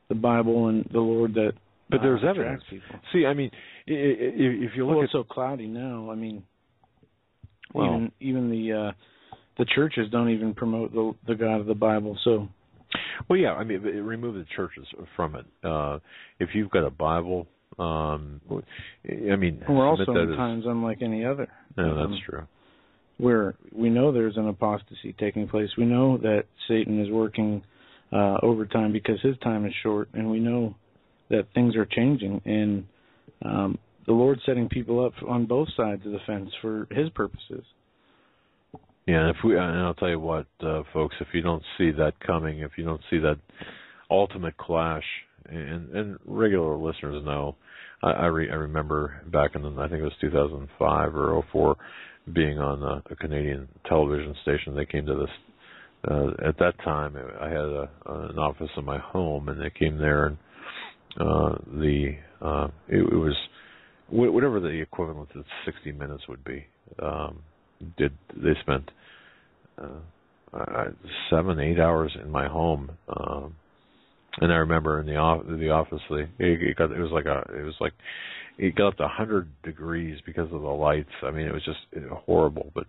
Speaker 2: the Bible and the Lord that.
Speaker 1: But there's evidence.
Speaker 2: People.
Speaker 1: See, I mean, if you look
Speaker 2: it's so cloudy now. I mean, even the churches don't even promote the God of the Bible. So.
Speaker 1: Well, yeah. I mean, remove the churches from it. If you've got a Bible. I mean,
Speaker 2: we're also in times unlike any other.
Speaker 1: No, that's true.
Speaker 2: Where we know there's an apostasy taking place. We know that Satan is working overtime because his time is short, and we know that things are changing. And the Lord's setting people up on both sides of the fence for His purposes.
Speaker 1: Yeah, and I'll tell you what, folks, if you don't see that coming, if you don't see that ultimate clash, and regular listeners know, I remember back in I think it was 2005 or 2004, being on a Canadian television station. They came to this. At that time, I had an office in my home, and they came there, and it was whatever the equivalent of 60 Minutes would be. They spent 7-8 hours in my home. And I remember in the office, it got up to 100 degrees because of the lights. I mean, it was just horrible. But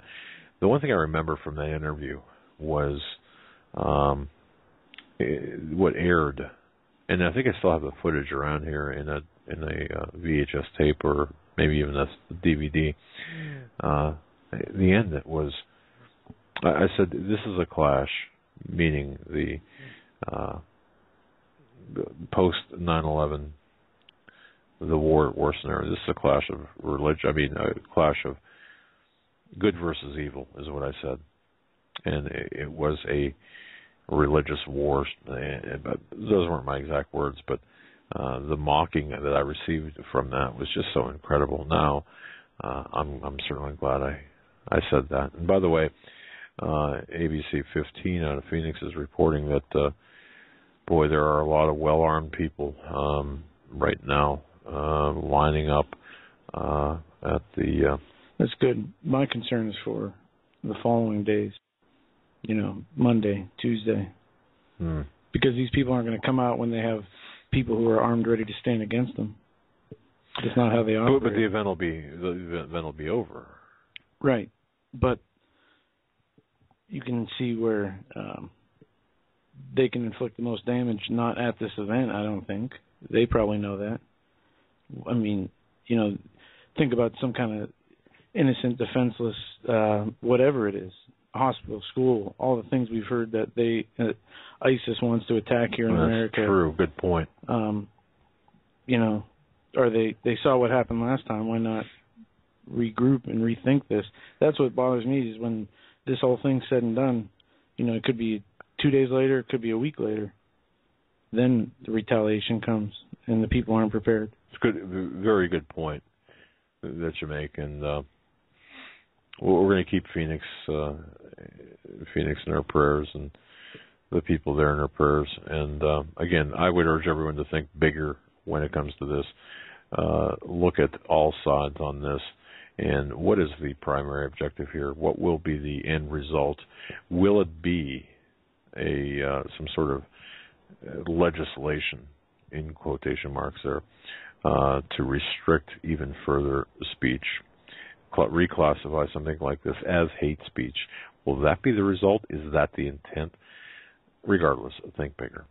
Speaker 1: the one thing I remember from that interview was what aired, and I think I still have the footage around here in a VHS tape or maybe even a DVD. The end, it was. I said, "This is a clash," meaning the post 9/11, the war scenario. This is a clash of religion. I mean, a clash of good versus evil, is what I said, and it was a religious war. But those weren't my exact words, but the mocking that I received from that was just so incredible. Now, I'm certainly glad I said that. And by the way, ABC 15 out of Phoenix is reporting that. Boy, there are a lot of well-armed people right now lining up at the...
Speaker 2: That's good. My concern is for the following days, Monday, Tuesday. Because these people aren't going to come out when they have people who are armed ready to stand against them. That's not how they operate.
Speaker 1: But the event will be over.
Speaker 2: Right. But you can see where... they can inflict the most damage, not at this event, I don't think. They probably know that. I mean, think about some kind of innocent, defenseless, whatever it is, hospital, school, all the things we've heard that ISIS wants to attack here in America.
Speaker 1: That's true. Good point.
Speaker 2: Or they saw what happened last time. Why not regroup and rethink this? That's what bothers me is when this whole thing's said and done, it could be 2 days later, it could be a week later. Then the retaliation comes, and the people aren't prepared.
Speaker 1: It's good, very good point that you make, and we're going to keep Phoenix in our prayers, and the people there in our prayers. And again, I would urge everyone to think bigger when it comes to this. Look at all sides on this, and what is the primary objective here? What will be the end result? Will it be some sort of legislation, in quotation marks there, to restrict even further speech, reclassify something like this as hate speech? Will that be the result? Is that the intent? Regardless, think bigger.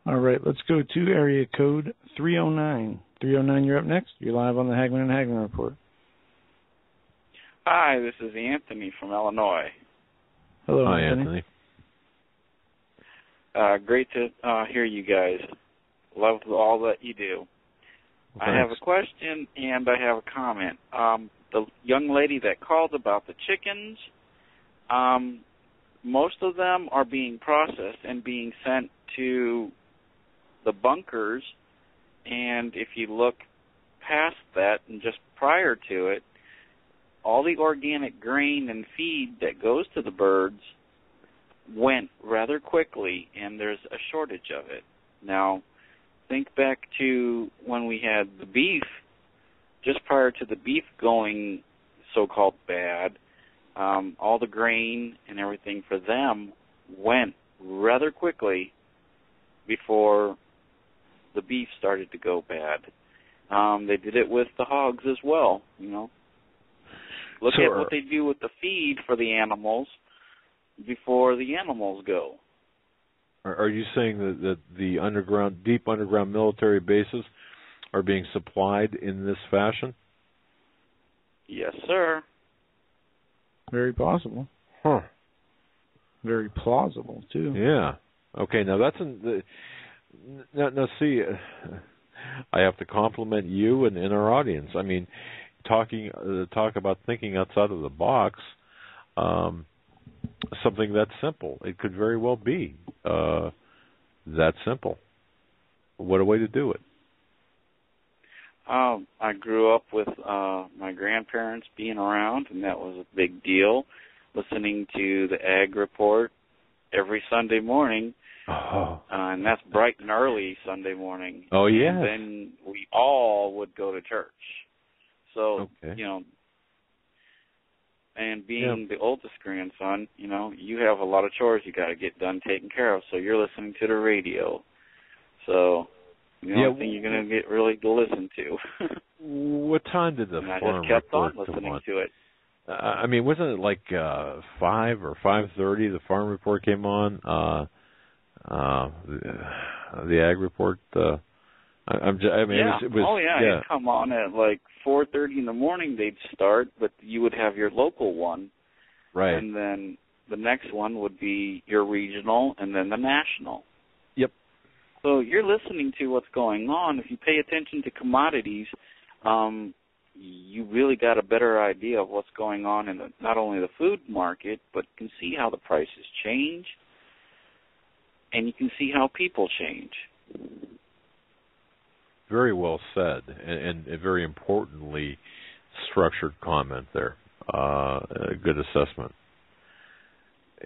Speaker 2: All right, let's go to area code 309. 309, you're up next. You're live on the Hagmann Hagmann Report.
Speaker 11: Hi, this is Anthony from Illinois.
Speaker 2: Hello,
Speaker 1: Hi, Anthony.
Speaker 11: Great to hear you guys. Love all that you do.
Speaker 1: Thanks.
Speaker 11: I have a question and I have a comment. the young lady that called about the chickens, most of them are being processed and being sent to the bunkers. And if you look past that and just prior to it, all the organic grain and feed that goes to the birds went rather quickly, and there's a shortage of it. Now, think back to when we had the beef, just prior to the beef going so-called bad, all the grain and everything for them went rather quickly before the beef started to go bad. They did it with the hogs as well, you know. Look at what they do with the feed for the animals before the animals go.
Speaker 1: Are you saying that the deep underground military bases are being supplied in this fashion?
Speaker 11: Yes, sir.
Speaker 2: Very possible.
Speaker 1: Huh.
Speaker 2: Very plausible, too.
Speaker 1: Yeah. Okay, now that's now see, I have to compliment you and our audience. I mean, talk about thinking outside of the box, something that simple. It could very well be that simple. What a way to do it.
Speaker 11: I grew up with my grandparents being around, and that was a big deal, listening to the Ag Report every Sunday morning.
Speaker 1: Oh.
Speaker 11: And that's bright and early Sunday morning.
Speaker 1: Oh, yeah.
Speaker 11: And then we all would go to church. So, you know, and being the oldest grandson, you know, you have a lot of chores you got to get done, taken care of. So you're listening to the radio. So the only thing you're going to get really to listen to.
Speaker 1: What time did the
Speaker 11: and
Speaker 1: farm
Speaker 11: I just kept on
Speaker 1: report
Speaker 11: listening
Speaker 1: come on?
Speaker 11: to it.
Speaker 1: I mean, wasn't it like 5 or 5:30? The farm report came on. The ag report. It was.
Speaker 11: It'd come on at like 4:30 in the morning. They'd start, but you would have your local one,
Speaker 1: right?
Speaker 11: And then the next one would be your regional, and then the national.
Speaker 1: Yep.
Speaker 11: So you're listening to what's going on. If you pay attention to commodities, you really got a better idea of what's going on in not only the food market, but you can see how the prices change, and you can see how people change.
Speaker 1: Very well said, and very importantly structured comment there. A good assessment.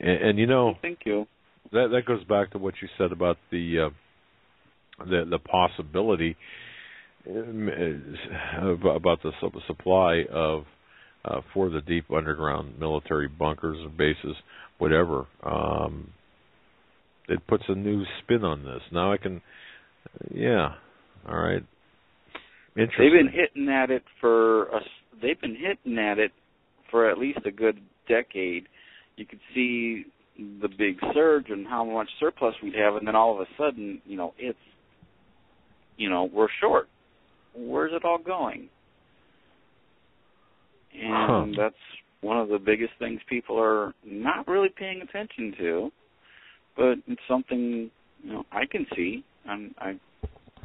Speaker 1: And you know,
Speaker 11: thank you.
Speaker 1: That goes back to what you said about the possibility about the supply of for the deep underground military bunkers or bases, whatever. It puts a new spin on this. Now I can, all right. Interesting.
Speaker 11: They've been hitting at it for at least a good decade. You could see the big surge and how much surplus we'd have, and then all of a sudden, we're short. Where's it all going? And that's one of the biggest things people are not really paying attention to, but it's something I can see, and I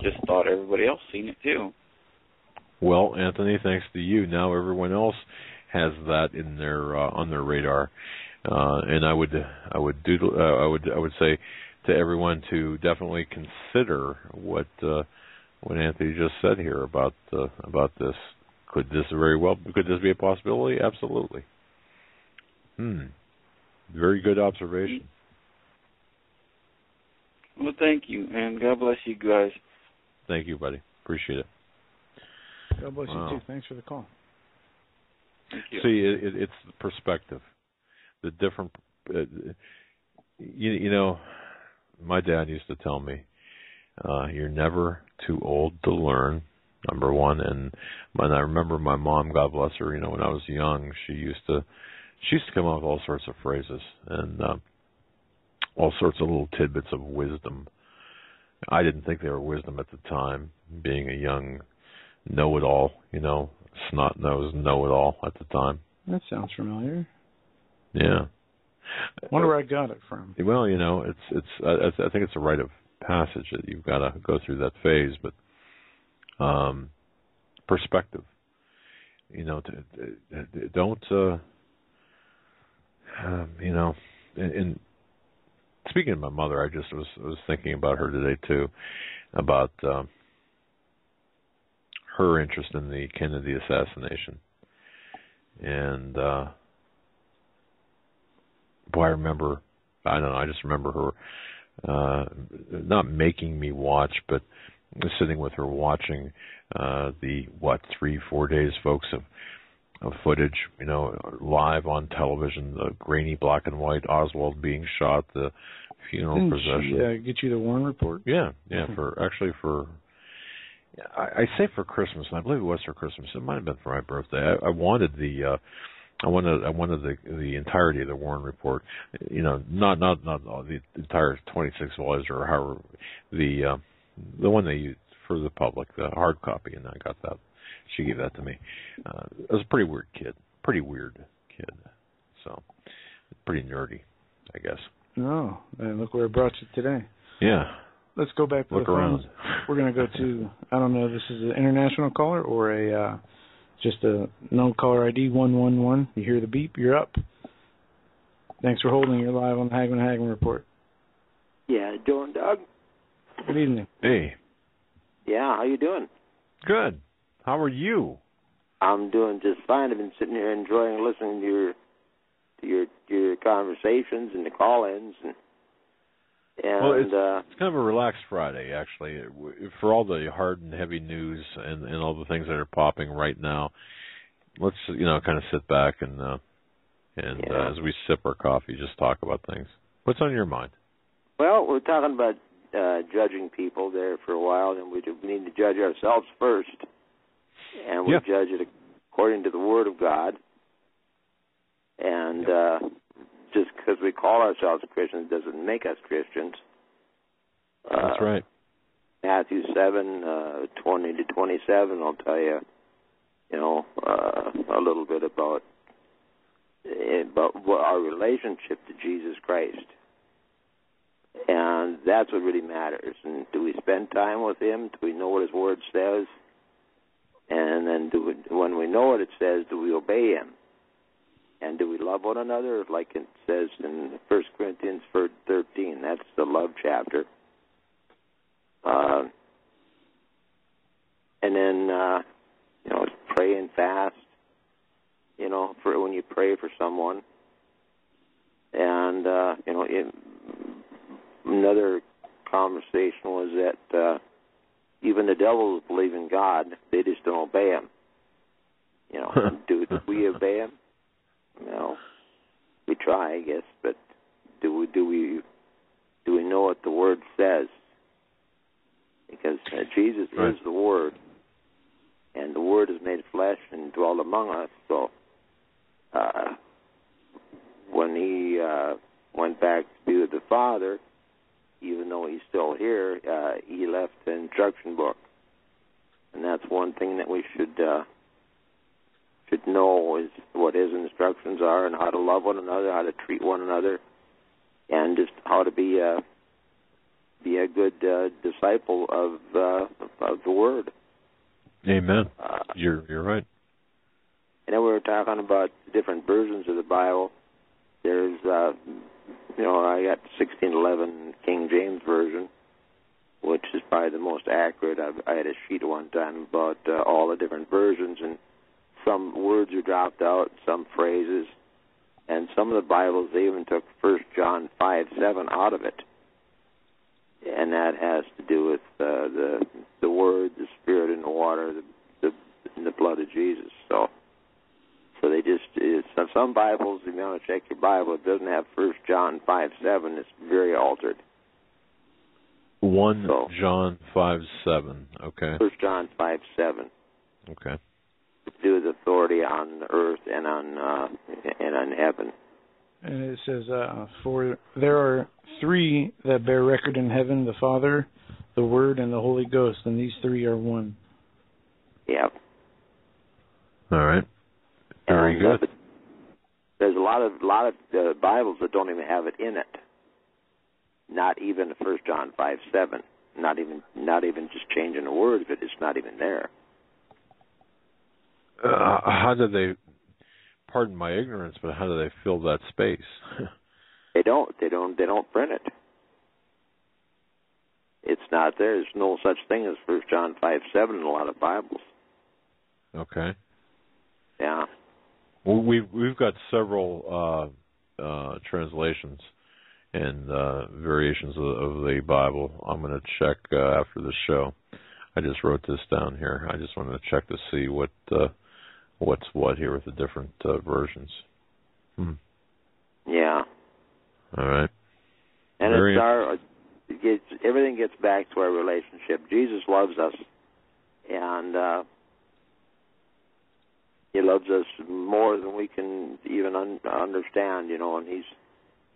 Speaker 11: just thought everybody else seen it too.
Speaker 1: Well, Anthony, thanks to you, now everyone else has that in their on their radar, and I would say to everyone to definitely consider what Anthony just said here about this. Could this be a possibility? Absolutely. Very good observation.
Speaker 11: Well, thank you, and God bless you guys.
Speaker 1: Thank you, buddy. Appreciate it.
Speaker 2: God bless you, too. Thanks for the call.
Speaker 11: Thank you.
Speaker 1: See, it's the perspective. The different... my dad used to tell me, you're never too old to learn, number one. And I remember my mom, God bless her, when I was young, she used to come up with all sorts of phrases and all sorts of little tidbits of wisdom. I didn't think they were wisdom at the time, being a young know-it-all, snot-nosed know-it-all at the time.
Speaker 2: That sounds familiar.
Speaker 1: Yeah.
Speaker 2: Wonder where I got it from.
Speaker 1: Well, I think it's a rite of passage that you've got to go through that phase, but perspective. don't, and speaking of my mother, I just was thinking about her today too, about her interest in the Kennedy assassination, and I just remember her not making me watch, but sitting with her watching the 3-4 days, folks, of footage, live on television, the grainy black and white Oswald being shot, the funeral procession.
Speaker 2: Didn't she get you the Warren Report?
Speaker 1: Yeah, I say for Christmas, and I believe it was for Christmas. It might have been for my birthday. I wanted the entirety of the Warren Report. Not the entire 26 volumes or however, the one they used for the public, the hard copy, and I got that. She gave that to me. I was a pretty weird kid. So pretty nerdy, I guess.
Speaker 2: No, and look where it brought you today.
Speaker 1: Yeah.
Speaker 2: Let's go back to the phones. We're going to go to, I don't know, this is an international caller or just a no caller ID 111. You hear the beep, you're up. Thanks for holding. You're live on the Hagmann Hagmann Report.
Speaker 12: Yeah, Joe and Doug.
Speaker 2: Good evening.
Speaker 1: Hey.
Speaker 12: Yeah, how you doing?
Speaker 1: Good. How are you?
Speaker 12: I'm doing just fine. I've been sitting here enjoying listening to your conversations and the call-ins and
Speaker 1: well, it's kind of a relaxed Friday, actually, for all the hard and heavy news and all the things that are popping right now. Let's kind of sit back and as we sip our coffee, just talk about things. What's on your mind?
Speaker 12: Well, we're talking about judging people there for a while, and we need to judge ourselves first, and we judge it according to the Word of God. And just because we call ourselves Christians doesn't make us Christians.
Speaker 1: That's right.
Speaker 12: Matthew 7, 20 to 27 will tell you, a little bit about our relationship to Jesus Christ. And that's what really matters. And do we spend time with Him? Do we know what His Word says? And then when we know what it says, do we obey Him? And do we love one another? Like it says in 1 Corinthians 13, that's the love chapter. And then, pray and fast, for when you pray for someone. And, another conversation was that even the devils believe in God, they just don't obey Him. Do we obey Him? No, we try, I guess, but do we know what the Word says? Because Jesus is the Word, and the Word is made flesh and dwelt among us. So when He went back to be with the Father, even though He's still here, He left an instruction book, and that's one thing that we should know is what His instructions are and how to love one another, how to treat one another, and just how to be a good disciple of the Word.
Speaker 1: Amen. You're right.
Speaker 12: And then we were talking about different versions of the Bible. There's, I got 1611 King James Version, which is probably the most accurate. I had a sheet one time about all the different versions, and some words are dropped out, some phrases, and some of the Bibles, they even took 1 John 5:7 out of it. And that has to do with the Word, the Spirit, and the water, the blood of Jesus. So they just, some Bibles, if you want to check your Bible, it doesn't have 1 John 5:7. It's very altered.
Speaker 1: 1 John 5:7, okay.
Speaker 12: 1 John 5:7.
Speaker 1: Okay.
Speaker 12: To do with authority on the earth and on heaven.
Speaker 2: And it says, for there are three that bear record in heaven, the Father, the Word, and the Holy Ghost, and these three are one.
Speaker 12: Yep.
Speaker 1: All right. Very good.
Speaker 12: There's a lot of Bibles that don't even have it in it. Not even 1 John 5:7. Not even just changing a word, but it's not even there.
Speaker 1: how do they? Pardon my ignorance, but how do they fill that space?
Speaker 12: They don't print it. It's not there. There's no such thing as 1 John 5:7 in a lot of Bibles.
Speaker 1: Okay.
Speaker 12: Yeah.
Speaker 1: Well, we've got several translations and variations of the Bible. I'm going to check after the show. I just wrote this down here. I just wanted to check to see what's what here with the different versions.
Speaker 12: Yeah.
Speaker 1: All right.
Speaker 12: And everything gets back to our relationship. Jesus loves us, and He loves us more than we can even understand, and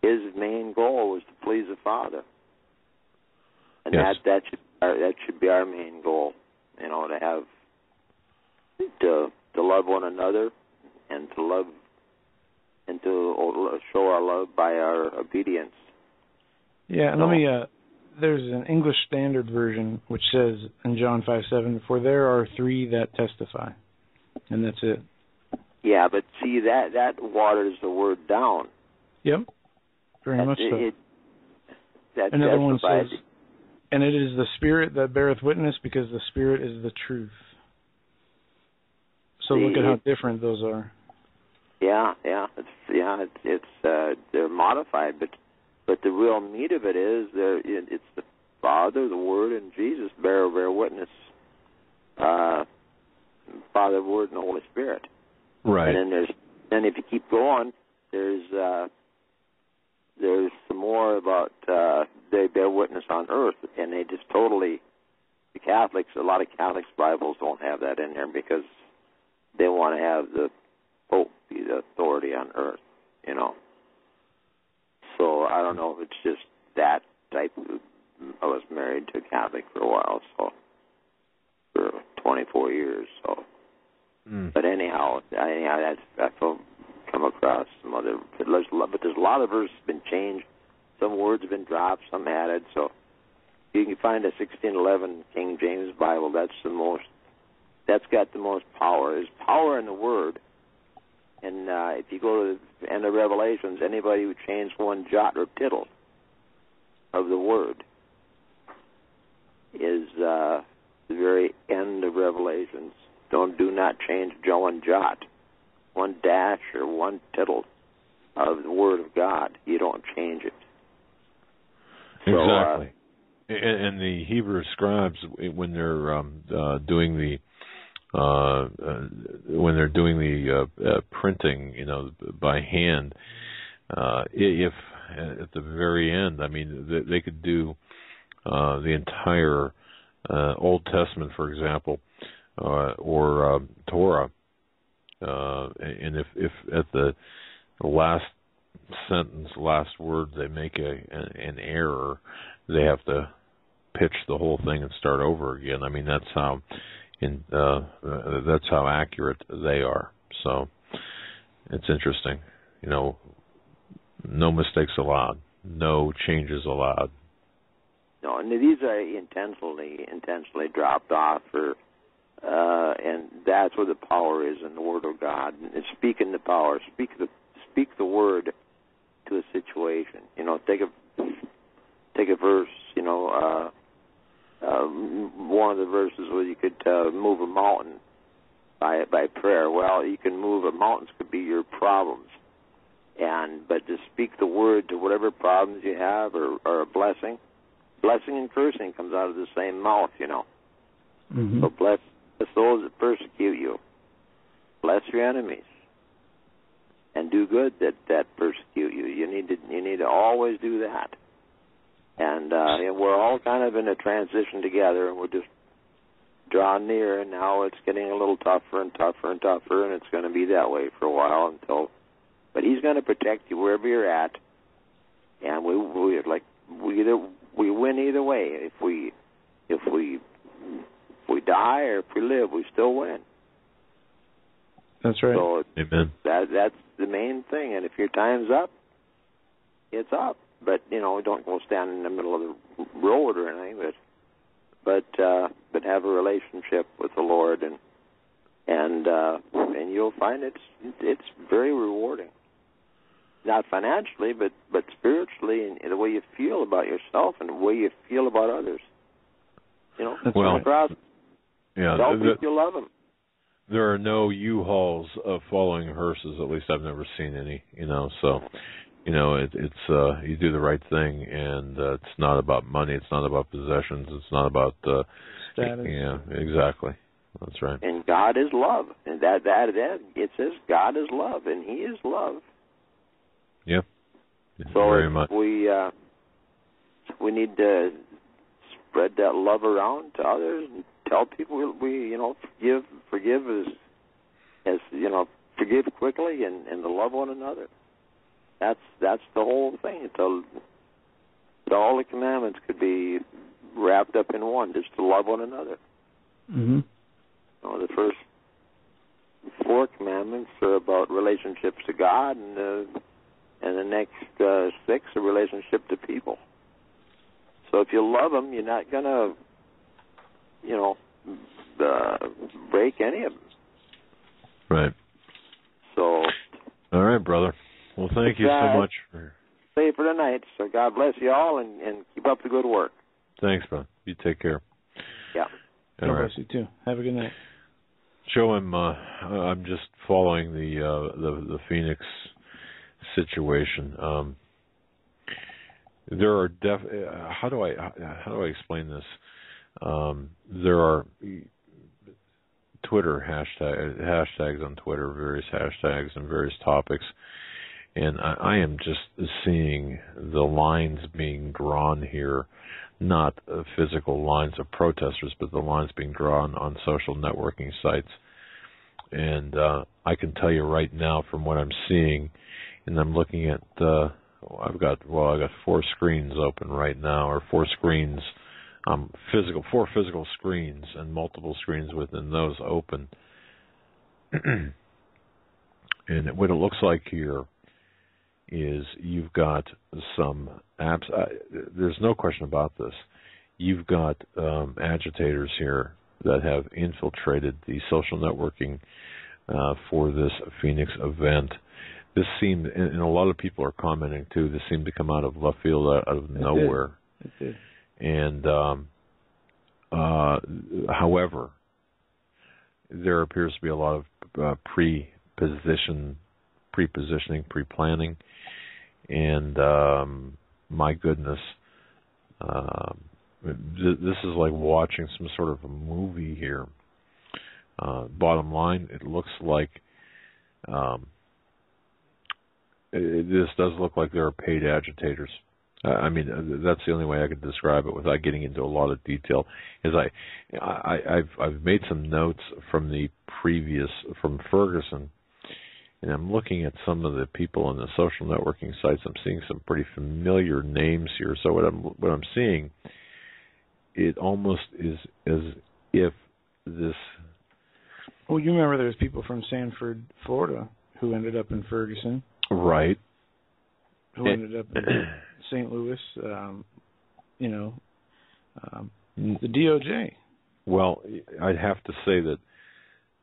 Speaker 12: His main goal was to please the Father, and
Speaker 1: yes.
Speaker 12: that should be our main goal, to love one another, and to love and to show our love by our obedience.
Speaker 2: Yeah, and let me. There's an English Standard Version which says in John 5:7, "For there are three that testify," and that's it.
Speaker 12: Yeah, but see that waters the word down.
Speaker 2: Yep, very much so. Another one says, "And it is the Spirit that beareth witness, because the Spirit is the truth." So look at how different those are.
Speaker 12: Yeah, they're modified, but the real meat of it is it's the Father, the Word, and Jesus bear witness. Father, Word, and the Holy Spirit.
Speaker 1: Right.
Speaker 12: And then if you keep going, there's some more about they bear witness on earth, and they just totally, the Catholics, a lot of Catholics' Bibles don't have that in there because they want to have the Pope be the authority on earth, So I don't know if it's just that type of, I was married to a Catholic for a while, so for 24 years, so. But anyhow, I've come across some other, but there's a lot of verses been changed. Some words have been dropped, some added. So you can find a 1611 King James Bible. That's got the most power. There's power in the Word. And if you go to the end of Revelations, anybody who changed one jot or tittle of the Word is the very end of Revelations. Do not change one jot, one dash, or one tittle of the Word of God. You don't change it.
Speaker 1: Exactly. And the Hebrew scribes, when they're doing the printing, by hand, if at the very end, I mean, they could do the entire Old Testament, for example, or Torah, and if at the last sentence, last word, they make an error, they have to pitch the whole thing and start over again. I mean, that's how accurate they are. So it's interesting. No mistakes allowed, no changes allowed.
Speaker 12: No, and these are intentionally dropped off and that's where the power is in the Word of God. And speaking the power, speak the Word to a situation. Take a verse. One of the verses where you could move a mountain by prayer. Well, you can move a mountain. Could be your problems, but to speak the Word to whatever problems you have, or a blessing. Blessing and cursing comes out of the same mouth.
Speaker 2: Mm-hmm.
Speaker 12: So bless those that persecute you. Bless your enemies, and do good that persecute you. You need to always do that. And we're all kind of in a transition together, and we're just drawing near. And now it's getting a little tougher and tougher and tougher, and it's going to be that way for a while until. But He's going to protect you wherever you're at, and we win either way. If we die or if we live, we still win.
Speaker 2: That's right.
Speaker 12: So
Speaker 1: Amen.
Speaker 12: That's the main thing. And if your time's up, it's up. But don't go stand in the middle of the road or anything. But have a relationship with the Lord, and and you'll find it's very rewarding. Not financially, but spiritually, and the way you feel about yourself and the way you feel about others. You know,
Speaker 1: well,
Speaker 12: proud.
Speaker 1: Yeah,
Speaker 12: tell people you love them.
Speaker 1: There are no U-Hauls following hearses. At least I've never seen any. So it's you do the right thing, and it's not about money. It's not about possessions. It's not about
Speaker 2: status.
Speaker 1: Yeah, exactly. That's right.
Speaker 12: And God is love, and that it says God is love, and He is love.
Speaker 1: Yep.
Speaker 12: So
Speaker 1: very much.
Speaker 12: We need to spread that love around to others and tell people we forgive as forgive quickly and to love one another. That's the whole thing. All the commandments could be wrapped up in one, just to love one another.
Speaker 2: Mm-hmm.
Speaker 12: The first 4 commandments are about relationships to God, and the next 6 are relationship to people. So if you love them, you're not gonna, break any of them.
Speaker 1: Right.
Speaker 12: So.
Speaker 1: All right, brother. Well, thank you so much.
Speaker 12: Stay for tonight. So God bless you all, and keep up the good work.
Speaker 1: Thanks, brother. You take care.
Speaker 12: Yeah.
Speaker 2: God bless you too. Have a good night.
Speaker 1: Show him. I'm just following the Phoenix situation. There are how do I explain this? There are Twitter hashtags on Twitter, various hashtags and various topics, and I am just seeing the lines being drawn here, not physical lines of protesters, but the lines being drawn on social networking sites. And I can tell you right now from what I'm seeing, and I'm looking at I've got 4 screens open right now, or 4 screens, 4 physical screens and multiple screens within those open. And what it looks like here is you've got some apps. There's no question about this. You've got agitators here that have infiltrated the social networking for this Phoenix event. This seemed, and a lot of people are commenting too, this seemed to come out of left field, out of nowhere.
Speaker 2: It did.
Speaker 1: And however, there appears to be a lot of pre-positioning, pre-planning, and my goodness, this is like watching some sort of a movie here. Bottom line, it looks like this does look like there are paid agitators. I mean, that's the only way I could describe it without getting into a lot of detail. Is I've made some notes from from Ferguson, and I'm looking at some of the people on the social networking sites. I'm seeing some pretty familiar names here. So what I'm seeing, it almost is as if this.
Speaker 2: Well, you remember there's people from Sanford, Florida, who ended up in Ferguson.
Speaker 1: Right.
Speaker 2: Who ended up in St. Louis, the DOJ.
Speaker 1: Well, I'd have to say that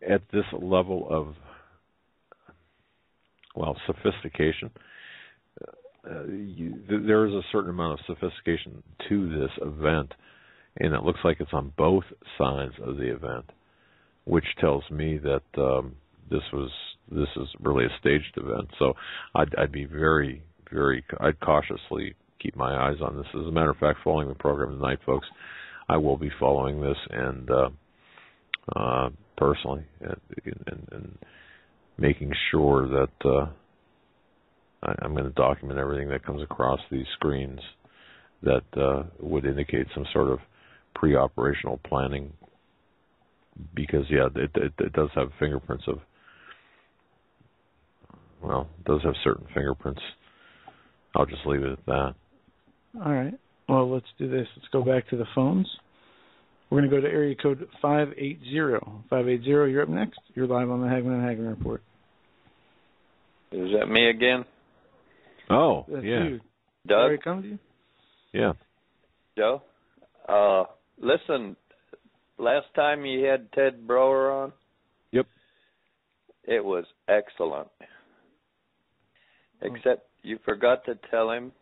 Speaker 1: at this level of, sophistication, there is a certain amount of sophistication to this event, and it looks like it's on both sides of the event, which tells me that this is really a staged event. So I'd be I'd cautiously keep my eyes on this. As a matter of fact, following the program tonight, folks, I will be following this and personally and making sure that I'm going to document everything that comes across these screens that would indicate some sort of pre-operational planning, because it does have fingerprints of, it does have certain fingerprints. I'll just leave it at that.
Speaker 2: All right. Well, let's do this. Let's go back to the phones. We're going to go to area code 580. 580, you're up next. You're live on the Hagmann Hagmann Report.
Speaker 13: Is that me again?
Speaker 1: Oh,
Speaker 2: that's
Speaker 1: yeah.
Speaker 2: You.
Speaker 13: Doug?
Speaker 2: Sorry, come to you?
Speaker 1: Yeah.
Speaker 13: Joe? Listen, last time you had Ted Brower on,
Speaker 1: Yep.
Speaker 13: It was excellent. Except you forgot to tell him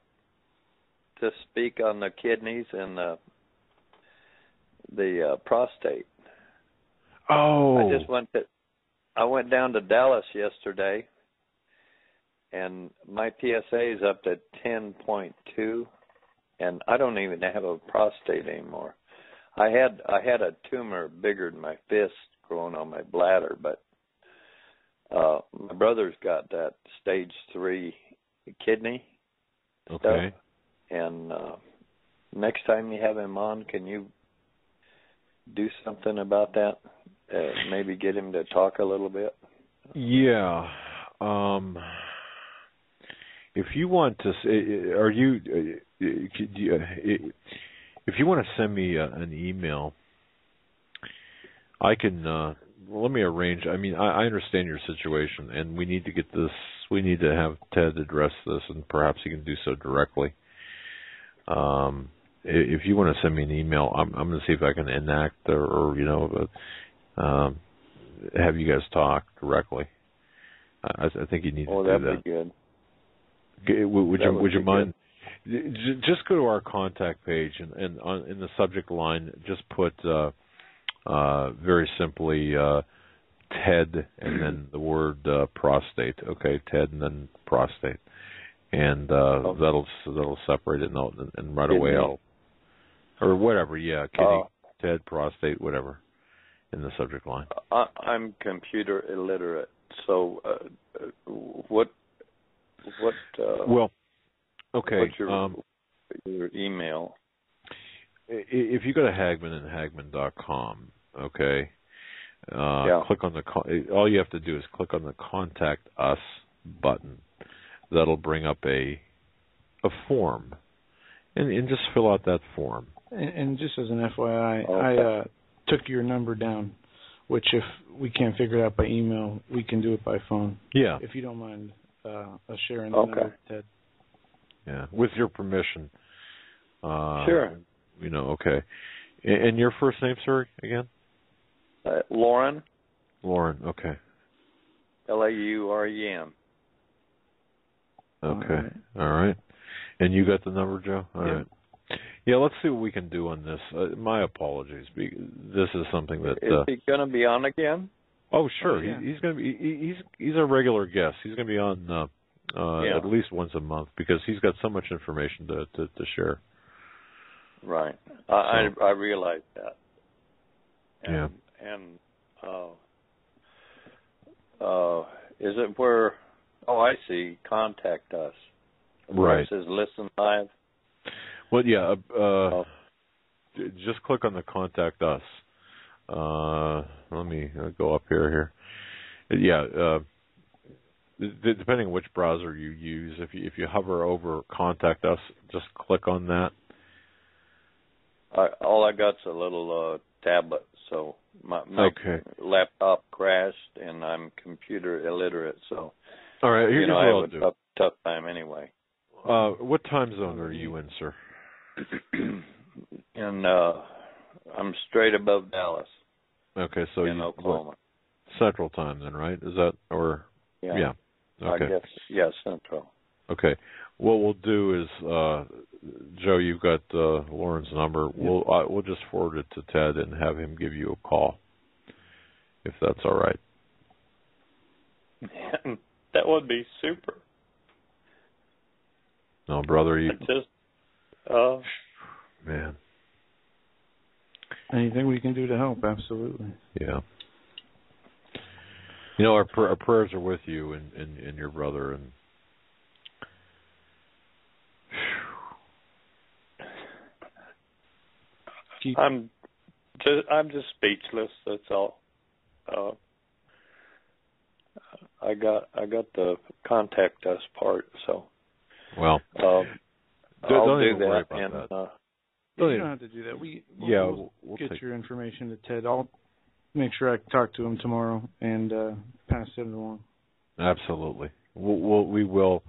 Speaker 13: to speak on the kidneys and the prostate.
Speaker 1: Oh.
Speaker 13: I went down to Dallas yesterday, and my PSA is up to 10.2, and I don't even have a prostate anymore. I had a tumor bigger than my fist growing on my bladder, but my brother's got that stage 3 kidney stuff. And next time you have him on, can you do something about that? Maybe get him to talk a little bit.
Speaker 1: Yeah. If you want to, if you want to send me an email, I can. Let me arrange. I mean, I understand your situation, and we need to get this. We need to have Ted address this, and perhaps he can do so directly. If you want to send me an email, I'm going to see if I can enact or have you guys talk directly. I think you need to do that.
Speaker 13: Oh, that'd be good.
Speaker 1: Would you mind? Just go to our contact page and in the subject line, just put very simply Ted and then the word prostate. Okay, Ted and then prostate, and that'll separate it and right away I'll or whatever. Yeah, Kitty, Ted, prostate, whatever in the subject line.
Speaker 13: I'm computer illiterate, so what?
Speaker 1: Well, okay.
Speaker 13: What's your email?
Speaker 1: If you go to Hagmann and Hagmann.com, okay, click on all you have to do is click on the Contact Us button. That'll bring up a form, and just fill out that form.
Speaker 2: And just as an FYI, I took your number down, which if we can't figure it out by email, we can do it by phone.
Speaker 1: Yeah.
Speaker 2: If you don't mind sharing that number with Ted.
Speaker 1: Yeah, with your permission.
Speaker 13: Sure.
Speaker 1: Okay. And your first name, sir, again?
Speaker 13: Lauren.
Speaker 1: Lauren, okay.
Speaker 13: Lauren.
Speaker 1: Okay, all right. And you got the number, Joe? All right. Yeah, let's see what we can do on this. My apologies. This is something that...
Speaker 13: Is he going to be on again?
Speaker 1: Oh, sure. Yeah. He's going to be... He's a regular guest. He's going to be on at least once a month because he's got so much information to share.
Speaker 13: Right. I realize that.
Speaker 1: And,
Speaker 13: And is it where... Oh, I see. Contact us.
Speaker 1: Right.
Speaker 13: It says listen live.
Speaker 1: Well, yeah. Just click on the Contact Us. Let me go up here. Yeah. Depending on which browser you use, if you hover over Contact Us, just click on that.
Speaker 13: All I got's a little tablet, so my laptop crashed, and I'm computer illiterate, so
Speaker 1: all right. Here's what I'll do.
Speaker 13: I have a tough time anyway.
Speaker 1: What time zone are you in, sir?
Speaker 13: And I'm straight above Dallas.
Speaker 1: Okay, so
Speaker 13: in Oklahoma.
Speaker 1: Central time then, right? Is that or yeah. Okay.
Speaker 13: I guess Central.
Speaker 1: Okay. What we'll do is, Joe, you've got Lauren's number. We'll just forward it to Ted and have him give you a call, if that's all right.
Speaker 13: That would be super.
Speaker 1: No, brother, you
Speaker 13: just
Speaker 1: man.
Speaker 2: Anything we can do to help, absolutely.
Speaker 1: Yeah. Our prayers are with you and your brother, and
Speaker 13: I'm just speechless. That's all. I got the Contact Us part, so.
Speaker 1: Well,
Speaker 13: I'll do that.
Speaker 1: And
Speaker 2: you don't have to do that. We'll get your information to Ted. I'll make sure I talk to him tomorrow and pass it along.
Speaker 1: Absolutely. We will.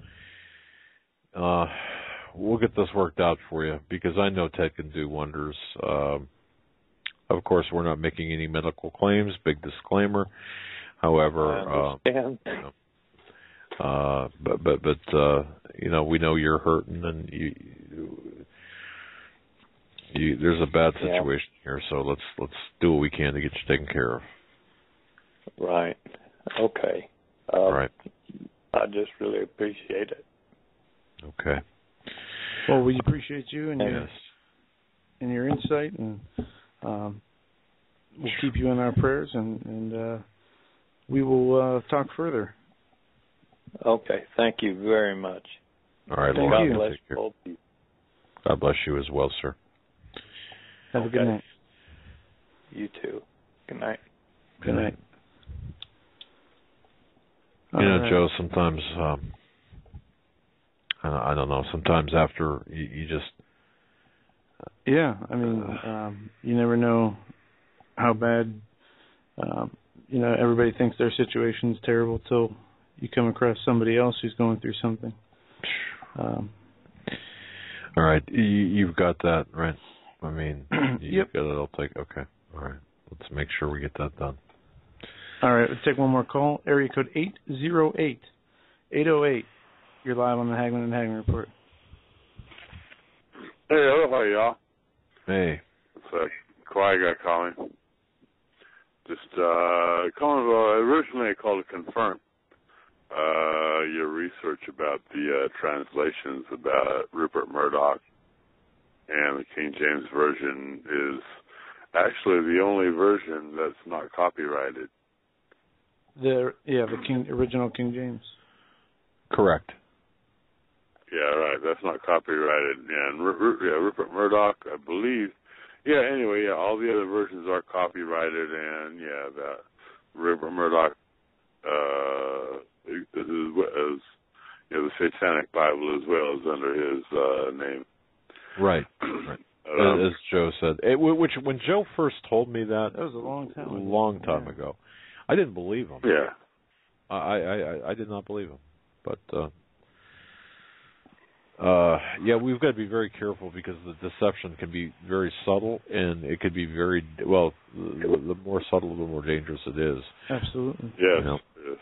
Speaker 1: We'll get this worked out for you because I know Ted can do wonders. Of course, we're not making any medical claims. Big disclaimer. However,
Speaker 13: I understand.
Speaker 1: but we know you're hurting, and you there's a bad situation here, so let's do what we can to get you taken care of.
Speaker 13: Right. Okay.
Speaker 1: Right.
Speaker 13: I just really appreciate it.
Speaker 1: Okay.
Speaker 2: Well, we appreciate you and
Speaker 1: yes.
Speaker 2: your insight, and we'll keep you in our prayers, and we will talk further.
Speaker 13: Okay. Thank you very much.
Speaker 1: All right.
Speaker 2: Thank
Speaker 1: Lord,
Speaker 2: you.
Speaker 13: God bless
Speaker 1: care.
Speaker 13: both of you.
Speaker 1: God bless you as well, sir.
Speaker 2: Have a good night.
Speaker 13: You too. Good night.
Speaker 2: Good night.
Speaker 1: Joe, sometimes, I don't know, sometimes after you just...
Speaker 2: Yeah, I mean, you never know how bad, everybody thinks their situation's terrible till you come across somebody else who's going through something.
Speaker 1: All right, you've got that, right? I mean, you've got it all taken. Okay, all right. Let's make sure we get that done.
Speaker 2: All right, let's take one more call. Area code 808-808. You're live on the Hagmann Hagmann Report.
Speaker 14: Hey, hello, y'all.
Speaker 1: Hey.
Speaker 14: It's a quiet guy calling. Just calling. Originally, I called to confirm your research about the translations about Rupert Murdoch, and the King James Version is actually the only version that's not copyrighted.
Speaker 2: The original King James.
Speaker 1: Correct.
Speaker 14: Yeah, right. That's not copyrighted. Yeah, and Rupert Murdoch, I believe. Yeah. Anyway, yeah, all the other versions are copyrighted, and that Rupert Murdoch is the Satanic Bible as well as under his name.
Speaker 1: Right. As Joe said, which when Joe first told me that
Speaker 2: was a long time
Speaker 1: ago. I didn't believe him.
Speaker 14: Yeah.
Speaker 1: I did not believe him. But we've got to be very careful because the deception can be very subtle, and it could be very the more subtle, the more dangerous it is.
Speaker 2: Absolutely.
Speaker 14: Yes.
Speaker 2: Yes.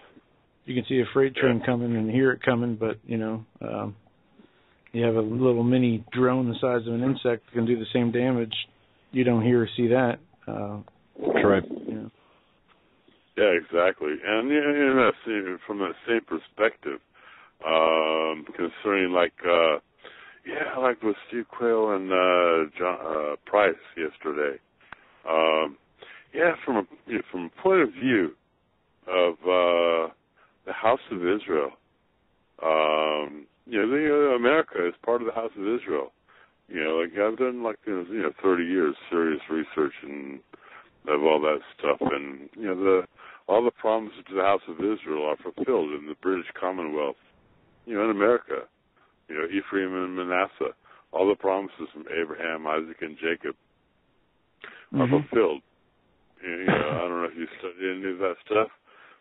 Speaker 2: You can see a freight train coming and hear it coming, but you have a little mini drone the size of an insect that can do the same damage. You don't hear or see that.
Speaker 1: That's right.
Speaker 14: Yeah, exactly. And from that same perspective, concerning like with Steve Quayle and John Price yesterday. From a point of view of the House of Israel, America is part of the House of Israel. I've done 30 years serious research and of all that stuff, and all the promises to the House of Israel are fulfilled in the British Commonwealth. In America, Ephraim and Manasseh, all the promises from Abraham, Isaac, and Jacob are fulfilled. I don't know if you studied any of that stuff,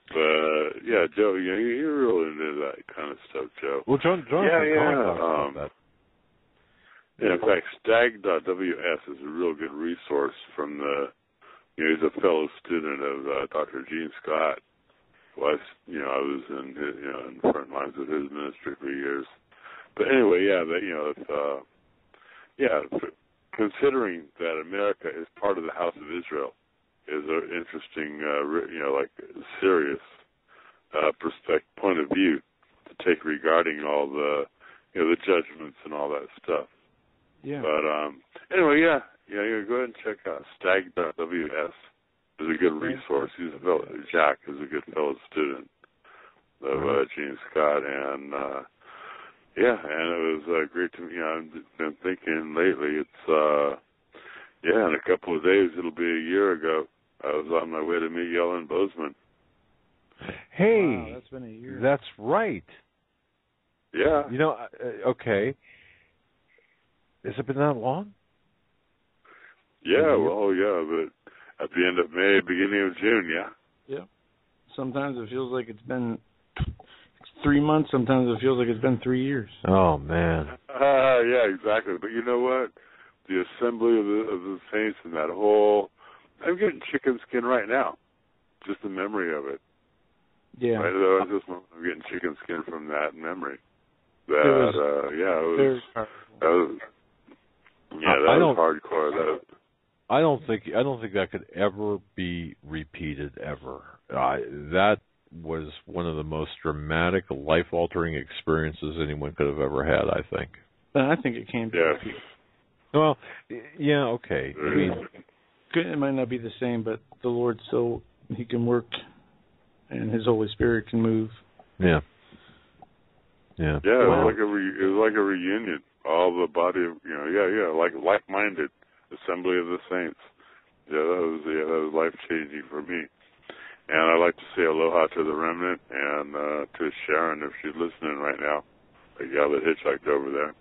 Speaker 14: but Joe, you're really into that kind of stuff, Joe.
Speaker 1: Well, John about that.
Speaker 14: In fact, stag.ws is a real good resource from the. He's a fellow student of Dr. Gene Scott. I was in the front lines of his ministry for years. But anyway, considering that America is part of the House of Israel is an interesting, serious point of view to take regarding all the, the judgments and all that stuff.
Speaker 2: Yeah.
Speaker 14: But anyway, go ahead and check out stag.ws. Is a good resource. Jack is a good fellow student of Gene Scott, and and it was great to I've been thinking lately. It's in a couple of days it'll be a year ago. I was on my way to meet Yellen Bozeman.
Speaker 1: Hey,
Speaker 2: wow, that's been a year.
Speaker 1: That's right.
Speaker 14: Yeah.
Speaker 1: Okay. Has it been that long?
Speaker 14: Yeah. But at the end of May, beginning of June,
Speaker 2: Yeah. Sometimes it feels like it's been 3 months. Sometimes it feels like it's been 3 years.
Speaker 1: Oh, man.
Speaker 14: Yeah, exactly. But you know what? The assembly of the saints and that whole... I'm getting chicken skin right now. Just the memory of it.
Speaker 2: Yeah.
Speaker 14: Right? There was this moment of getting chicken skin from that memory. That was hardcore.
Speaker 1: I don't think that could ever be repeated ever. That was one of the most dramatic, life-altering experiences anyone could have ever had, I think.
Speaker 2: I think it can be repeated.
Speaker 1: Well, yeah, okay. I mean,
Speaker 2: it might not be the same, but the Lord still, He can work, and His Holy Spirit can move.
Speaker 1: Yeah. Yeah.
Speaker 14: Yeah, it was like a reunion. All the body of like like-minded assembly of the saints. Yeah, that was life-changing for me. And I'd like to say aloha to the remnant and to Sharon if she's listening right now, the gal that hitchhiked over there.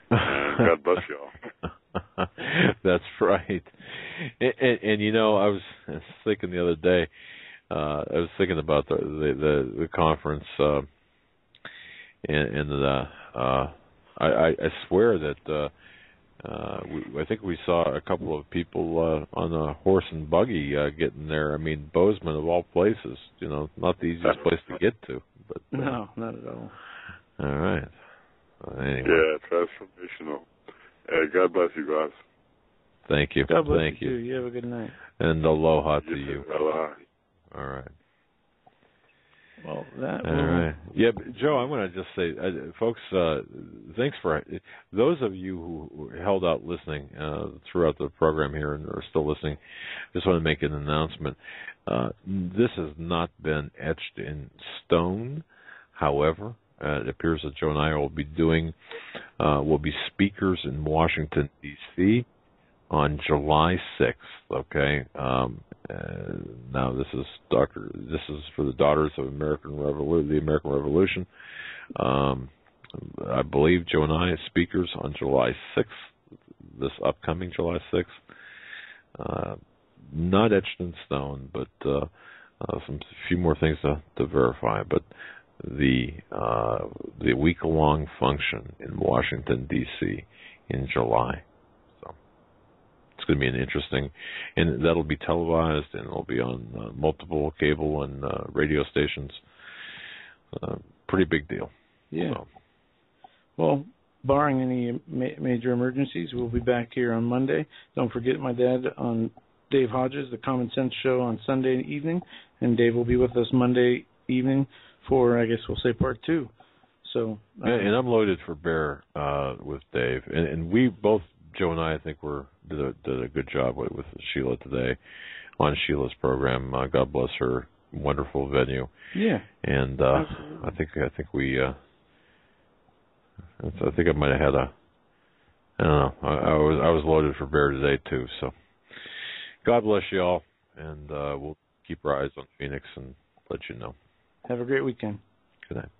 Speaker 14: And God bless y'all.
Speaker 1: That's right. And you know, I was thinking the other day. I was thinking about the conference, I swear that I think we saw a couple of people on a horse and buggy getting there. I mean, Bozeman of all places, not the easiest place to get to. But
Speaker 2: no, not at all.
Speaker 1: All right. Anyway.
Speaker 14: Yeah, transformational. Hey, God bless you guys.
Speaker 1: Thank you.
Speaker 2: God bless
Speaker 1: Thank
Speaker 2: you too. You have a good night.
Speaker 1: And aloha to you.
Speaker 14: Aloha.
Speaker 1: All right.
Speaker 2: Well, that.
Speaker 1: All right. Yeah, but Joe, I'm going to just say, folks, thanks for those of you who held out listening throughout the program here and are still listening. Just want to make an announcement. This has not been etched in stone. However, it appears that Joe and I will be speakers in Washington, D.C. on July 6th. Okay. Now this is for the Daughters of the American Revolution. I believe Joe and I are speakers on July 6th, this upcoming July 6th. Not etched in stone, but a few more things to verify. But the week-long function in Washington, D.C. in July. It's going to be an interesting, and that'll be televised, and it'll be on multiple cable and radio stations. Pretty big deal.
Speaker 2: Yeah. So. Well, barring any major emergencies, we'll be back here on Monday. Don't forget my dad on Dave Hodges, the Common Sense Show on Sunday evening, and Dave will be with us Monday evening for, I guess we'll say, part 2. So.
Speaker 1: And I'm loaded for bear with Dave, and we both. Joe and I think did a good job with Sheila today on Sheila's program. God bless her, wonderful venue.
Speaker 2: Yeah.
Speaker 1: And I think I might have had I don't know. I was loaded for bear today too. So God bless you all, and we'll keep our eyes on Phoenix and let you know.
Speaker 2: Have a great weekend.
Speaker 1: Good night.